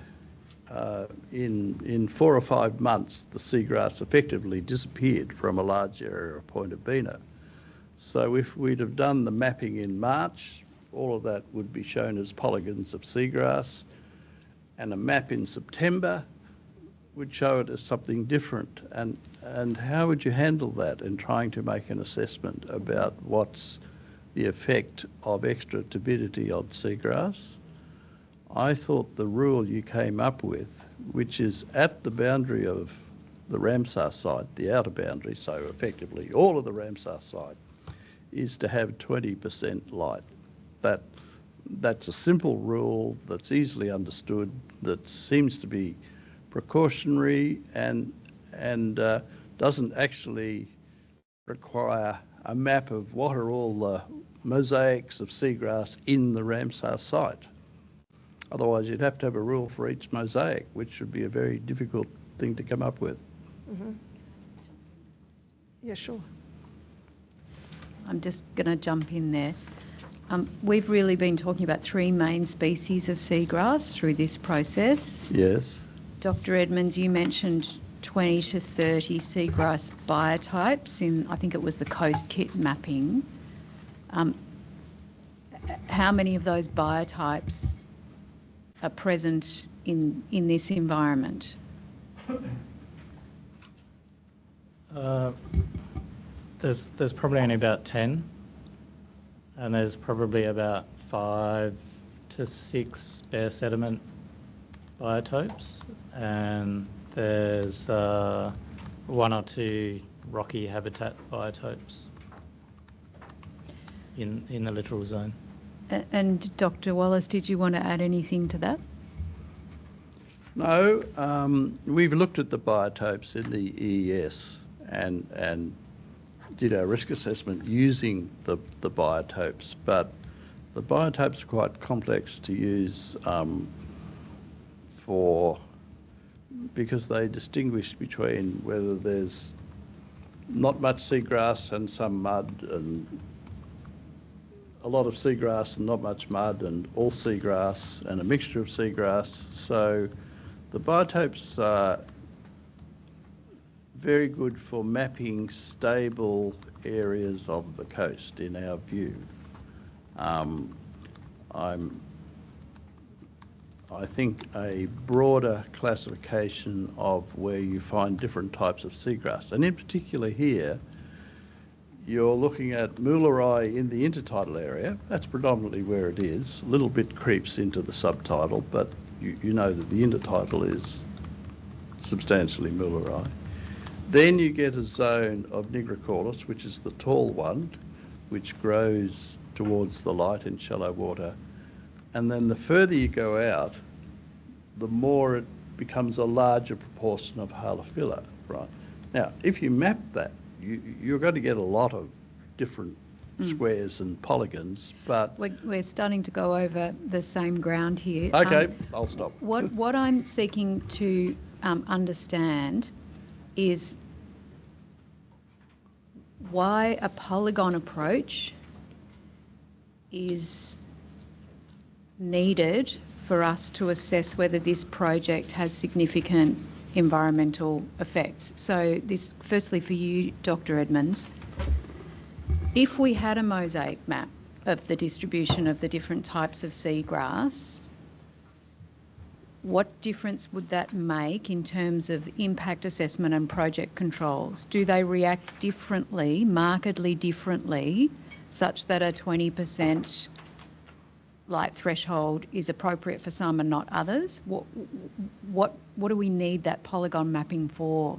in 4 or 5 months the seagrass effectively disappeared from a large area of Point Abena. So if we'd have done the mapping in March, all of that would be shown as polygons of seagrass, and a map in September would show it as something different. And how would you handle that in trying to make an assessment about what's the effect of extra turbidity on seagrass? I thought the rule you came up with, which is at the boundary of the Ramsar site, the outer boundary, so effectively all of the Ramsar site, is to have 20% light. That's a simple rule that's easily understood, that seems to be precautionary and doesn't actually require a map of what are all the mosaics of seagrass in the Ramsar site. Otherwise, you'd have to have a rule for each mosaic, which would be a very difficult thing to come up with. Yeah, sure. I'm just going to jump in there. We've really been talking about 3 main species of seagrass through this process. Yes. Dr. Edmonds, you mentioned 20 to 30 seagrass biotypes in, I think it was the Coast Kit mapping. How many of those biotypes are present in this environment? There's probably only about 10, and there's probably about 5 to 6 bare sediment biotopes, and there's 1 or 2 rocky habitat biotopes in the littoral zone. And Dr. Wallace, did you want to add anything to that? No, we've looked at the biotopes in the EES and did our risk assessment using the biotopes, but the biotopes are quite complex to use because they distinguish between whether there's not much seagrass and some mud, and a lot of seagrass and not much mud, and all seagrass and a mixture of seagrass. So the biotopes are very good for mapping stable areas of the coast, in our view. I think a broader classification of where you find different types of seagrass, and in particular here, you're looking at Mullarai in the intertidal area. That's predominantly where it is. A little bit creeps into the subtidal, but you know that the intertidal is substantially Mullarai. Then you get a zone of Nigrocaulus, which is the tall one, which grows towards the light in shallow water. And then the further you go out, the more it becomes a larger proportion of Halophylla, right? Now, if you map that, you're going to get a lot of different squares and polygons, but... We're starting to go over the same ground here. Okay, I'll stop. What I'm seeking to understand is why a polygon approach is needed for us to assess whether this project has significant environmental effects. So this, firstly for you, Dr. Edmonds, if we had a mosaic map of the distribution of the different types of seagrass, what difference would that make in terms of impact assessment and project controls? Do they react differently, markedly differently, such that a 20% light threshold is appropriate for some and not others? What do we need that polygon mapping for?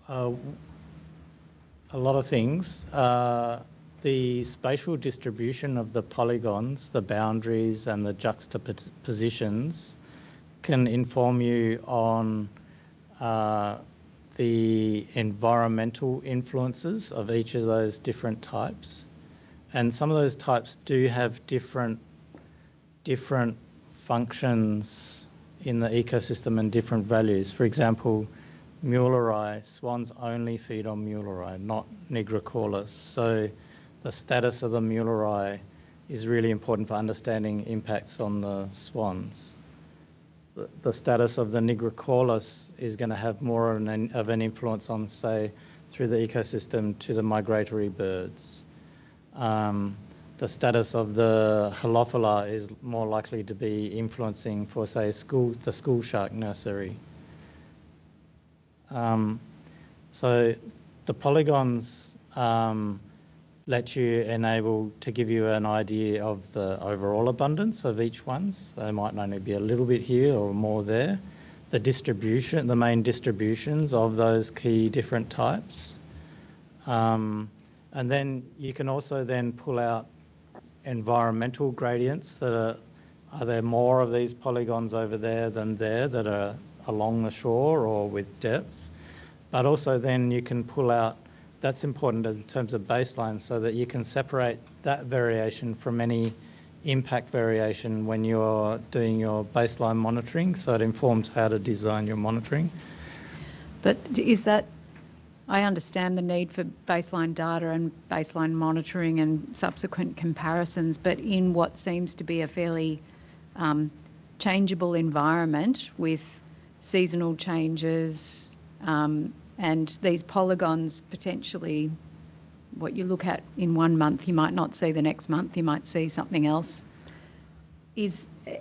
A lot of things. The spatial distribution of the polygons, the boundaries and the juxtapositions can inform you on the environmental influences of each of those different types. And some of those types do have different functions in the ecosystem and different values. For example, mulerai, swans only feed on mulerai, not nigricollis. So the status of the mulerai is really important for understanding impacts on the swans. The status of the nigricollis is going to have more of an influence on, say, through the ecosystem to the migratory birds. The status of the halophila is more likely to be influencing for, say, the school shark nursery. So the polygons let you enable to give you an idea of the overall abundance of each one. So they might only be a little bit here or more there. The distribution, the main distributions of those key different types. And then you can also then pull out environmental gradients that are there more of these polygons over there than there that are along the shore or with depth. But also then you can pull out, that's important in terms of baseline, so that you can separate that variation from any impact variation when you're doing your baseline monitoring, so it informs how to design your monitoring. But is that, I understand the need for baseline data and baseline monitoring and subsequent comparisons, but in what seems to be a fairly changeable environment with seasonal changes, and these polygons potentially, what you look at in 1 month, you might not see the next month, you might see something else.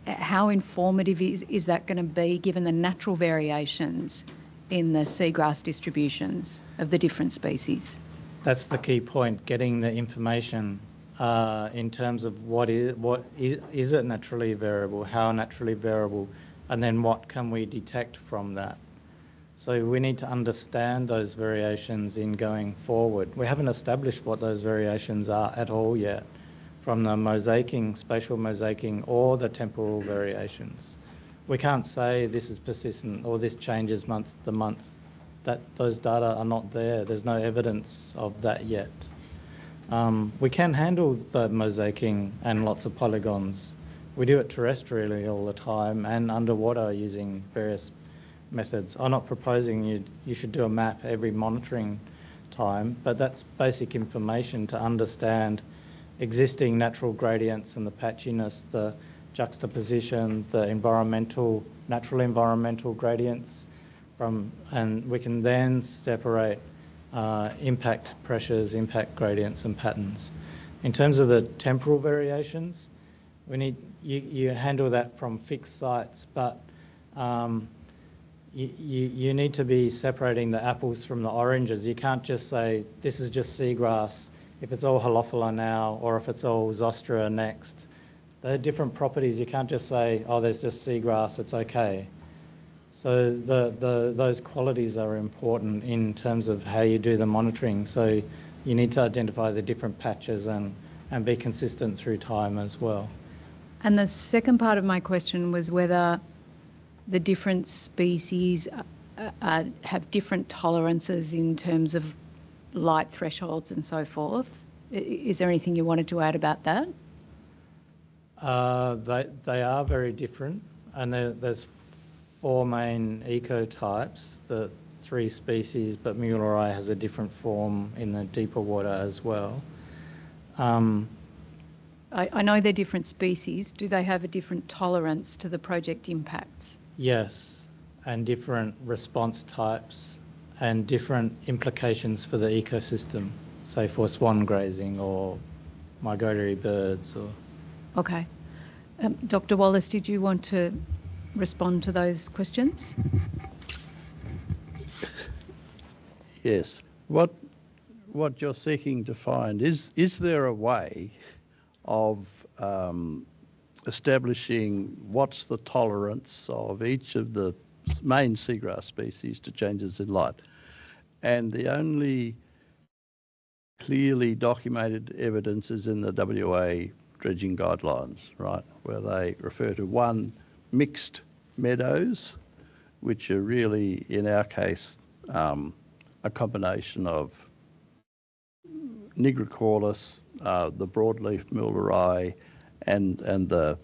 How informative is that going to be given the natural variations in the seagrass distributions of the different species? That's the key point, getting the information in terms of what is it naturally variable, how naturally variable, and then what can we detect from that. So we need to understand those variations in going forward. We haven't established what those variations are at all yet, from the mosaicing, spatial mosaicing, or the temporal variations. We can't say this is persistent or this changes month to month. Those data are not there. There's no evidence of that yet. We can handle the mosaicing and lots of polygons. We do it terrestrially all the time and underwater using various methods. I'm not proposing you should do a map every monitoring time, but that's basic information to understand existing natural gradients and the patchiness, the juxtaposition, the natural environmental gradients and we can then separate impact pressures, impact gradients and patterns. In terms of the temporal variations, you handle that from fixed sites, but you need to be separating the apples from the oranges. You can't just say, this is just seagrass, if it's all halophila now, or if it's all zostera next. They're different properties. You can't just say, oh, there's just seagrass, it's okay. So those qualities are important in terms of how you do the monitoring. So you need to identify the different patches and be consistent through time as well. And the second part of my question was whether the different species have different tolerances in terms of light thresholds and so forth. Is there anything you wanted to add about that? They are very different, and there's 4 main ecotypes, the 3 species, but Muelleri has a different form in the deeper water as well. I know they're different species. Do they have a different tolerance to the project impacts? Yes, and different response types and different implications for the ecosystem, say for swan grazing or migratory birds. Or. Okay. Dr. Wallace, did you want to respond to those questions? Yes. What you're seeking to find is there a way of establishing what's the tolerance of each of the main seagrass species to changes in light? And the only clearly documented evidence is in the WA dredging guidelines, right, where they refer to 1, mixed meadows, which are really, in our case, a combination of Nigricornis, the broadleaf Muelleri, and the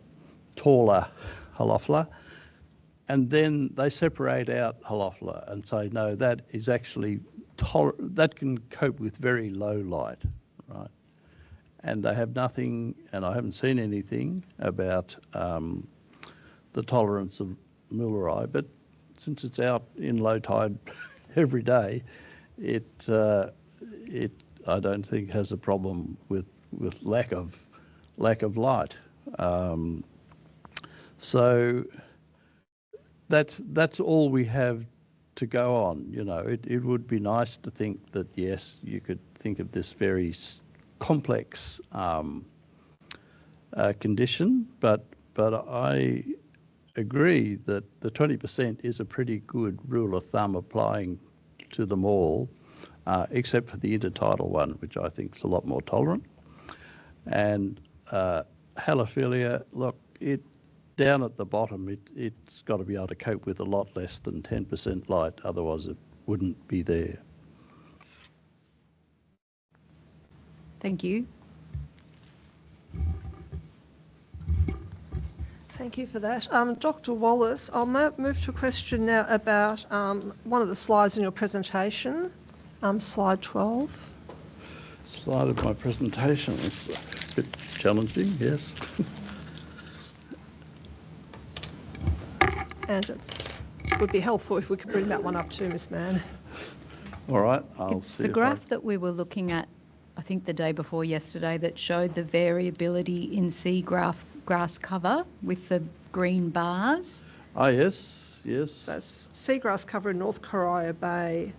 taller Halophila. And then they separate out Halophila and say, no, that is actually that can cope with very low light, right? And they have nothing, and I haven't seen anything about the tolerance of Muelleri, but since it's out in low tide every day, it I don't think has a problem with lack of light. So that's all we have to go on. You know, it would be nice to think that yes, you could think of this very complex condition, but I agree that the 20% is a pretty good rule of thumb applying to them all, except for the intertidal one, which I think is a lot more tolerant. And halophilia, look, it down at the bottom, it's got to be able to cope with a lot less than 10% light, otherwise it wouldn't be there. Thank you. Thank you for that. Dr. Wallace, I'll move to a question now about one of the slides in your presentation, slide 12. Slide of my presentation is a bit challenging, yes. And it would be helpful if we could bring that one up too, Ms. Mann. All right, I'll It's see the if graph that we were looking at, I think the day before yesterday, that showed the variability in seagrass cover with the green bars. Oh, yes, yes. So it's seagrass cover in North Corio Bay,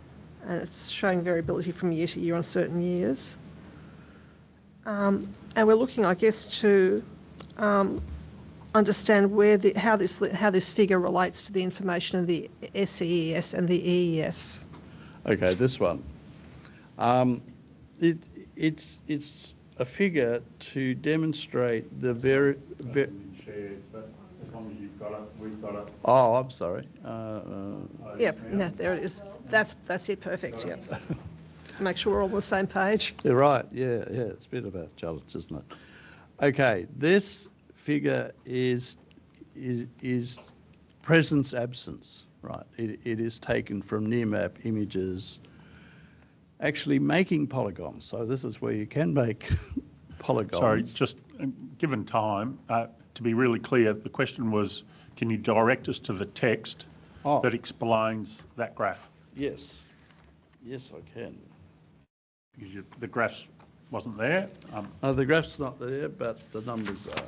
and it's showing variability from year to year on certain years. And we're looking, I guess, to understand how this figure relates to the information in the SEES and the EES. Okay, this one. It's a figure to demonstrate the shared, but as long as you've got it, we've got it. Oh, I'm sorry. Yep, no, there it is. That's it, perfect. Yep. Make sure we're all on the same page. You're right. Yeah. It's a bit of a challenge, isn't it? Okay, this figure is presence absence, right? It is taken from near map images, actually making polygons. So this is where you can make polygons. Sorry, just given time, to be really clear, the question was, can you direct us to the text that explains that graph? Yes. Yes, I can. Because the graph wasn't there. No, the graph's not there, but the numbers are.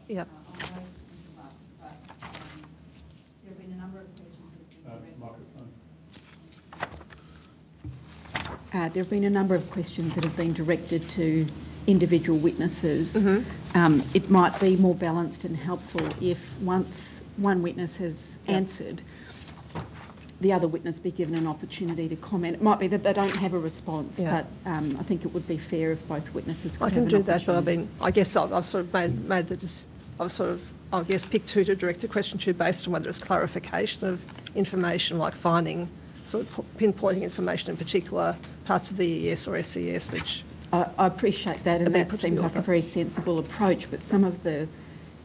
Yep. There have been a number of There have been a number of questions that have been directed to individual witnesses. Mm-hmm. It might be more balanced and helpful if once one witness has answered, the other witness be given an opportunity to comment. It might be that they don't have a response, but I think it would be fair if both witnesses could I can have do an that, but opportunity. I guess I've sort of made the I've sort of, I guess, picked who to direct the question to based on whether it's clarification of information, like finding, sort of pinpointing information in particular parts of the EES or SES, which... I appreciate that, and that seems like a very sensible approach, but some of the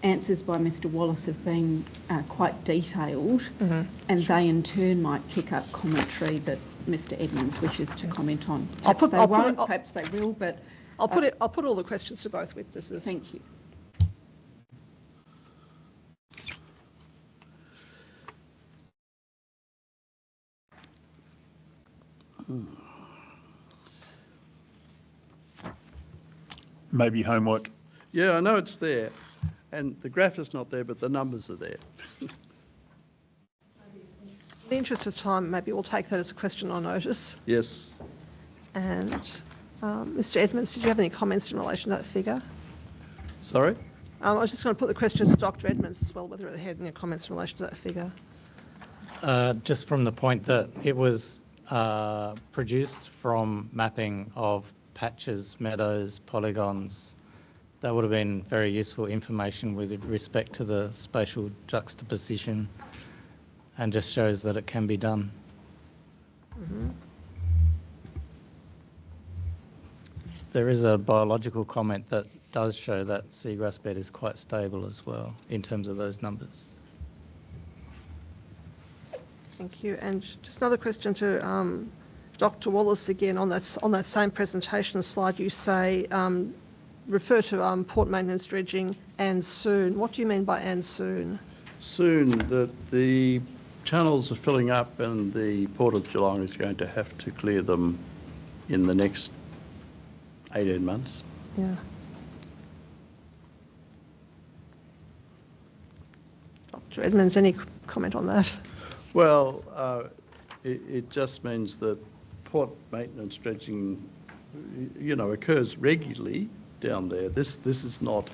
answers by Mr Wallace have been quite detailed, and they in turn might pick up commentary that Mr Edmonds wishes to comment on. Perhaps perhaps they will, but... I'll put all the questions to both witnesses. Thank you. Maybe homework. Yeah, I know it's there. And the graph is not there, but the numbers are there. In the interest of time, maybe we'll take that as a question on notice. Yes. And Mr Edmonds, did you have any comments in relation to that figure? Sorry? I was just going to put the question to Dr Edmonds as well, whether it had any comments in relation to that figure. Just from the point that it was produced from mapping of patches, meadows, polygons, that would have been very useful information with respect to the spatial juxtaposition, and just shows that it can be done. There is a biological comment that does show that seagrass bed is quite stable as well in terms of those numbers. Thank you. And just another question to Dr Wallace again on that same presentation slide. You say refer to port maintenance dredging and soon. What do you mean by and soon? Soon, that the channels are filling up and the Port of Geelong is going to have to clear them in the next 18 months. Yeah. Dr Edmonds, any comment on that? Well, it just means that port maintenance dredging, occurs regularly down there. This is not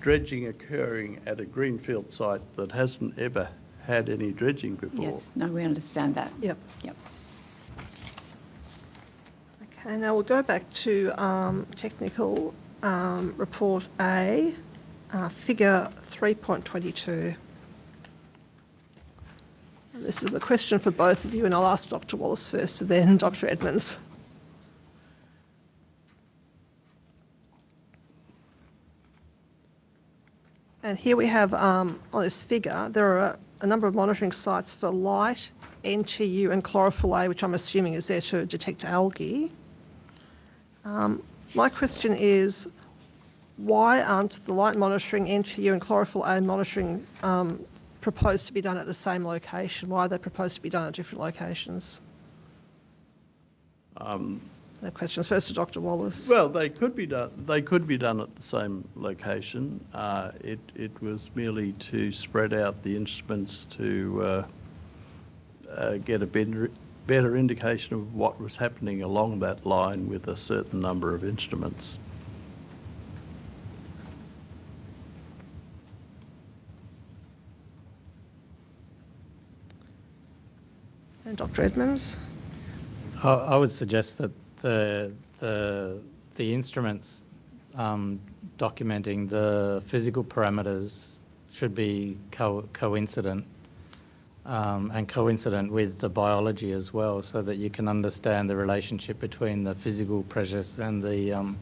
dredging occurring at a greenfield site that hasn't ever had any dredging before. Yes, no, we understand that. Yep. Yep. Okay, now we'll go back to technical report A, figure 3.22. This is a question for both of you, and I'll ask Dr Wallace first and then Dr Edmonds. And here we have, on this figure, there are a number of monitoring sites for light, NTU and chlorophyll A, which I'm assuming is there to detect algae. My question is, why aren't the light monitoring, NTU and chlorophyll A monitoring proposed to be done at the same location? Why are they proposed to be done at different locations? The questions first to Dr Wallace. Well, they could be done. They could be done at the same location. It was merely to spread out the instruments to get a better indication of what was happening along that line with a certain number of instruments. And Dr Edmonds? I would suggest that the instruments documenting the physical parameters should be coincident and coincident with the biology as well, so that you can understand the relationship between the physical pressures and the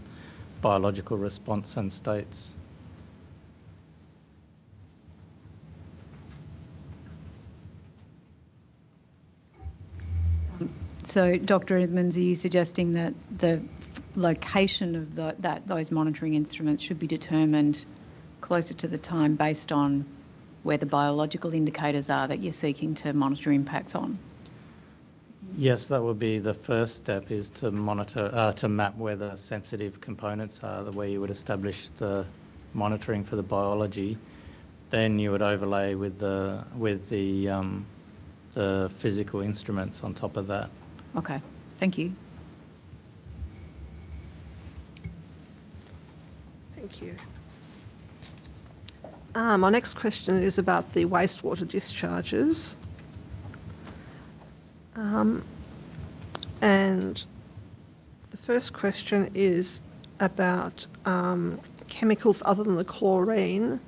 biological response and states. So, Dr Edmonds, are you suggesting that the location of those monitoring instruments should be determined closer to the time based on where the biological indicators are that you're seeking to monitor impacts on? Yes, that would be the first step, is to monitor, to map where the sensitive components are, where you would establish the monitoring for the biology. Then you would overlay with the physical instruments on top of that. Okay, thank you. Thank you. My next question is about the wastewater discharges. And the first question is about chemicals other than the chlorine.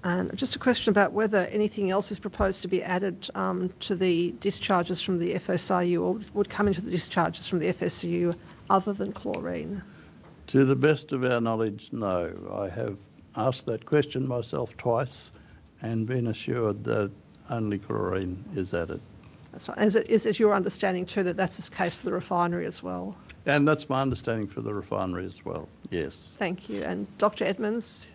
And just a question about whether anything else is proposed to be added to the discharges from the FSRU or would come into the discharges from the FSRU other than chlorine. To the best of our knowledge, no. I have asked that question myself twice and been assured that only chlorine is added. That's right. Is it your understanding too that that's the case for the refinery as well? And that's my understanding for the refinery as well, yes. Thank you. And Dr. Edmonds?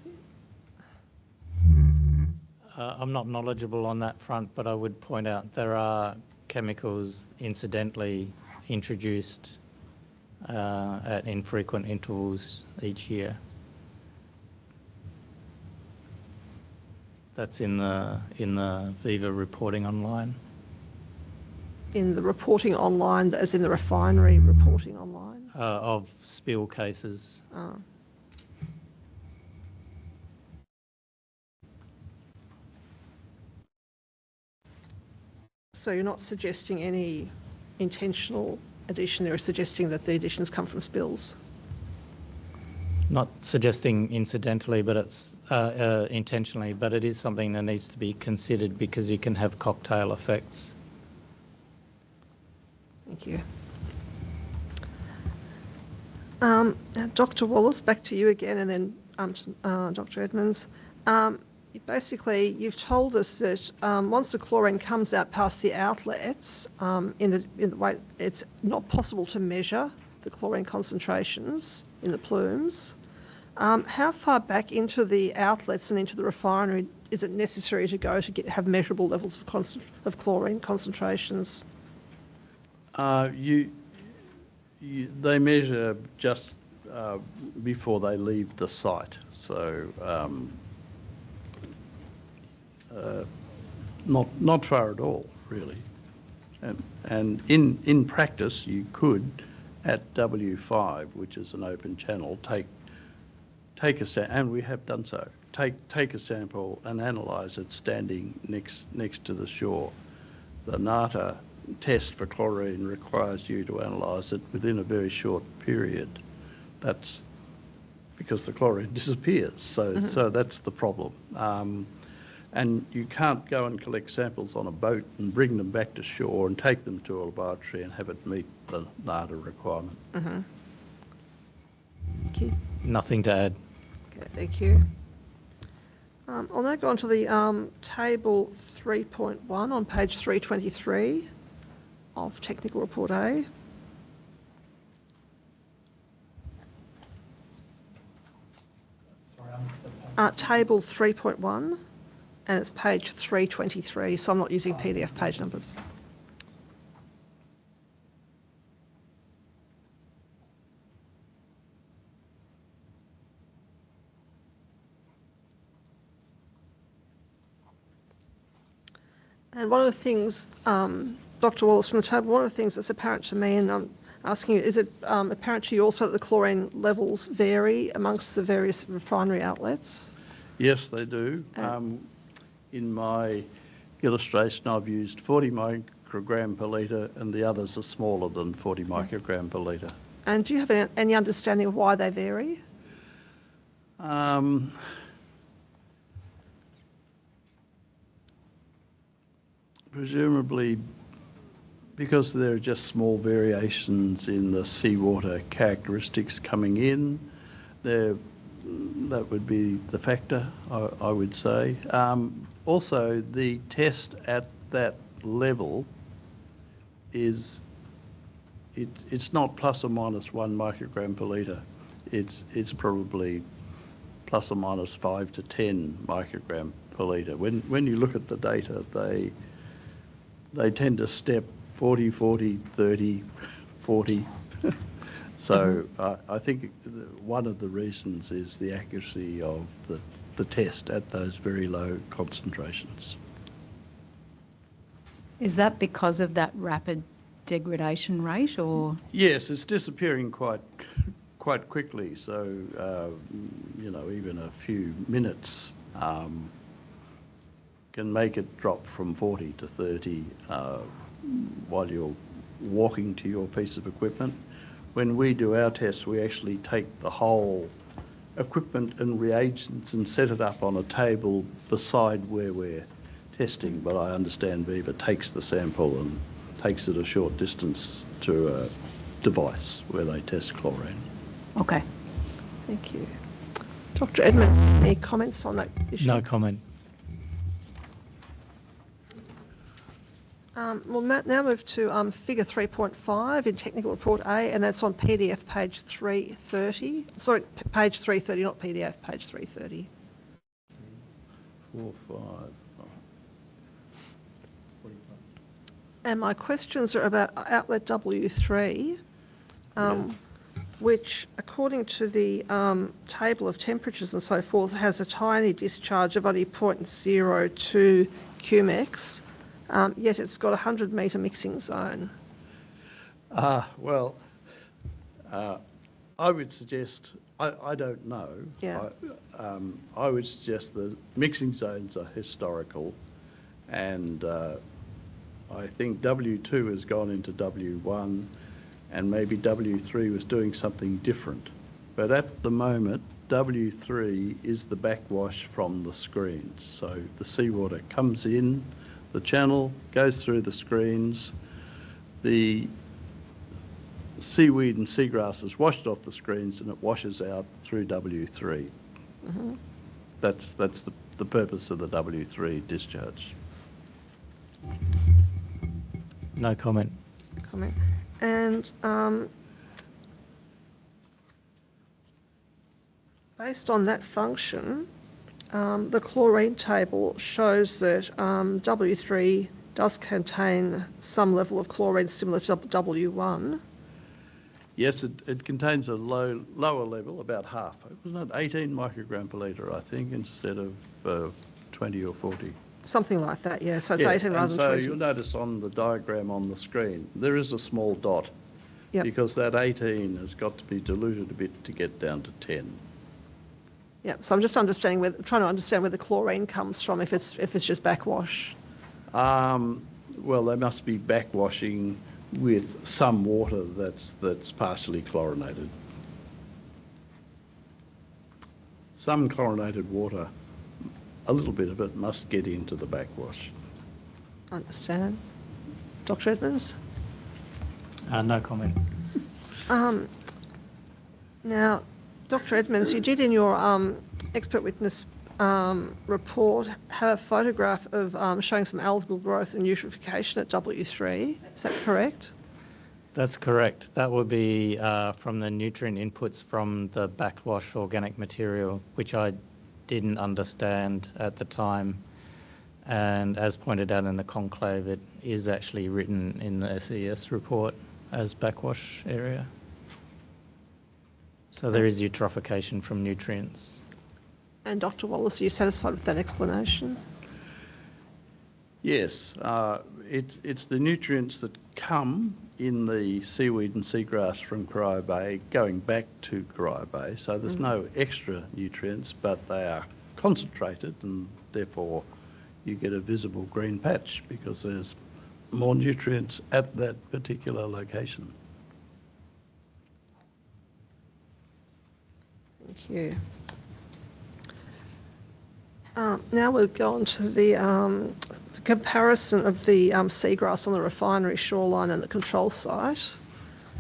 I'm not knowledgeable on that front, but I would point out there are chemicals incidentally introduced at infrequent intervals each year. That's in the Viva reporting online. In the reporting online, as in the refinery reporting online? Of spill cases. Oh. So you're not suggesting any intentional addition, you're suggesting that the additions come from spills? Not suggesting incidentally, but it's intentionally, but it is something that needs to be considered because you can have cocktail effects. Thank you. Dr. Wallace, back to you again, and then Dr. Edmonds. Basically, you've told us that once the chlorine comes out past the outlets, in the way it's not possible to measure the chlorine concentrations in the plumes. How far back into the outlets and into the refinery is it necessary to go to have measurable levels of chlorine concentrations? They measure just before they leave the site, so not far at all, really. And in practice, you could, at W5, which is an open channel, take a sample, and we have done so. Take a sample and analyse it standing next to the shore. The NATA test for chlorine requires you to analyse it within a very short period. That's because the chlorine disappears, so that's the problem. And you can't go and collect samples on a boat and bring them back to shore and take them to a laboratory and have it meet the NATA requirement. Mm-hmm. Thank you. Nothing to add. Okay, thank you. I'll now go on to the table 3.1 on page 323 of Technical Report A. Table 3.1, and it's page 323, so I'm not using PDF page numbers. And one of the things, Dr. Wallace from the table, one of the things that's apparent to me, and I'm asking you, is it apparent to you also that the chlorine levels vary amongst the various refinery outlets? Yes, they do. In my illustration, I've used 40 microgram per litre, and the others are smaller than 40 microgram per litre. And do you have any understanding of why they vary? Presumably because there are just small variations in the seawater characteristics coming in, that would be the factor, I would say. Also, the test at that level it's not plus or minus 1 microgram per litre. It's probably plus or minus 5 to 10 microgram per litre. When you look at the data, they tend to step 40, 40, 30, 40. So I think one of the reasons is the accuracy of the test at those very low concentrations. Is that because of that rapid degradation rate, or? Yes, it's disappearing quite quickly. So even a few minutes can make it drop from 40 to 30 while you're walking to your piece of equipment. When we do our tests, we actually take the whole equipment and reagents and set it up on a table beside where we're testing. But I understand Viva takes the sample and takes it a short distance to a device where they test chlorine. Okay. Thank you. Dr. Edmonds, any comments on that issue? No comment. We'll now move to figure 3.5 in technical report A, and that's on PDF page 330. Sorry, page 330, not PDF, page 330. 4, 5. And my questions are about outlet W3, which, according to the table of temperatures and so forth, has a tiny discharge of only 0.02 cumex. Yet it's got a 100-metre mixing zone. Well, I would suggest, I don't know. Yeah. I would suggest the mixing zones are historical, and I think W2 has gone into W1, and maybe W3 was doing something different. But at the moment, W3 is the backwash from the screens. So the seawater comes in the channel, goes through the screens, the seaweed and seagrass is washed off the screens, and it washes out through W3. Mm-hmm. That's the purpose of the W3 discharge. No comment. Comment. And based on that function, the chlorine table shows that W3 does contain some level of chlorine similar to W1. Yes, it contains a lower level, about half. Wasn't it 18 microgram per litre, I think, instead of 20 or 40? Something like that, yeah. So it's 18 rather than 20. So you'll notice on the diagram on the screen, there is a small dot. Yep. Because that 18 has got to be diluted a bit to get down to 10. Yeah, so I'm just trying to understand where the chlorine comes from, if it's just backwash. Well, they must be backwashing with some water that's partially chlorinated. Some chlorinated water, a little bit of it must get into the backwash. Understand. Dr. Edmonds? No comment. Now, Dr. Edmonds, you did in your expert witness report have a photograph of showing some algal growth and eutrophication at W3. Is that correct? That's correct. That would be from the nutrient inputs from the backwash organic material, which I didn't understand at the time. And as pointed out in the conclave, it is actually written in the SES report as backwash area. So there is eutrophication from nutrients. And Dr. Wallace, are you satisfied with that explanation? Yes, it's the nutrients that come in the seaweed and seagrass from Corio Bay going back to Corio Bay. So there's no extra nutrients, but they are concentrated, and therefore you get a visible green patch because there's more nutrients at that particular location. Thank you. Now we'll go on to the comparison of the seagrass on the refinery shoreline and the control site.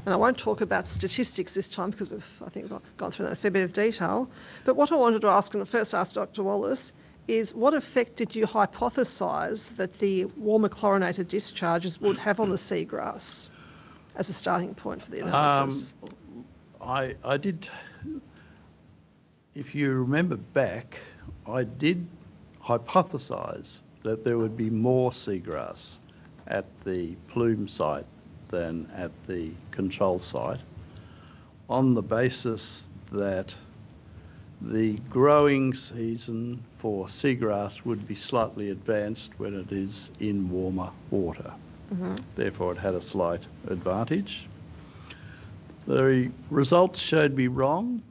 And I won't talk about statistics this time because we've, I think, gone through that in a fair bit of detail. But what I wanted to ask, and first ask Dr. Wallace, is what effect did you hypothesise that the warmer chlorinated discharges would have on the seagrass as a starting point for the analysis? I did, if you remember back, I did hypothesise that there would be more seagrass at the plume site than at the control site, on the basis that the growing season for seagrass would be slightly advanced when it is in warmer water. Therefore, it had a slight advantage. The results showed me wrong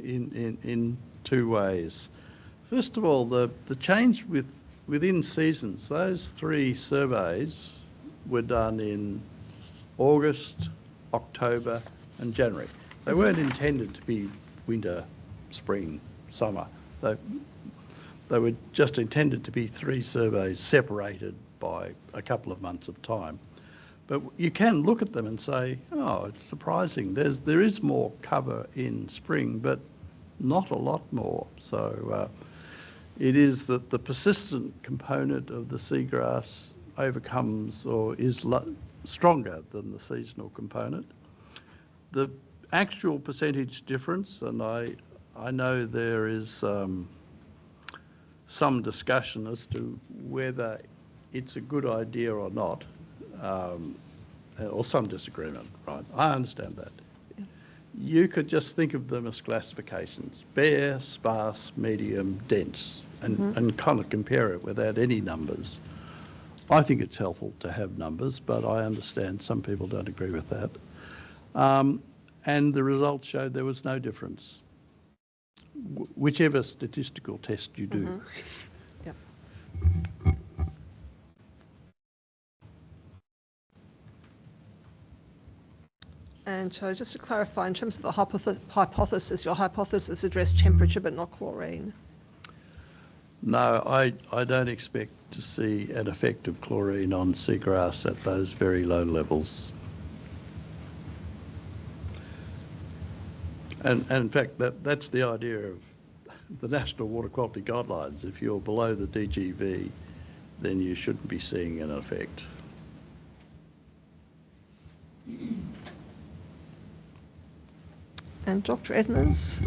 in two ways. First of all, the change within seasons, those three surveys were done in August, October and January. They weren't intended to be winter, spring, summer. They were just intended to be 3 surveys separated by a couple of months of time. But you can look at them and say, oh, it's surprising. There is more cover in spring, but not a lot more. So it is that the persistent component of the seagrass overcomes or is stronger than the seasonal component. The actual percentage difference, and I know there is some discussion as to whether it's a good idea or not, or some disagreement, right? I understand that. Yeah. You could just think of them as classifications: bare, sparse, medium, dense, and kind of compare it without any numbers. I think it's helpful to have numbers, but I understand some people don't agree with that. And the results showed there was no difference, whichever statistical test you do. Yep. And so just to clarify, in terms of the hypothesis, your hypothesis addressed temperature but not chlorine? No, I don't expect to see an effect of chlorine on seagrass at those very low levels. And in fact, that's the idea of the National Water Quality Guidelines. If you're below the DGV, then you shouldn't be seeing an effect. And Dr. Edmonds?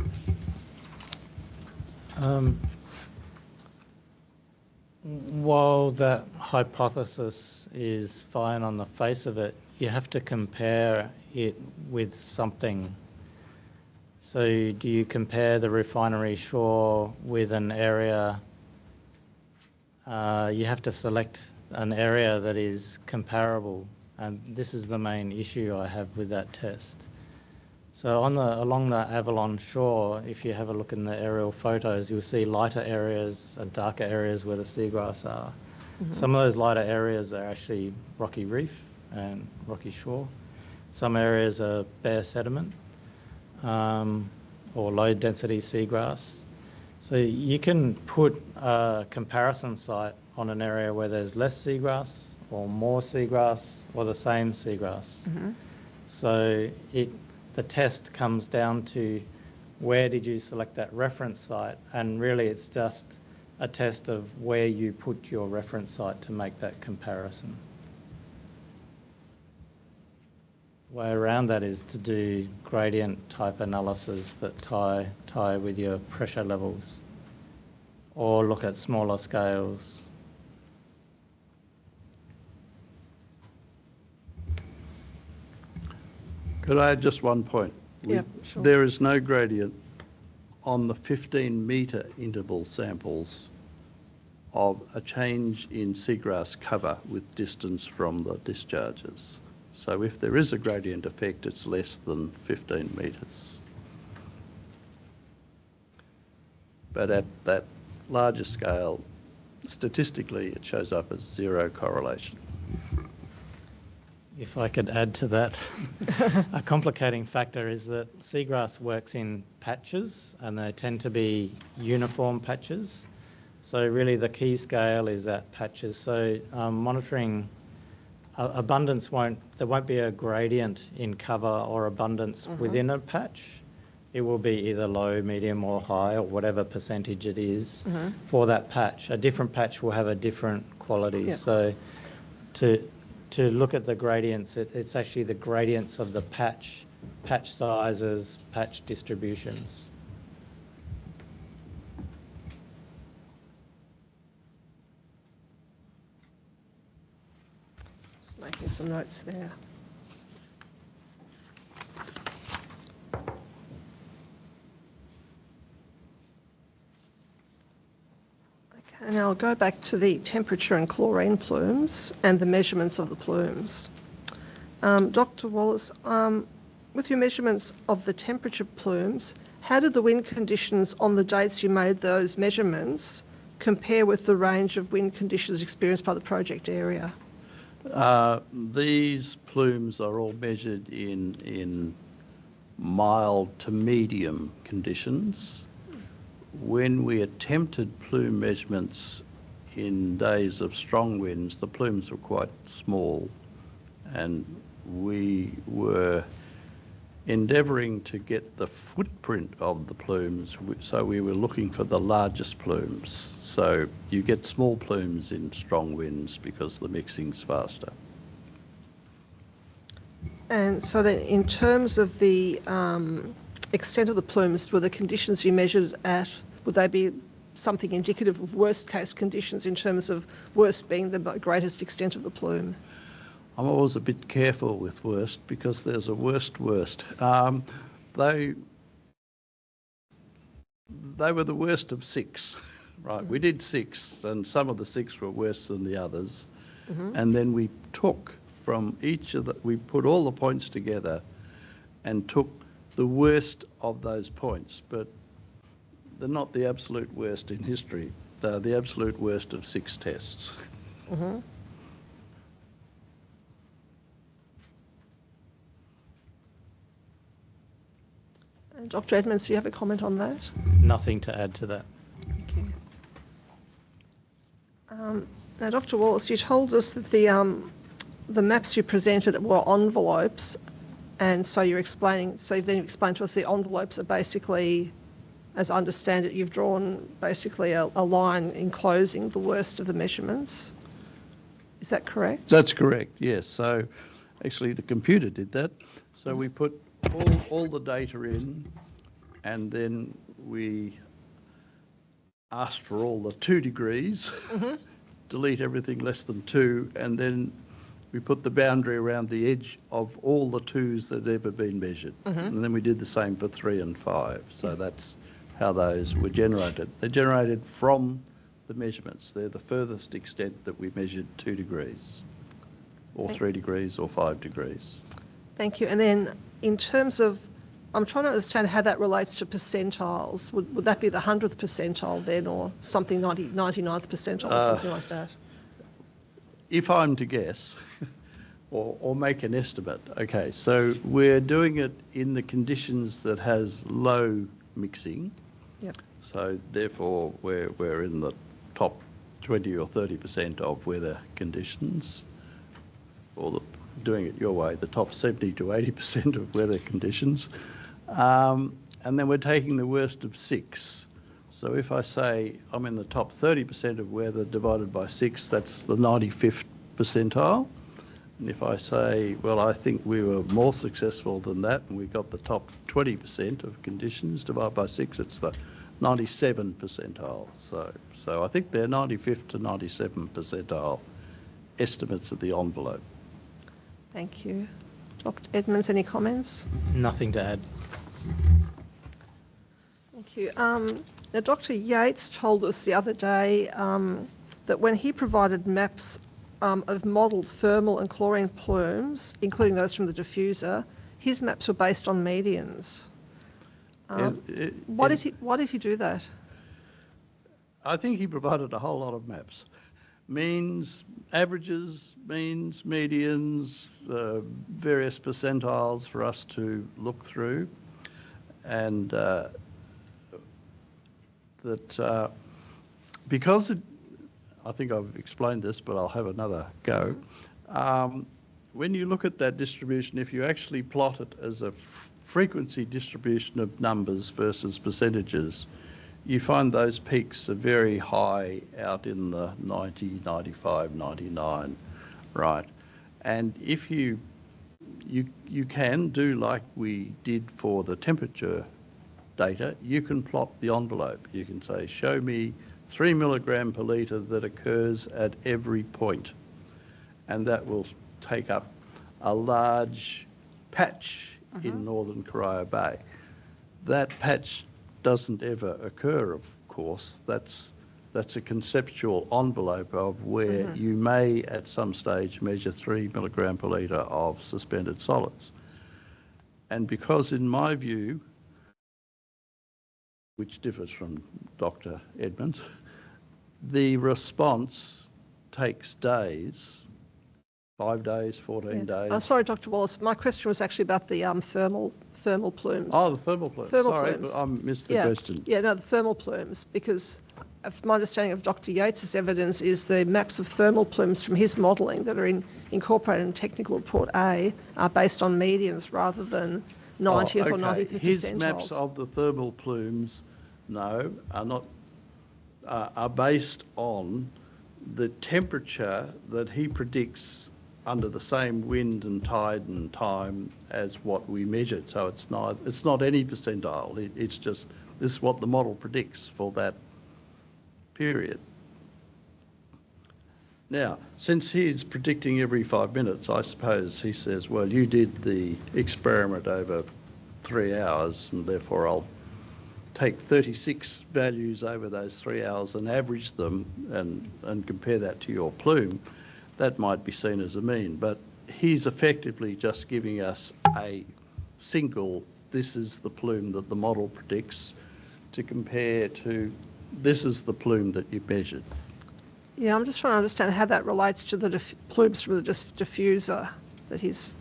While that hypothesis is fine on the face of it, you have to compare it with something. So do you compare the refinery shore with an area? You have to select an area that is comparable, and this is the main issue I have with that test. So along the Avalon shore, if you have a look in the aerial photos, you'll see lighter areas and darker areas where the seagrass are. Mm-hmm. Some of those lighter areas are actually rocky reef and rocky shore. Some areas are bare sediment or low density seagrass. So you can put a comparison site on an area where there's less seagrass or more seagrass or the same seagrass. Mm-hmm. So the test comes down to where did you select that reference site, and really it's just a test of where you put your reference site to make that comparison. Way around that is to do gradient type analysis that tie with your pressure levels, or look at smaller scales. Could I add just one point? Yeah, sure. There is no gradient on the 15-metre interval samples of a change in seagrass cover with distance from the discharges. So if there is a gradient effect, it's less than 15 metres. But at that larger scale, statistically, it shows up as zero correlation. If I could add to that, a complicating factor is that seagrass works in patches, and they tend to be uniform patches. So really the key scale is at patches. So monitoring abundance there won't be a gradient in cover or abundance within a patch. It will be either low, medium or high, or whatever percentage it is for that patch. A different patch will have a different quality. Yeah. So to look at the gradients, it's actually the gradients of the patch sizes, patch distributions. Just making some notes there. And I'll go back to the temperature and chlorine plumes and the measurements of the plumes. Dr. Wallace, with your measurements of the temperature plumes, how did the wind conditions on the dates you made those measurements compare with the range of wind conditions experienced by the project area? These plumes are all measured in mild to medium conditions. When we attempted plume measurements in days of strong winds, the plumes were quite small, and we were endeavouring to get the footprint of the plumes, so we were looking for the largest plumes. So you get small plumes in strong winds because the mixing's faster. And so then in terms of the extent of the plumes, were the conditions you measured at, would they be something indicative of worst case conditions in terms of worst being the greatest extent of the plume? I'm always a bit careful with worst because there's a worst. They were the worst of 6, right? We did 6, and some of the 6 were worse than the others. And then we took from each of we put all the points together and took the worst of those points, but they're not the absolute worst in history. They're the absolute worst of 6 tests. Dr. Edmonds, do you have a comment on that? Nothing to add to that. Thank you. Now, Dr. Wallace, you told us that the maps you presented were envelopes, and so then you explained to us the envelopes are basically, as I understand it, you've drawn basically a line enclosing the worst of the measurements. Is that correct? That's correct, yes. So actually the computer did that. So we put all the data in, and then we asked for all the 2 degrees, delete everything less than 2, and then we put the boundary around the edge of all the 2s that had ever been measured. And then we did the same for 3 and 5. So that's how those were generated. They're generated from the measurements. They're the furthest extent that we measured 2 degrees, or 3 degrees, or 5 degrees. Thank you. And then in terms of, I'm trying to understand how that relates to percentiles. Would that be the 100th percentile then, or something 99th percentile, or something like that? If I'm to guess, or make an estimate, okay, so we're doing it in the conditions that has low mixing. Yep. So therefore we're in the top 20 or 30% of weather conditions, or doing it your way, the top 70 to 80% of weather conditions. And then we're taking the worst of 6. So if I say I'm in the top 30% of weather divided by 6, that's the 95th percentile. And if I say, well, I think we were more successful than that and we got the top 20% of conditions divided by 6, it's the 97th percentile. So I think they're 95th to 97th percentile estimates of the envelope. Thank you. Dr. Edmonds, any comments? Nothing to add. Thank you. Now, Dr. Yates told us the other day that when he provided maps of modelled thermal and chlorine plumes, including those from the diffuser, his maps were based on medians. Why did he do that? I think he provided a whole lot of maps. Means, averages, means, medians, various percentiles for us to look through, and because I think I've explained this, but I'll have another go. When you look at that distribution, if you actually plot it as a frequency distribution of numbers versus percentages, you find those peaks are very high out in the 90, 95, 99, right? And if you can do like we did for the temperature data, you can plot the envelope. You can say, show me 3 milligram per litre that occurs at every point. And that will take up a large patch in northern Corio Bay. That patch doesn't ever occur, of course. That's a conceptual envelope of where you may at some stage measure 3 milligram per litre of suspended solids. And because in my view, which differs from Dr. Edmonds, the response takes days 5 days, 14 days. Sorry, Dr. Wallace. My question was actually about the thermal plumes. Oh, the thermal plumes. Sorry, plumes. but I missed the question. Yeah, no, the thermal plumes, because my understanding of Dr. Yates's evidence is the maps of thermal plumes from his modelling that are incorporated in Technical Report A are based on medians rather than 90th or 95th His percentiles. maps of the thermal plumes, are not, are based on the temperature that he predicts under the same wind and tide and time as what we measured. So it's not any percentile. It's just this is what the model predicts for that period. Now, since he's predicting every 5 minutes, I suppose he says, well, you did the experiment over 3 hours, and therefore I'll take 36 values over those 3 hours and average them and compare that to your plume. That might be seen as a mean, but he's effectively just giving us a single, this is the plume that the model predicts, to compare to this is the plume that you measured. Yeah, I'm just trying to understand how that relates to the plumes from the diffuser that he's...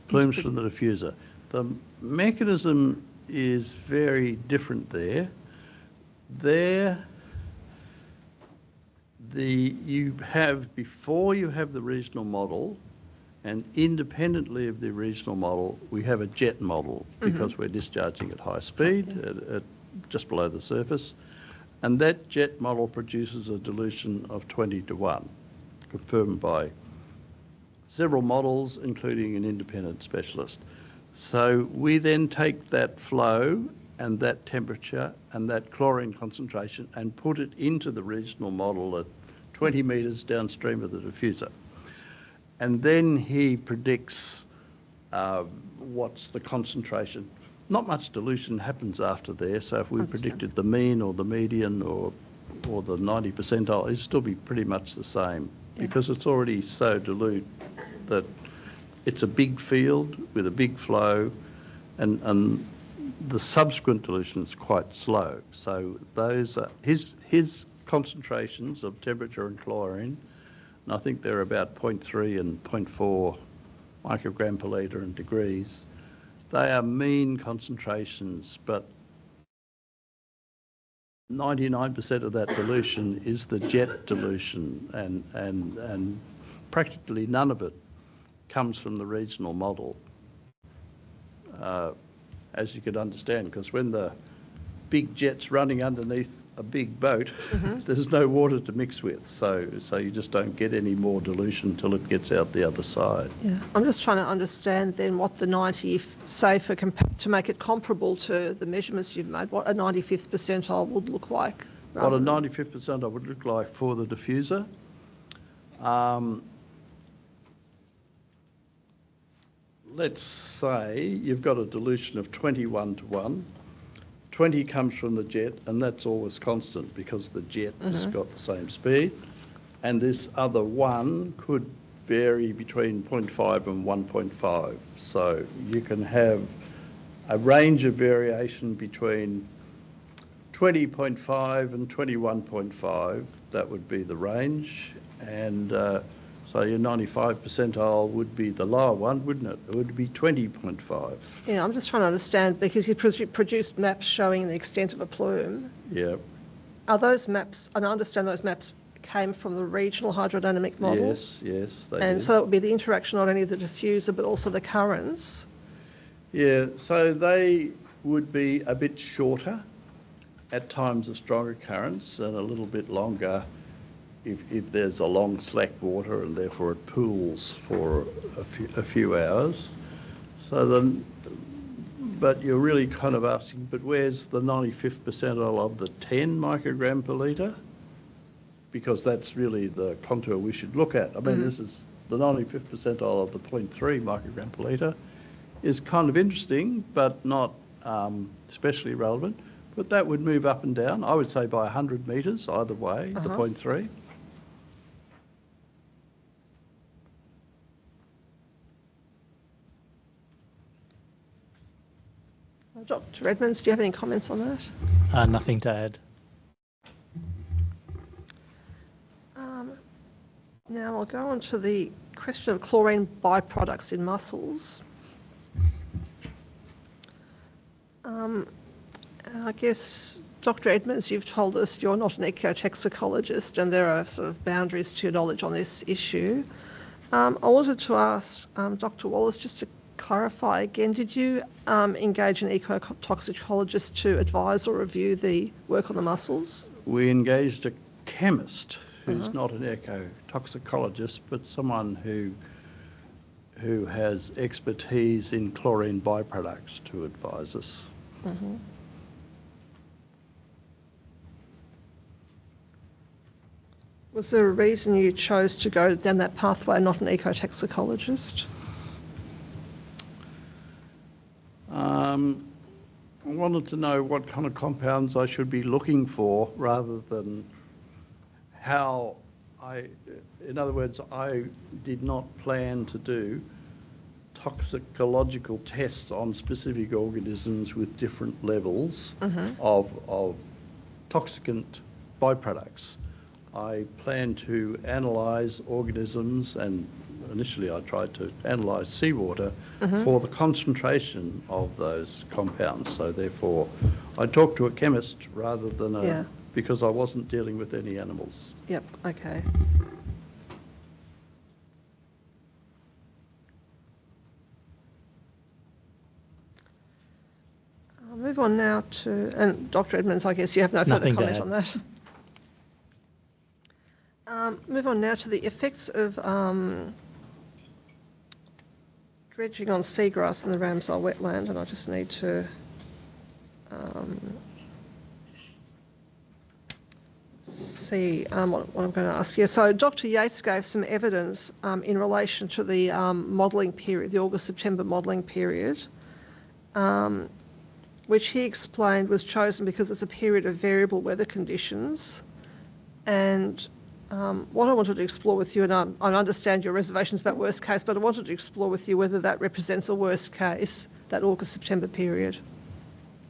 Plumes from the diffuser. The mechanism is very different there. Before you have the regional model, and independently of the regional model, we have a jet model because we're discharging at high speed, at just below the surface, and that jet model produces a dilution of 20:1, confirmed by several models, including an independent specialist. So we then take that flow and that temperature and that chlorine concentration and put it into the regional model at 20 metres downstream of the diffuser. And then he predicts what's the concentration. Not much dilution happens after there, so if we predicted the mean or the median or the 90 percentile, it'd still be pretty much the same because it's already so dilute that it's a big field with a big flow, and the subsequent dilution is quite slow. So those are his concentrations of temperature and chlorine, and I think they're about 0.3 and 0.4 microgram per litre in degrees. They are mean concentrations, but 99% of that dilution is the jet dilution, and practically none of it comes from the regional model, as you could understand, because when the big jet's running underneath a big boat, there's no water to mix with, so you just don't get any more dilution until it gets out the other side. Yeah, I'm just trying to understand then what the 90, say to make it comparable to the measurements you've made, what a 95th percentile would look like. What a 95th percentile would look like for the diffuser. Let's say you've got a dilution of 21:1. 20 comes from the jet, and that's always constant because the jet has got the same speed. And this other one could vary between 0.5 and 1.5. So you can have a range of variation between 20.5 and 21.5. That would be the range. And so your 95 percentile would be the lower one, wouldn't it? It would be 20.5. Yeah, I'm just trying to understand, because you produced maps showing the extent of a plume. Yeah. Are those maps, and I understand those maps came from the regional hydrodynamic model? Yes, they And did. so that would be the interaction not only of the diffuser but also the currents? Yeah, so they would be a bit shorter at times of stronger currents and a little bit longer if there's a long slack water and therefore it pools for a few hours. So then, but you're really kind of asking, but where's the 95th percentile of the 10 microgram per litre? Because that's really the contour we should look at. I mean, this is the 95th percentile of the 0.3 microgram per litre is kind of interesting, but not especially relevant. But that would move up and down, I would say by 100 metres either way, the 0.3. Dr. Edmonds, do you have any comments on that? Nothing to add. Now I'll go on to the question of chlorine byproducts in mussels. I guess, Dr. Edmonds, you've told us you're not an ecotoxicologist and there are sort of boundaries to your knowledge on this issue. I wanted to ask Dr. Wallace just to clarify again, did you engage an ecotoxicologist to advise or review the work on the mussels? We engaged a chemist who's not an ecotoxicologist, but someone who has expertise in chlorine byproducts to advise us. Was there a reason you chose to go down that pathway, not an ecotoxicologist? I wanted to know what kind of compounds I should be looking for rather than how in other words, I did not plan to do toxicological tests on specific organisms with different levels of toxicant byproducts. I plan to analyse organisms, and initially I tried to analyse seawater for the concentration of those compounds. So therefore, I talked to a chemist rather than because I wasn't dealing with any animals. Yep, okay. I'll move on now to, and Dr. Edmonds, I guess you have no further comment on that. Move on now to the effects of dredging on seagrass in the Ramsar wetland, and I just need to see what I'm going to ask. Yeah, so Dr. Yates gave some evidence in relation to the modelling period, the August-September modelling period, which he explained was chosen because it's a period of variable weather conditions. And what I wanted to explore with you, and I understand your reservations about worst case, but I wanted to explore with you whether that represents a worst case, that August-September period,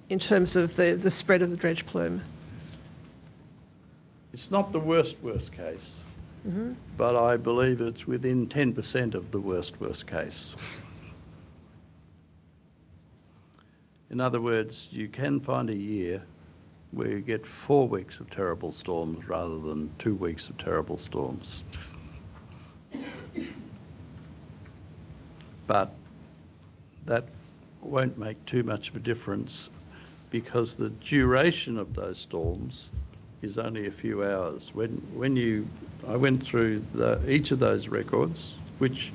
in terms of the spread of the dredge plume. It's not the worst case, but I believe it's within 10% of the worst case. In other words, you can find a year where you get 4 weeks of terrible storms rather than 2 weeks of terrible storms. But that won't make too much of a difference because the duration of those storms is only a few hours. I went through each of those records, which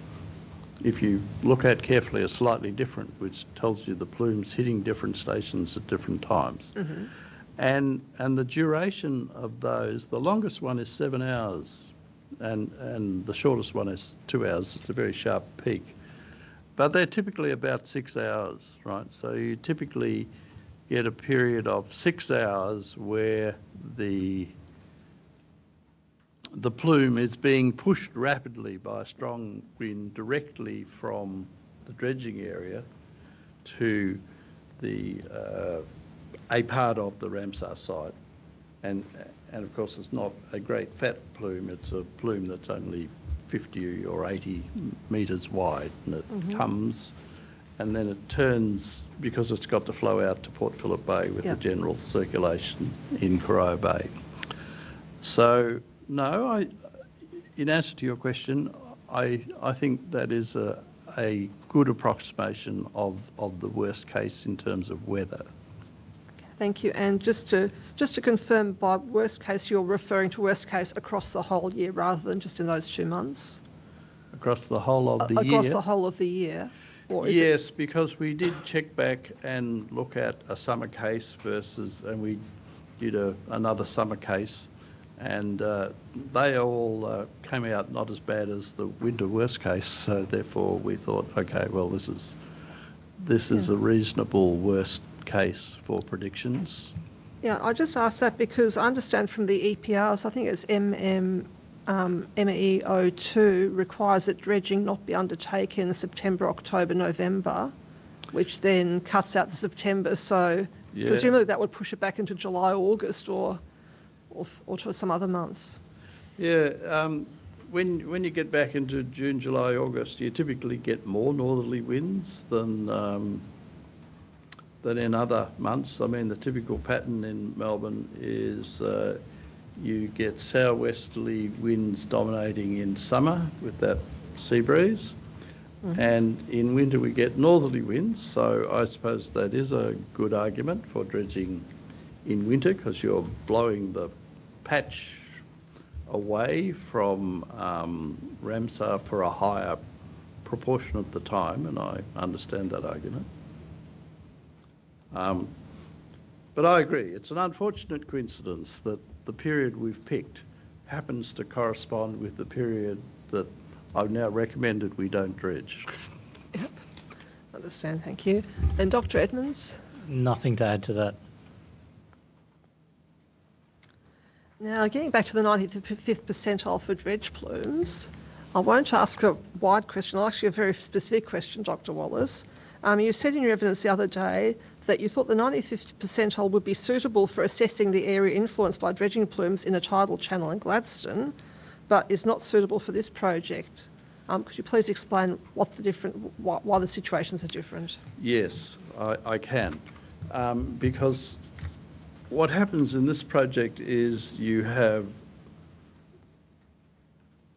if you look at carefully are slightly different, which tells you the plume's hitting different stations at different times. And the duration of those, the longest one is 7 hours and the shortest one is 2 hours. It's a very sharp peak. But they're typically about 6 hours, right? So you typically get a period of 6 hours where the plume is being pushed rapidly by a strong wind directly from the dredging area to a part of the Ramsar site. And of course it's not a great fat plume, it's a plume that's only 50 or 80 metres wide, and it comes and then it turns, because it's got to flow out to Port Phillip Bay with the general circulation in Corio Bay. So no, in answer to your question, I think that is a good approximation of the worst case in terms of weather. Thank you. And just to confirm, by worst case, you're referring to worst case across the whole year rather than just in those 2 months? Across the whole of the year? Across the whole of the year? Or is yes, because we did check back and look at a summer case and we did another summer case, and they all came out not as bad as the winter worst case. So therefore we thought, okay, well, this is a reasonable worst case for predictions. Yeah, I just asked that because I understand from the EPRs, I think it's MEO2 requires that dredging not be undertaken in September, October, November, which then cuts out the September. So presumably that would push it back into July, August, or to some other months. Yeah, when you get back into June, July, August, you typically get more northerly winds than in other months. I mean, the typical pattern in Melbourne is you get southwesterly winds dominating in summer with that sea breeze. And in winter we get northerly winds, so I suppose that is a good argument for dredging in winter, because you're blowing the patch away from Ramsar for a higher proportion of the time, and I understand that argument. But I agree, it's an unfortunate coincidence that the period we've picked happens to correspond with the period that I've now recommended we don't dredge. Yep, understand, thank you. And Dr. Edmonds? Nothing to add to that. Now, getting back to the 95th percentile for dredge plumes, I won't ask a wide question, I'll ask you a very specific question, Dr. Wallace. You said in your evidence the other day that you thought the 95th percentile would be suitable for assessing the area influenced by dredging plumes in a tidal channel in Gladstone, but is not suitable for this project. Could you please explain why the situations are different? Yes, I can. Because what happens in this project is you have,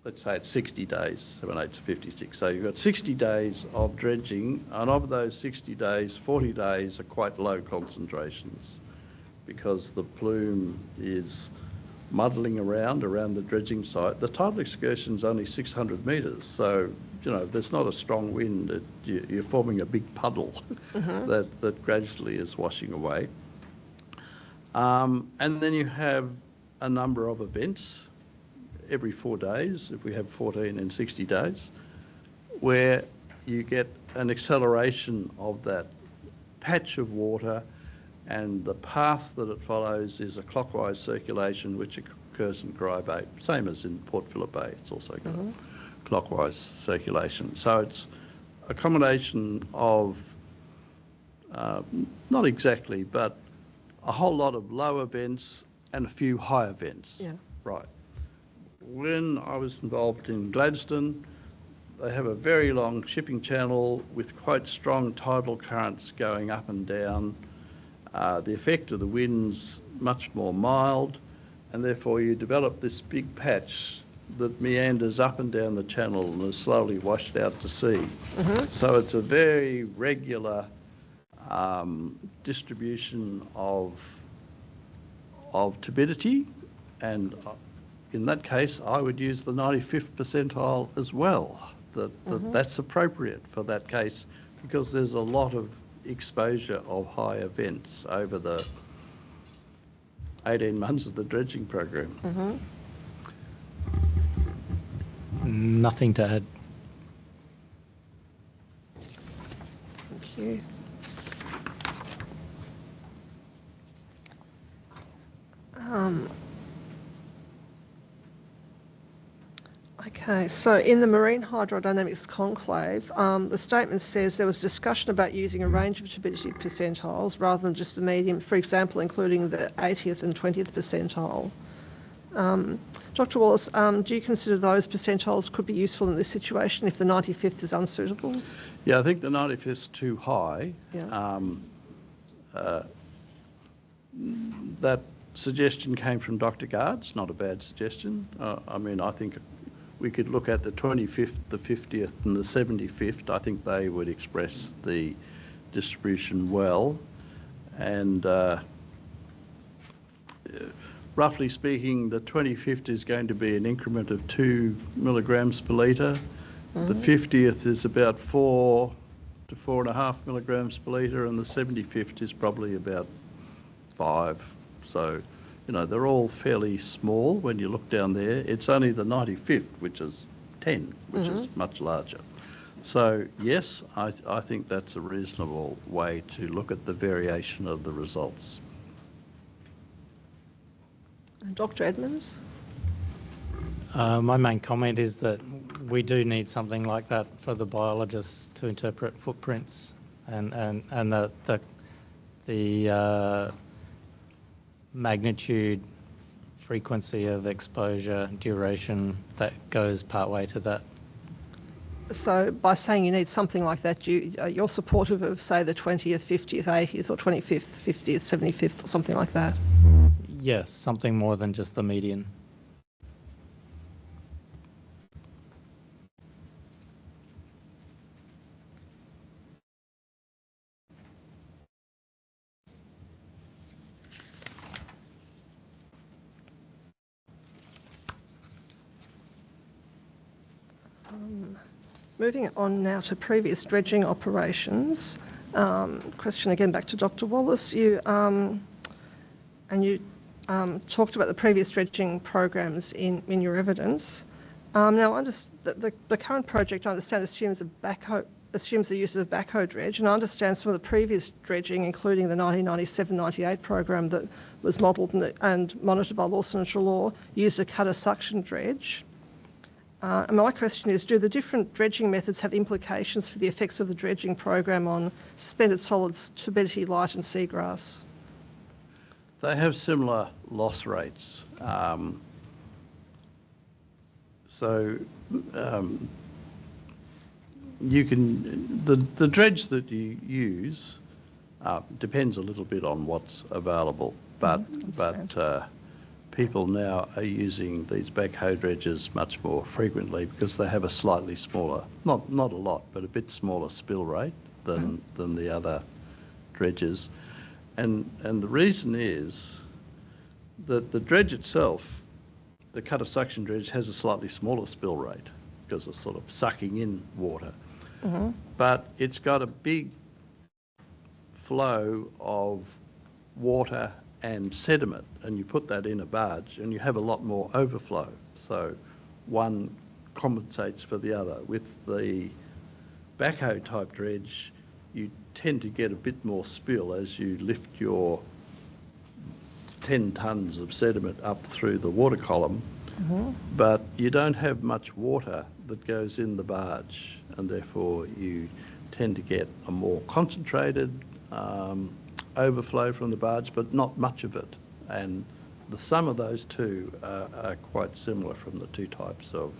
let's say it's 60 days, 7, 8 to 56. So you've got 60 days of dredging, and of those 60 days, 40 days are quite low concentrations because the plume is muddling around the dredging site. The tidal excursion's only 600 metres, so there's not a strong wind. You're forming a big puddle that gradually is washing away. And then you have a number of events every 4 days, if we have 14 in 60 days, where you get an acceleration of that patch of water, and the path that it follows is a clockwise circulation which occurs in Corio Bay, same as in Port Phillip Bay. It's also got a clockwise circulation. So it's a combination of, not exactly, but a whole lot of low events and a few high events. Yeah. Right. When I was involved in Gladstone, they have a very long shipping channel with quite strong tidal currents going up and down. The effect of the wind's much more mild, and therefore you develop this big patch that meanders up and down the channel and is slowly washed out to sea. So it's a very regular distribution of turbidity, and in that case I would use the 95th percentile as well. That's appropriate for that case, because there's a lot of exposure of high events over the 18 months of the dredging program. Nothing to add. Thank you. Okay, so in the Marine Hydrodynamics Conclave, the statement says there was discussion about using a range of turbidity percentiles rather than just the medium, for example, including the 80th and 20th percentile. Dr. Wallace, do you consider those percentiles could be useful in this situation if the 95th is unsuitable? Yeah, I think the 95th is too high. Yeah. That suggestion came from Dr. Guard's, not a bad suggestion. I mean, I think we could look at the 25th, the 50th and the 75th. I think they would express the distribution well. And roughly speaking, the 25th is going to be an increment of 2 milligrams per litre. The 50th is about 4 to 4.5 milligrams per litre, and the 75th is probably about 5. So, they're all fairly small when you look down there. It's only the 95th, which is 10, which is much larger. So, yes, I think that's a reasonable way to look at the variation of the results. Dr. Edmonds? My main comment is that we do need something like that for the biologists to interpret footprints, and the magnitude frequency of exposure, duration that goes part way to that. So by saying you need something like that, you're supportive of, say, the 20th, 50th, 80th or 25th, 50th, 75th or something like that? Yes, something more than just the median. Moving on now to previous dredging operations. Question again back to Dr. Wallace. You talked about the previous dredging programs in your evidence. Now, the current project, I understand, assumes the use of a backhoe dredge, and I understand some of the previous dredging, including the 1997-98 program that was modelled and monitored by Lawson and Trelaw, used a cutter suction dredge. And my question is, do the different dredging methods have implications for the effects of the dredging program on suspended solids, turbidity, light and seagrass? They have similar loss rates. You can, the dredge that you use depends a little bit on what's available, but people now are using these backhoe dredges much more frequently because they have a slightly smaller, not a lot, but a bit smaller spill rate than the other dredges. And the reason is that the dredge itself, the cutter suction dredge, has a slightly smaller spill rate because it's sort of sucking in water. But it's got a big flow of water and sediment, and you put that in a barge and you have a lot more overflow. So one compensates for the other. With the backhoe type dredge, you tend to get a bit more spill as you lift your 10 tonnes of sediment up through the water column, but you don't have much water that goes in the barge, and therefore you tend to get a more concentrated overflow from the barge, but not much of it. And the sum of those two are quite similar from the two types of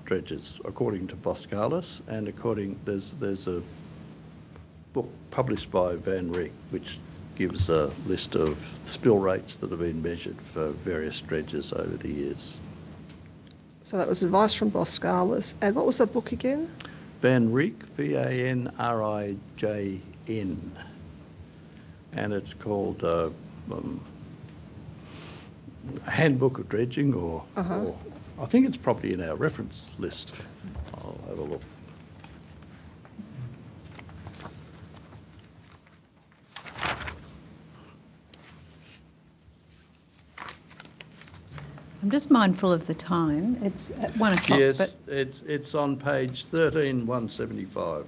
dredges, according to Boscalis, and there's a book published by Van Rijk which gives a list of spill rates that have been measured for various dredges over the years. So that was advice from Boscalis. And what was that book again? Van Rijk, Vanrijn, and it's called Handbook of Dredging, or I think it's probably in our reference list. I'll have a look. I'm just mindful of the time. It's at 1 o'clock. Yes, but it's on page 13, 175.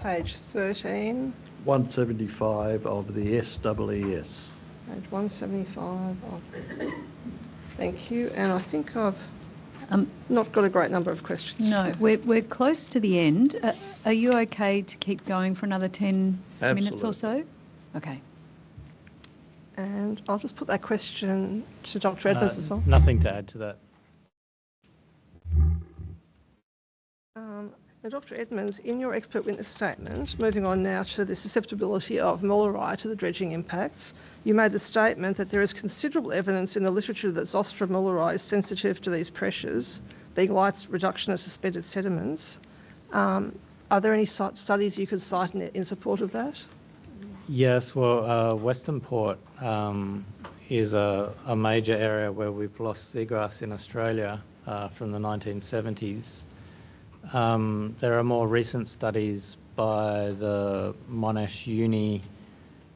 Page 13. 175 of the SEES. Page 175 of... Thank you. And I think I've not got a great number of questions. No, we're close to the end. Are you okay to keep going for another 10 minutes or so? Okay. And I'll just put that question to Dr. Edmonds as well. Nothing to add to that. Now, Dr. Edmonds, in your expert witness statement, moving on now to the susceptibility of Mullarai to the dredging impacts, you made the statement that there is considerable evidence in the literature that Zostra Mullarai is sensitive to these pressures, being light's reduction of suspended sediments. Are there any studies you could cite in support of that? Yes, well, Western Port is a major area where we've lost seagrass in Australia from the 1970s. There are more recent studies by the Monash Uni,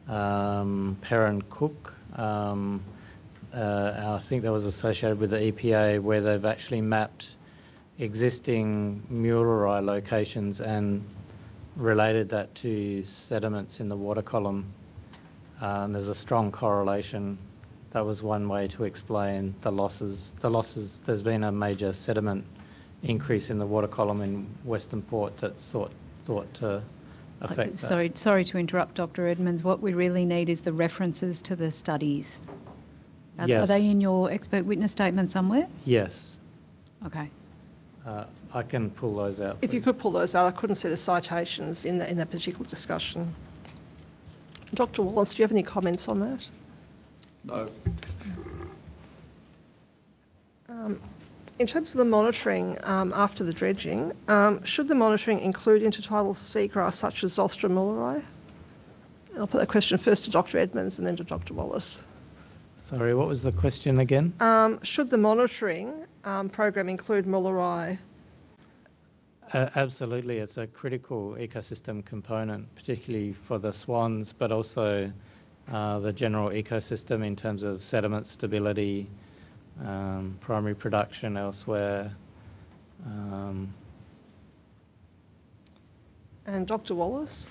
Perrin Cook. I think that was associated with the EPA, where they've actually mapped existing Mullarai locations and related that to sediments in the water column. There's a strong correlation. That was one way to explain the losses. There's been a major sediment increase in the water column in Western Port that's thought to affect that. Sorry to interrupt, Dr. Edmonds. What we really need is the references to the studies. Are Yes. they in your expert witness statement somewhere? Yes. Okay. I can pull those out. If you could pull those out, I couldn't see the citations in that particular discussion. Dr. Wallace, do you have any comments on that? No. In terms of the monitoring after the dredging, should the monitoring include intertidal seagrass such as Zostera mulleri? I'll put that question first to Dr. Edmonds and then to Dr. Wallace. Sorry, what was the question again? Should the monitoring program include mulleri? Absolutely, it's a critical ecosystem component, particularly for the swans, but also the general ecosystem in terms of sediment stability, primary production elsewhere. And Dr. Wallace?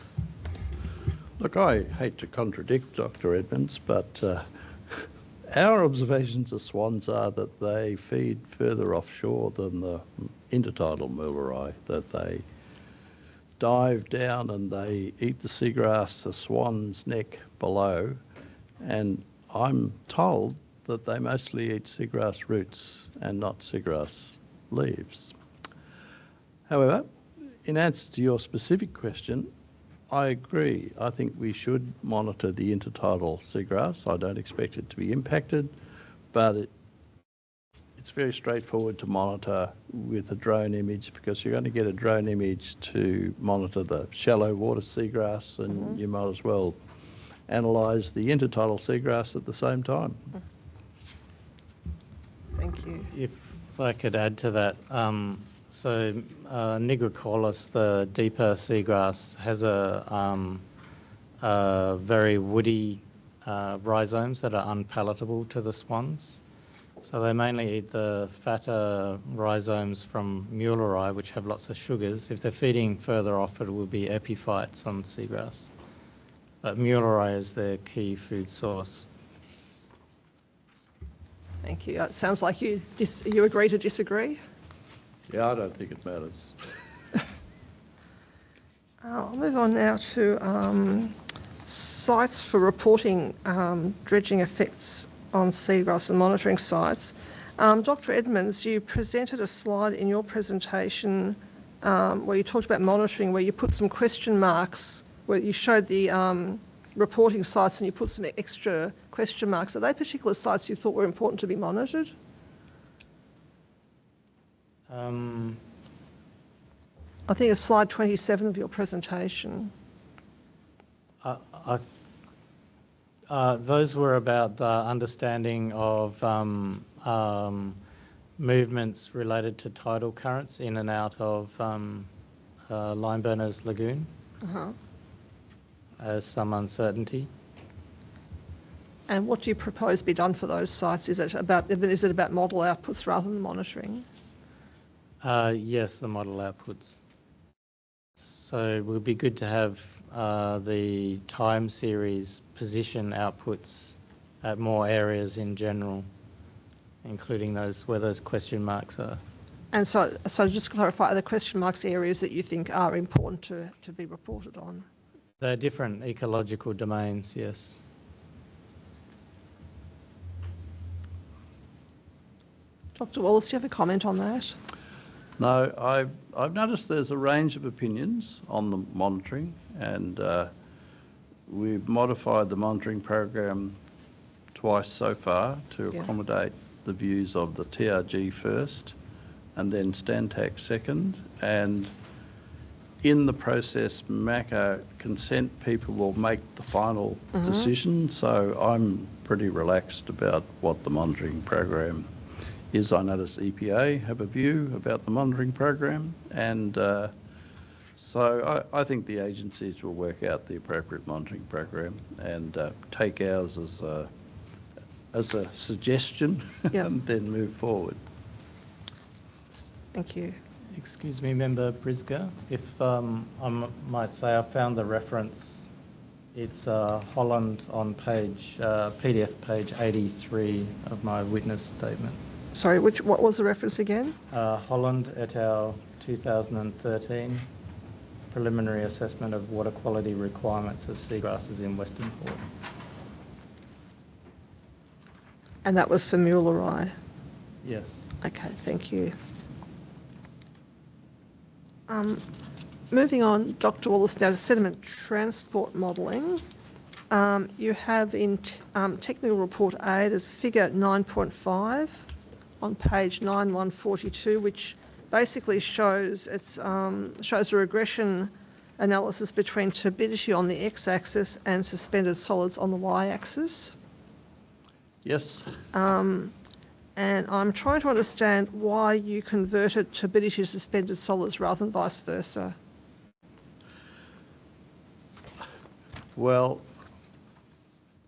Look, I hate to contradict Dr. Edmonds, but our observations of swans are that they feed further offshore than the intertidal mulleri, that they dive down and they eat the seagrass a swan's neck below, and I'm told that they mostly eat seagrass roots and not seagrass leaves. However, in answer to your specific question, I agree. I think we should monitor the intertidal seagrass. I don't expect it to be impacted, but it's very straightforward to monitor with a drone image, because you're going to get a drone image to monitor the shallow water seagrass, and you might as well analyse the intertidal seagrass at the same time. Thank you. If I could add to that, so Nigricollis, the deeper seagrass, has a very woody rhizomes that are unpalatable to the swans. So they mainly eat the fatter rhizomes from mulleri, which have lots of sugars. If they're feeding further off, it will be epiphytes on seagrass. But mulleri is their key food source. Thank you. It sounds like you agree to disagree. Yeah, I don't think it matters. I'll move on now to sites for reporting dredging effects on seagrass and monitoring sites. Dr. Edmonds, you presented a slide in your presentation where you talked about monitoring, where you put some question marks, where you showed the reporting sites and you put some extra question marks. Are they particular sites you thought were important to be monitored? I think it's slide 27 of your presentation. Those were about the understanding of movements related to tidal currents in and out of Limeburners Lagoon. As some uncertainty. And what do you propose be done for those sites? Is it about model outputs rather than monitoring? Yes, the model outputs. So it would be good to have the time series position outputs at more areas in general, including those where those question marks are. And so just to clarify, are the question marks areas that you think are important to be reported on? They're different ecological domains, yes. Dr. Wallace, do you have a comment on that? No, I've noticed there's a range of opinions on the monitoring, and we've modified the monitoring program twice so far to accommodate the views of the TRG first and then Stantec second. And in the process, MACA consent people will make the final decision, so I'm pretty relaxed about what the monitoring program is. I notice EPA have a view about the monitoring program, and so I think the agencies will work out the appropriate monitoring program and take ours as a suggestion and then move forward. Thank you. Excuse me, Member Brisger, if I might say, I found the reference. It's Holland on page, PDF page 83 of my witness statement. Sorry, what was the reference again? Holland et al. 2013. preliminary assessment of water quality requirements of seagrasses in Western Port. And that was for Mulerai? Yes. Okay, thank you. Moving on, Dr. Wallace, now to sediment transport modelling. You have in Technical Report A, there's figure 9.5 on page 9142, which basically shows shows a regression analysis between turbidity on the x-axis and suspended solids on the y-axis. Yes. And I'm trying to understand why you converted turbidity to suspended solids rather than vice versa. Well,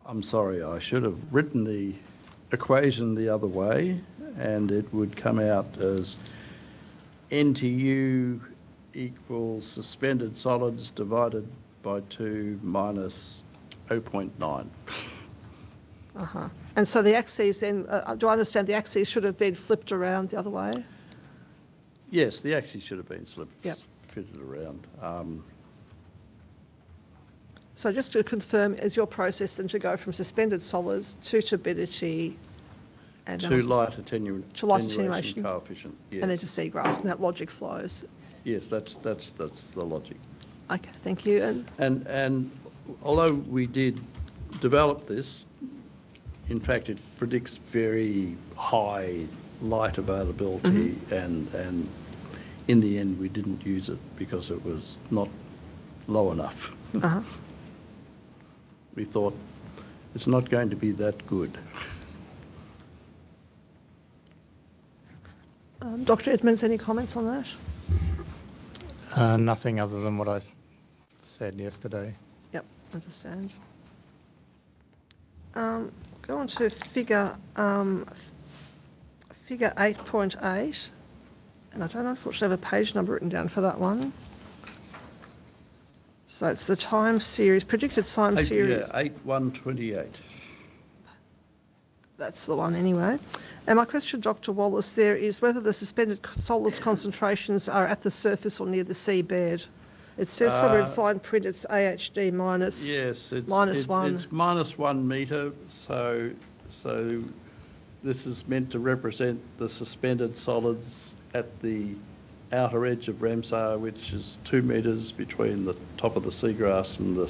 I'm sorry, I should have written the equation the other way, and it would come out as NTU equals suspended solids divided by 2 minus 0.9. Uh-huh. And so the axes then, do I understand the axes should have been flipped around the other way? Yes, the axis should have been Yep. fitted around. So just to confirm, is your process then to go from suspended solids to turbidity and to light attenuation coefficient, yes. And then to seagrass, and that logic flows? Yes, that's the logic. Okay, thank you. And although we did develop this, in fact, it predicts very high light availability, and in the end, we didn't use it because it was not low enough. Uh-huh. We thought it's not going to be that good. Dr. Edmonds, any comments on that? Nothing other than what I said yesterday. Yep, understand. Go on to figure 8.8, and I don't unfortunately have a page number written down for that one. So it's the time series, predicted time series. Yeah, 8.128. That's the one anyway. And my question, Dr. Wallace, there is whether the suspended solids concentrations are at the surface or near the seabed. It says somewhere in fine print it's AHD minus. Yes, it's -1. It's -1 metre. So this is meant to represent the suspended solids at the outer edge of Ramsar, which is 2 metres between the top of the seagrass and the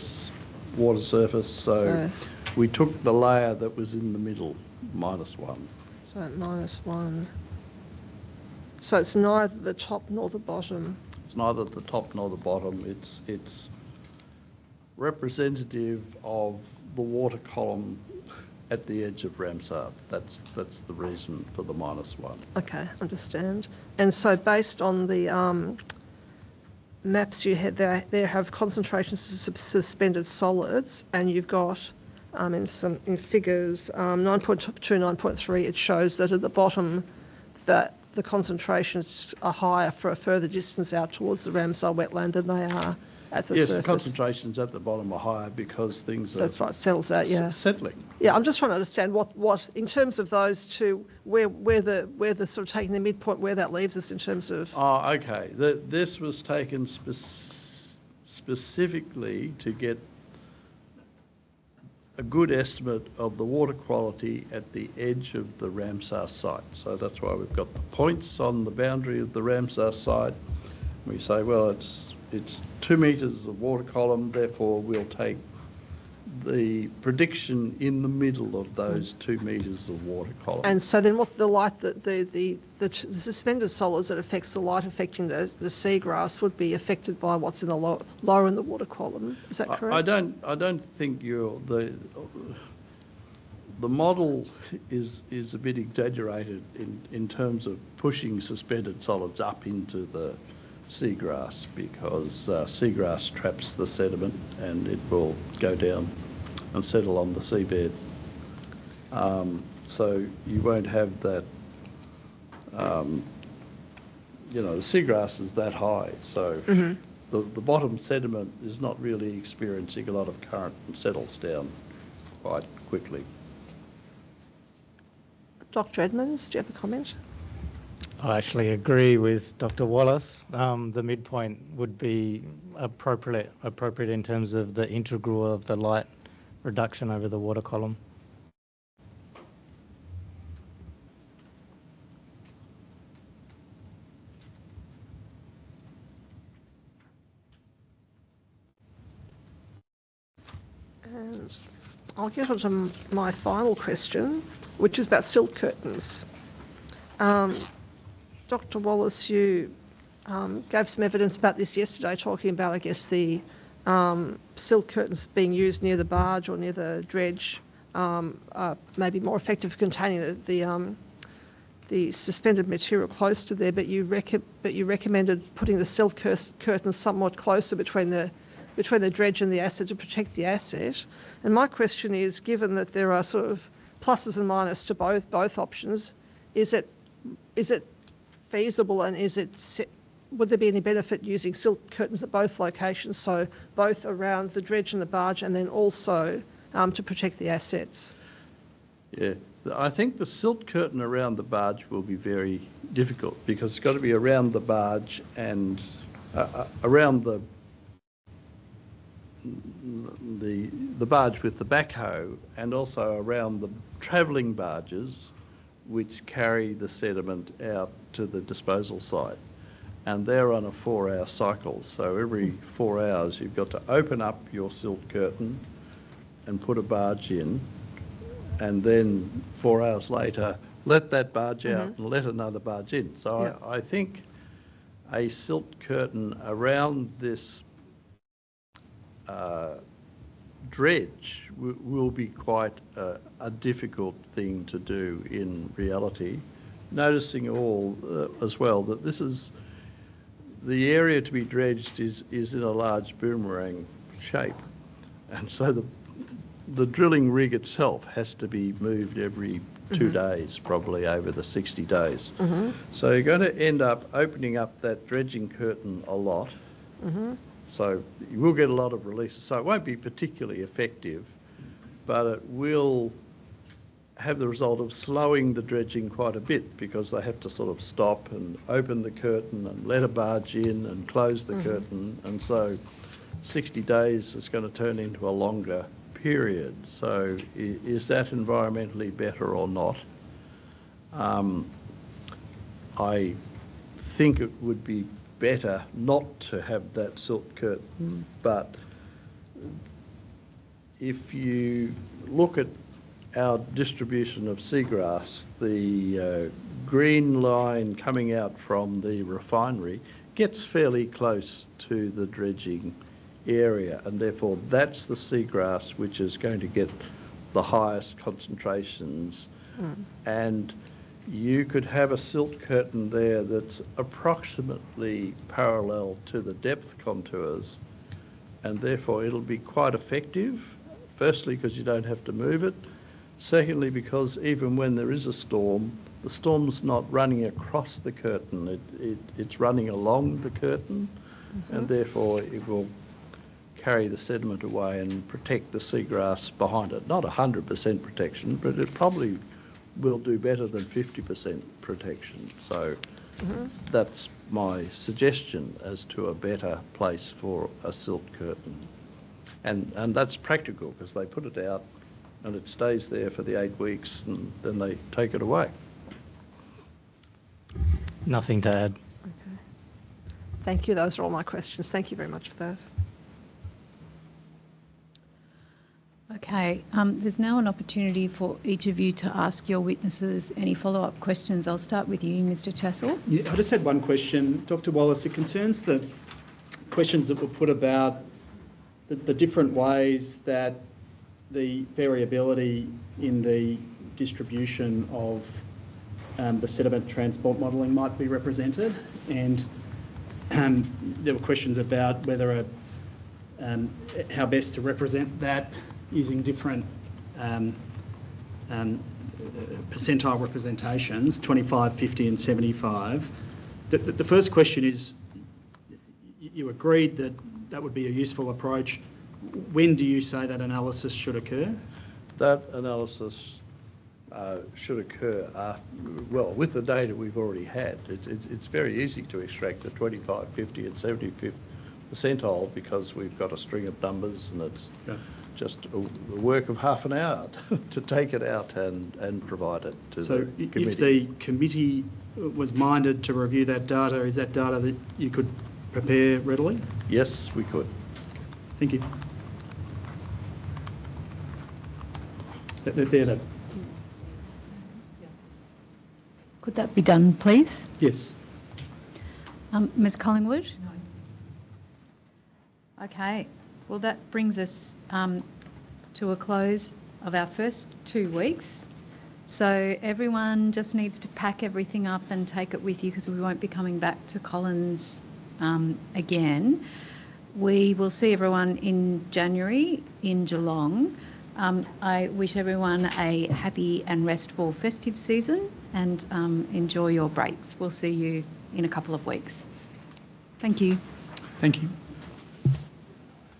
water surface. So we took the layer that was in the middle, -1. So -1. So it's neither the top nor the bottom. It's neither the top nor the bottom. It's representative of the water column at the edge of Ramsar. That's the reason for the -1. Okay, understand. And so based on the maps you had there have concentrations of suspended solids, and you've got in figures 9.2, 9.3, it shows that at the bottom that the concentrations are higher for a further distance out towards the Ramsar wetland than they are at the surface. Yes, the concentrations at the bottom are higher because things are... That's right, settles out, yeah. Settling. Yeah, I'm just trying to understand what in terms of those two, where the sort of taking the midpoint, where that leaves us in terms of... Oh, okay. This was taken specifically to get a good estimate of the water quality at the edge of the Ramsar site. So that's why we've got the points on the boundary of the Ramsar site. We say, well, it's 2 metres of water column, therefore we'll take the prediction in the middle of those 2 metres of water column. And so then what the light, the suspended solids that affects the light affecting the seagrass would be affected by what's in the lower in the water column. Is that correct? I don't think the model is a bit exaggerated in terms of pushing suspended solids up into the seagrass, because seagrass traps the sediment and it will go down and settle on the seabed. So you won't have that, the seagrass is that high, so the bottom sediment is not really experiencing a lot of current and settles down quite quickly. Dr. Edmonds, do you have a comment? I actually agree with Dr. Wallace. The midpoint would be appropriate in terms of the integral of the light reduction over the water column. And I'll get on to my final question, which is about silt curtains. Dr. Wallace, you gave some evidence about this yesterday, talking about, I guess, the silt curtains being used near the barge or near the dredge may be more effective for containing the suspended material close to there, but you recommended putting the silt curtains somewhat closer between the dredge and the asset to protect the asset. And my question is, given that there are sort of pluses and minuses to both options, is it feasible, and would there be any benefit using silt curtains at both locations, so both around the dredge and the barge, and then also to protect the assets? Yeah, I think the silt curtain around the barge will be very difficult, because it's got to be around the barge and around the barge with the backhoe, and also around the travelling barges which carry the sediment out to the disposal site. And they're on a 4-hour cycle. So every 4 hours you've got to open up your silt curtain and put a barge in, and then 4 hours later let that barge out and let another barge in. So I think a silt curtain around this dredge will be quite a difficult thing to do in reality, noticing as well that this is the area to be dredged is in a large boomerang shape, and so the drilling rig itself has to be moved every 2 days, probably over the 60 days. So you're going to end up opening up that dredging curtain a lot. So you will get a lot of releases. So it won't be particularly effective, but it will have the result of slowing the dredging quite a bit, because they have to sort of stop and open the curtain and let a barge in and close the curtain. And so 60 days is going to turn into a longer period. So is that environmentally better or not? I think it would be better not to have that silt curtain, but if you look at our distribution of seagrass, the green line coming out from the refinery gets fairly close to the dredging area, and therefore that's the seagrass which is going to get the highest concentrations. And you could have a silt curtain there that's approximately parallel to the depth contours, and therefore it'll be quite effective. Firstly, because you don't have to move it. Secondly, because even when there is a storm, the storm's not running across the curtain, it's running along the curtain, and therefore it will carry the sediment away and protect the seagrass behind it. Not 100% protection, but it probably will do better than 50% protection. So that's my suggestion as to a better place for a silt curtain. And that's practical, because they put it out and it stays there for the 8 weeks, and then they take it away. Nothing to add. Okay. Thank you. Those are all my questions. Thank you very much for that. Okay, there's now an opportunity for each of you to ask your witnesses any follow-up questions. I'll start with you, Mr. Chassell. Yeah, I just had one question. Dr. Wallace, it concerns the questions that were put about the different ways that the variability in the distribution of the sediment transport modelling might be represented, and there were questions about whether how best to represent that using different percentile representations, 25, 50 and 75. The first question is, you agreed that that would be a useful approach. When do you say that analysis should occur? That analysis should occur well, with the data we've already had. It's very easy to extract the 25, 50 and 75th percentile because we've got a string of numbers, and it's just the work of half an hour to take it out and provide it to the committee. If the committee was minded to review that data, is that data that you could prepare readily? Yes, we could. Thank you. Could that be done, please? Yes. Ms Collingwood? No. Okay. Well, that brings us to a close of our first 2 weeks. So everyone just needs to pack everything up and take it with you, because we won't be coming back to Collins again. We will see everyone in January in Geelong. I wish everyone a happy and restful festive season, and enjoy your breaks. We'll see you in a couple of weeks. Thank you. Thank you.